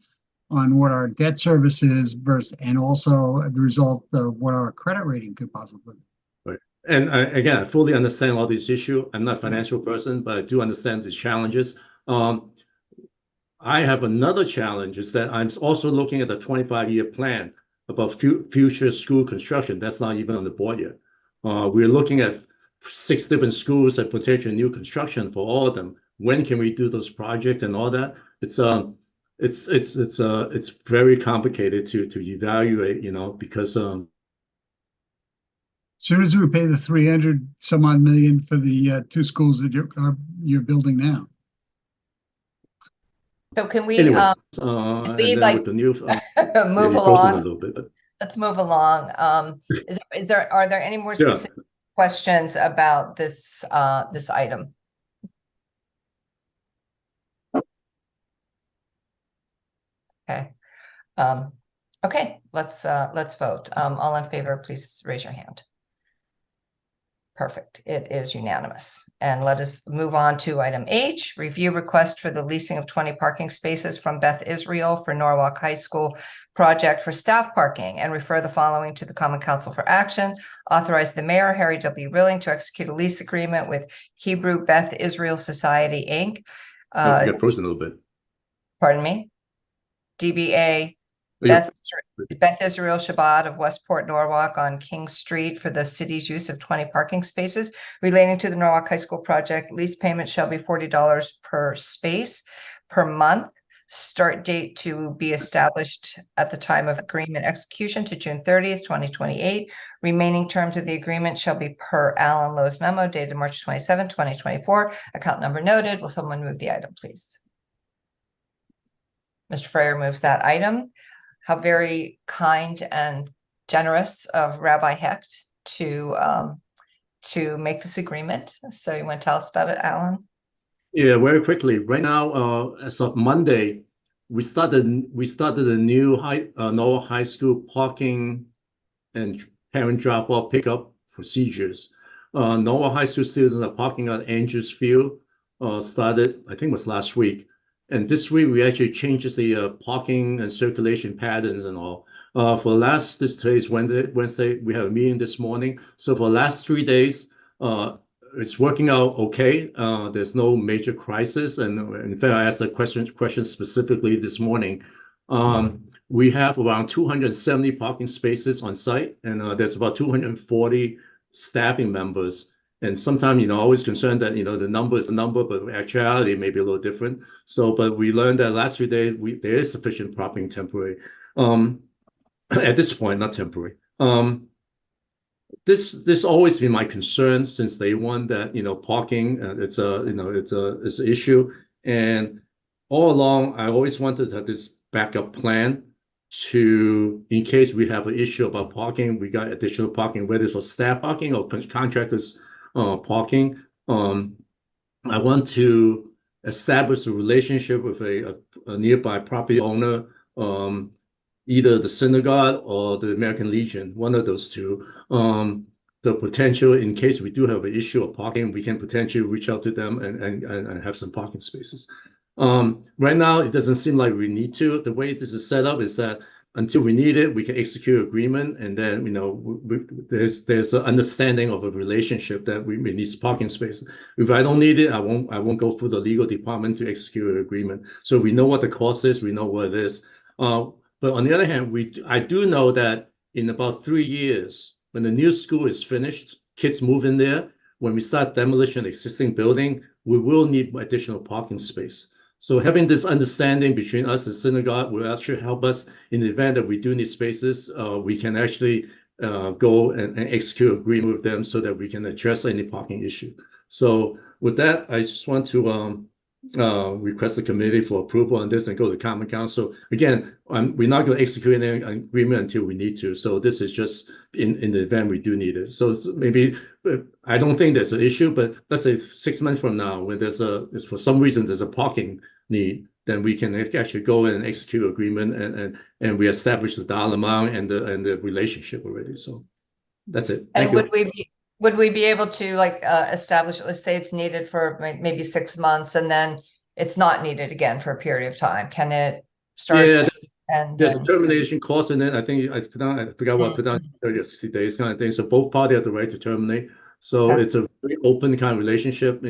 what our debt service is versus, and also the result of what our credit rating could possibly be. Right. And again, I fully understand all these issues. I'm not a financial person, but I do understand these challenges. I have another challenge is that I'm also looking at the 25-year plan about future school construction. That's not even on the board yet. We're looking at 6 different schools and potential new construction for all of them. When can we do those projects and all that? It's very complicated to evaluate, you know, because as soon as we pay the 300 some odd million for the 2 schools that you're building now. So can we anyway, can we and like with the new move a along? little bit, but Let's move along. Are there any more Yeah. specific questions about this this item? Okay. Okay, let's vote. All in favor, please raise your hand. Perfect. It is unanimous. And let us move on to item H, review request for the leasing of 20 parking spaces from Beth Israel for Norwalk High School project for staff parking, and refer the following to the Common Council for action. Authorize the mayor, Harry W. Rilling, to execute a lease agreement with Hebrew Beth Israel Society, Inc. don't get frozen a little bit. Pardon me? DBA Yeah. Beth Israel Shabbat of Westport, Norwalk on King Street for the city's use of 20 parking spaces relating to the Norwalk High School project. Lease payment shall be $40 per space per month. Start date to be established at the time of agreement execution to June 30th, 2028. Remaining terms of the agreement shall be per Alan Lowe's memo dated March 27, 2024. Account number noted. Will someone move the item, please? Mr. Freyer moves that item. How very kind and generous of Rabbi Hecht to make this agreement. So you want to tell us about it, Alan? Yeah, very quickly. Right now, as of Monday, we started a new Norwalk High School parking and parent drop-off pickup procedures. Norwalk High School students are parking at Andrews Field. Started, I think it was last week. And this week, we actually changed the parking and circulation patterns and all. Today's Wednesday, we have a meeting this morning. So for the last 3 days, it's working out okay. There's no major crisis. And in fact, I asked the question specifically this morning. We have around 270 parking spaces on site, and there's about 240 staffing members. And sometimes, always concerned that, the number is a number, but actuality may be a little different. So, but we learned that last few days, there is sufficient parking temporary. At this point, not temporary. This always been my concern since day one that, parking, it's an issue. And all along, I always wanted to have this backup plan in case we have an issue about parking, we got additional parking, whether it's for staff parking or contractors parking. I want to establish a relationship with a nearby property owner, either the synagogue or the American Legion, one of those two. The potential, in case we do have an issue of parking, we can potentially reach out to them and have some parking spaces. Right now, it doesn't seem like we need to. The way this is set up is that until we need it, we can execute agreement, and then there's an understanding of a relationship that we need parking space. If I don't need it, I won't go through the legal department to execute an agreement. So we know what the cost is, we know what it is. But on the other hand, I do know that in about 3 years, when the new school is finished, kids move in there, when we start demolition of the existing building, we will need additional parking space. So having this understanding between us and synagogue will actually help us in the event that we do need spaces. We can actually go and execute agreement with them so that we can address any parking issue. So with that, I just want to request the committee for approval on this and go to Common Council. Again, we're not going to execute any agreement until we need to. So this is just in the event we do need it. So maybe, I don't think there's an issue, but let's say 6 months from now, when for some reason there's a parking need, then we can actually go in and execute agreement and we establish the dollar amount and the relationship already. So that's it. Thank And you. would we be able to establish, let's say it's needed for maybe 6 months and then it's not needed again for a period of time? Can it start? Yeah, and there's a termination clause in it. I think I forgot what I put down, 30 or 60 days kind of thing. So both parties have the right to terminate. So Okay. it's a very open kind of relationship.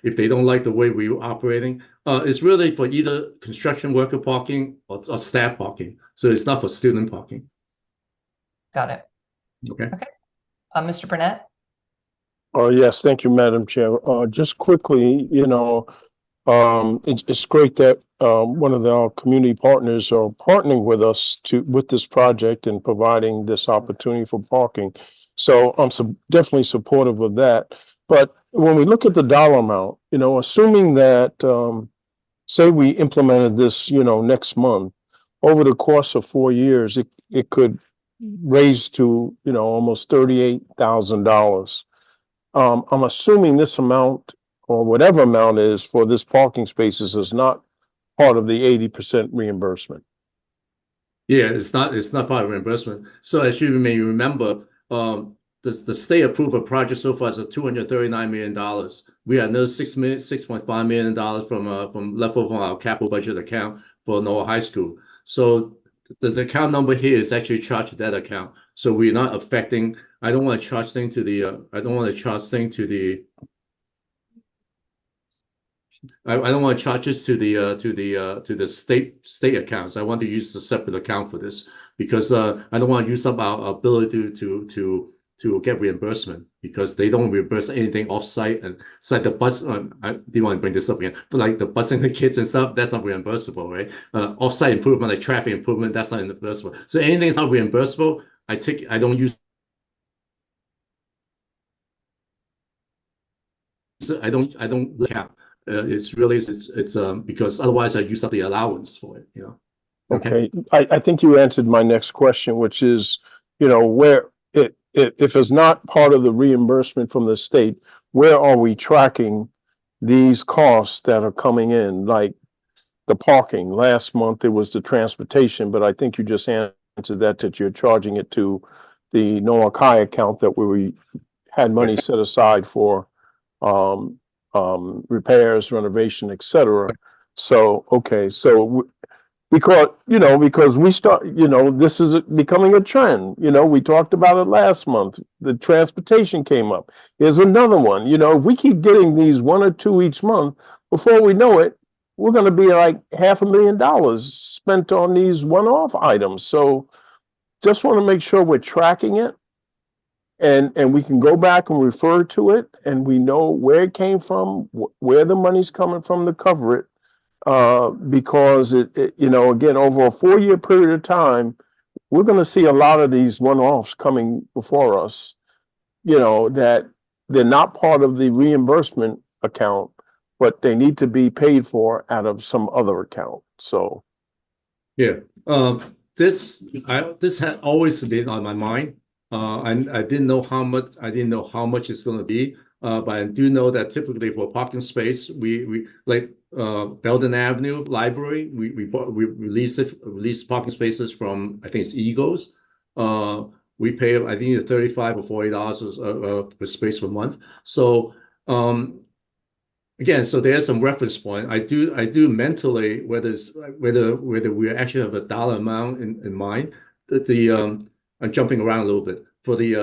If they don't like the way we were operating, it's really for either construction worker parking or staff parking. So it's not for student parking. Got it. Okay. Mr. Burnett? Oh, yes, thank you, Madam Chair. Just quickly, it's great that one of our community partners are partnering with us with this project and providing this opportunity for parking. So I'm definitely supportive of that. But when we look at the dollar amount, assuming that, say we implemented this, next month, over the course of 4 years, it could raise to, almost $38,000. I'm assuming this amount or whatever amount is for this parking spaces is not part of the 80% reimbursement. Yeah, it's not part of reimbursement. So as you may remember, the state approved a project so far is $239 million. We had another $6.5 million from left over on our capital budget account for Noah High School. So the account number here is actually charged to that account. So we're not affecting. I don't want to charge things to the. I don't want to charge this to the state accounts. I want to use a separate account for this because I don't want to use up our ability to get reimbursement because they don't reimburse anything offsite and site the bus. I didn't want to bring this up again, but like the busing the kids and stuff, that's not reimbursable, right? Offsite improvement, like traffic improvement, that's not reimbursable. So anything that's not reimbursable, I don't use. I don't look at. It's because otherwise I use up the allowance for it. Okay. I think you answered my next question, which is, where if it's not part of the reimbursement from the state, where are we tracking these costs that are coming in, like the parking? Last month it was the transportation, but I think you just answered that you're charging it to the Noah High account that we had money set aside for repairs, renovation, etc. So, okay. So because we start, this is becoming a trend. We talked about it last month. The transportation came up. Here's another one. If we keep getting these 1 or 2 each month, before we know it, we're going to be like $500,000 spent on these one-off items. So just want to make sure we're tracking it. and we can go back and refer to it, and we know where it came from, where the money's coming from to cover it. Because you know, again, over a 4-year period of time, we're going to see a lot of these one-offs coming before us, you know, that they're not part of the reimbursement account, but they need to be paid for out of some other account. So, Yeah, this had always been on my mind. And I didn't know how much. I didn't know how much it's going to be. But I do know that typically for parking space, we like Belden Avenue Library, we release parking spaces from, I think it's Eagles. We pay, I think it's $35 or $40 per space per month. So again, so there's some reference point. I do mentally, whether we actually have a dollar amount in mind. I'm jumping around a little bit. For the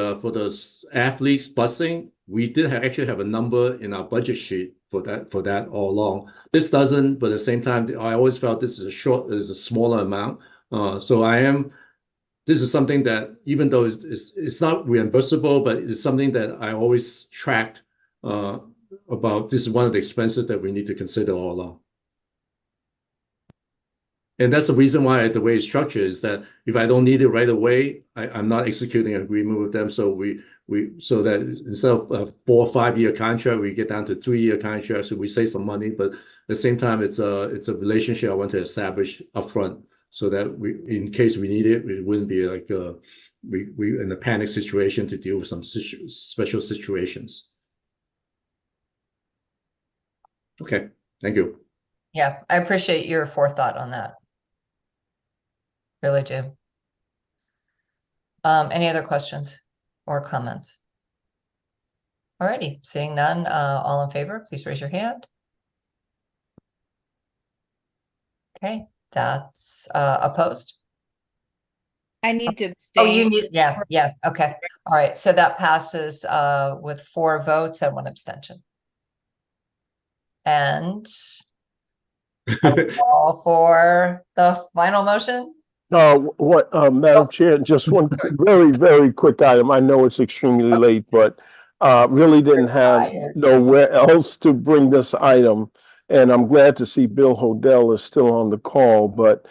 athletes busing, we did actually have a number in our budget sheet for that all along. This doesn't, but at the same time, I always felt this is a smaller amount. This is something that, even though it's not reimbursable, but it's something that I always tracked about. This is one of the expenses that we need to consider all along. And that's the reason why the way it's structured is that if I don't need it right away, I'm not executing an agreement with them. So so that instead of a 4 or 5 year contract, we get down to 3-year contract. So we save some money, but at the same time, it's a relationship I want to establish upfront, so that in case we need it, it wouldn't be like we in a panic situation to deal with some special situations. Okay, thank you. Yeah, I appreciate your forethought on that. Really do. Any other questions or comments? Alrighty, seeing none, all in favor, please raise your hand. Okay, that's opposed. I need to Oh, you abstain. need, yeah, okay. All right, so that passes with 4 votes and 1 abstention. And all for the final motion. Madam Chair, just one very, very quick item. I know it's extremely late, but really didn't have nowhere else to bring this item. And I'm glad to see Bill Hodel is still on the call, but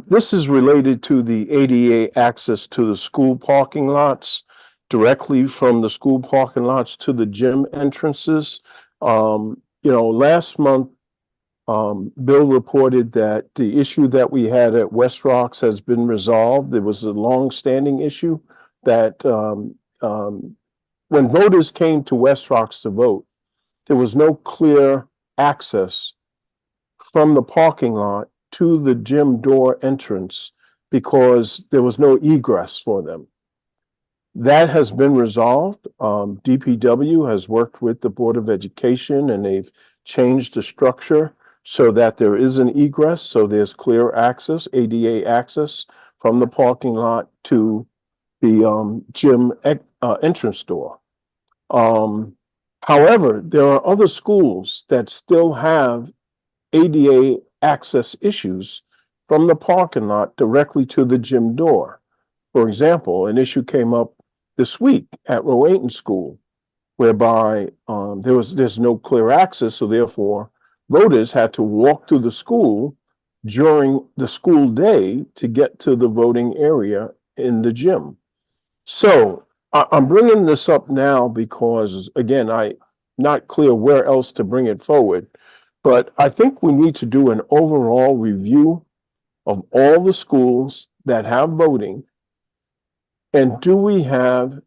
this is related to the ADA access to the school parking lots, directly from the school parking lots to the gym entrances. You know, last month, Bill reported that the issue that we had at West Rocks has been resolved. There was a long-standing issue that when voters came to West Rocks to vote, there was no clear access from the parking lot to the gym door entrance because there was no egress for them. That has been resolved. DPW has worked with the Board of Education, and they've changed the structure so that there is an egress, so there's clear access, ADA access from the parking lot to the gym entrance door. However, there are other schools that still have ADA access issues from the parking lot directly to the gym door. For example, an issue came up this week at Rowayton School, whereby there's no clear access, so therefore voters had to walk through the school during the school day to get to the voting area in the gym. So I'm bringing this up now because, again, I'm not clear where else to bring it forward, but I think we need to do an overall review of all the schools that have voting. And do we have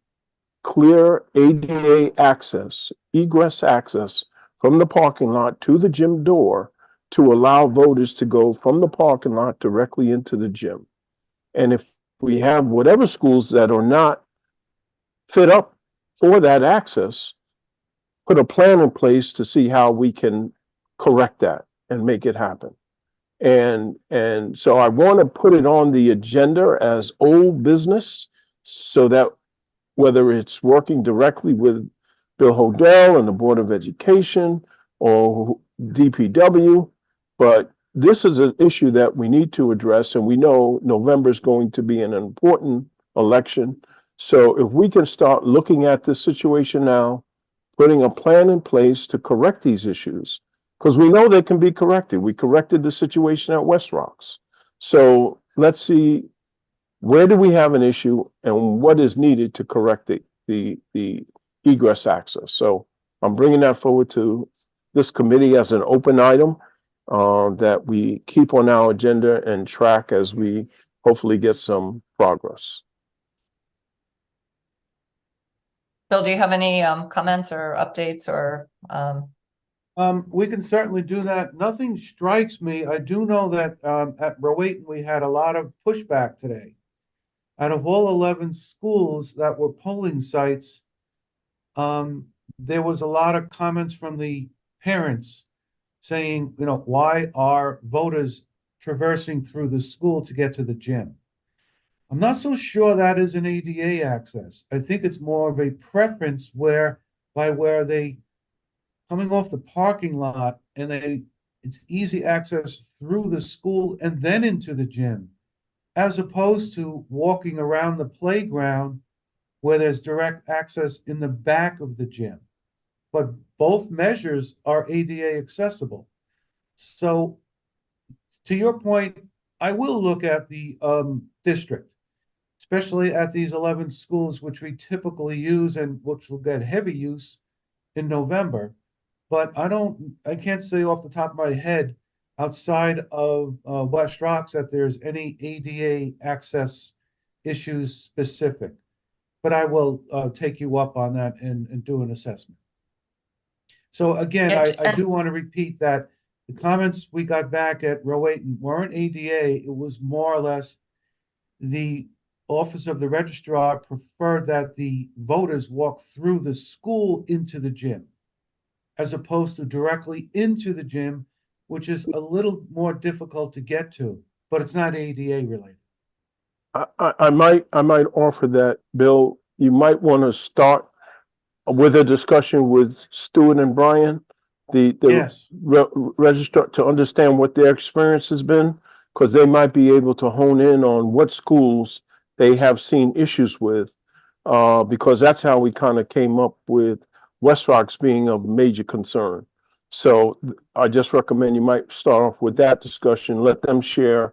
clear ADA access, egress access from the parking lot to the gym door to allow voters to go from the parking lot directly into the gym? And if we have whatever schools that are not fit up for that access, put a plan in place to see how we can correct that and make it happen. And so I want to put it on the agenda as old business, so that whether it's working directly with Bill Hodel and the Board of Education or DPW, but this is an issue that we need to address, and we know November is going to be an important election. So if we can start looking at this situation now, putting a plan in place to correct these issues, because we know they can be corrected. We corrected the situation at West Rocks. So let's see, where do we have an issue and what is needed to correct the egress access? So I'm bringing that forward to this committee as an open item that we keep on our agenda and track as we hopefully get some progress. Bill, do you have any comments or updates or We can certainly do that. Nothing strikes me. I do know that at Rowayton, we had a lot of pushback today. Out of all 11 schools that were polling sites, there was a lot of comments from the parents saying, you know, why are voters traversing through the school to get to the gym? I'm not so sure that is an ADA access. I think it's more of a preference where they coming off the parking lot and it's easy access through the school and then into the gym, as opposed to walking around the playground where there's direct access in the back of the gym. But both measures are ADA accessible. So to your point, I will look at the district, especially at these 11 schools, which we typically use and which will get heavy use in November. But I can't say off the top of my head outside of West Rocks that there's any ADA access issues specific. But I will take you up on that and do an assessment. So again, I do want to repeat that the comments we got back at Rowayton weren't ADA. It was more or less the Office of the Registrar preferred that the voters walk through the school into the gym, as opposed to directly into the gym, which is a little more difficult to get to, but it's not ADA related. I might offer that, Bill, you might want to start with a discussion with Stuart and Brian, the Yes. registrar, to understand what their experience has been, because they might be able to hone in on what schools they have seen issues with, because that's how we kind of came up with West Rocks being a major concern. So I just recommend you might start off with that discussion, let them share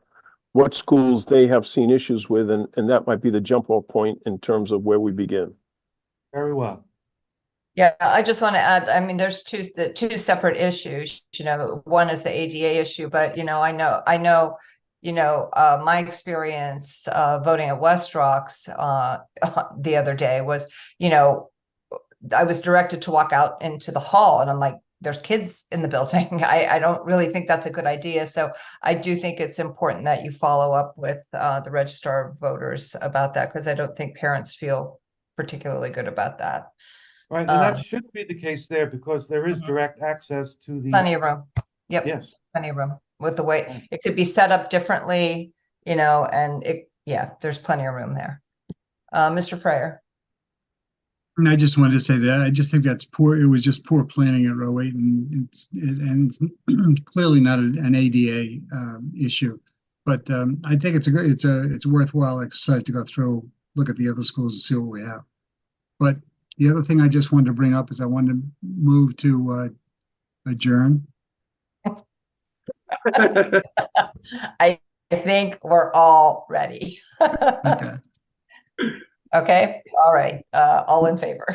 what schools they have seen issues with, and that might be the jump off point in terms of where we begin. Very well. Yeah, I just want to add, I mean, there's two separate issues, you know, one is the ADA issue, but, you know, I know, you know, my experience voting at West Rocks the other day was, you know, I was directed to walk out into the hall and I'm like, there's kids in the building. I don't really think that's a good idea. So I do think it's important that you follow up with the Registrar of Voters about that, because I don't think parents feel particularly good about that. Right, and that should be the case there because there is direct access to the. Plenty of room. Yep. Yes. Plenty of room with the way it could be set up differently, you know, and there's plenty of room there. Mr. Freyer. And I just wanted to say that I just think that's poor. It was just poor planning at Rowayton. It's clearly not an ADA issue, but I think it's a worthwhile exercise to go through, look at the other schools and see what we have. But the other thing I just wanted to bring up is I wanted to move to adjourn. I think we're all ready. Okay. Okay. All right. All in favor.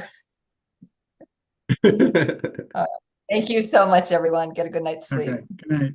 Thank you so much, everyone. Get a good night's sleep. Okay. Good night.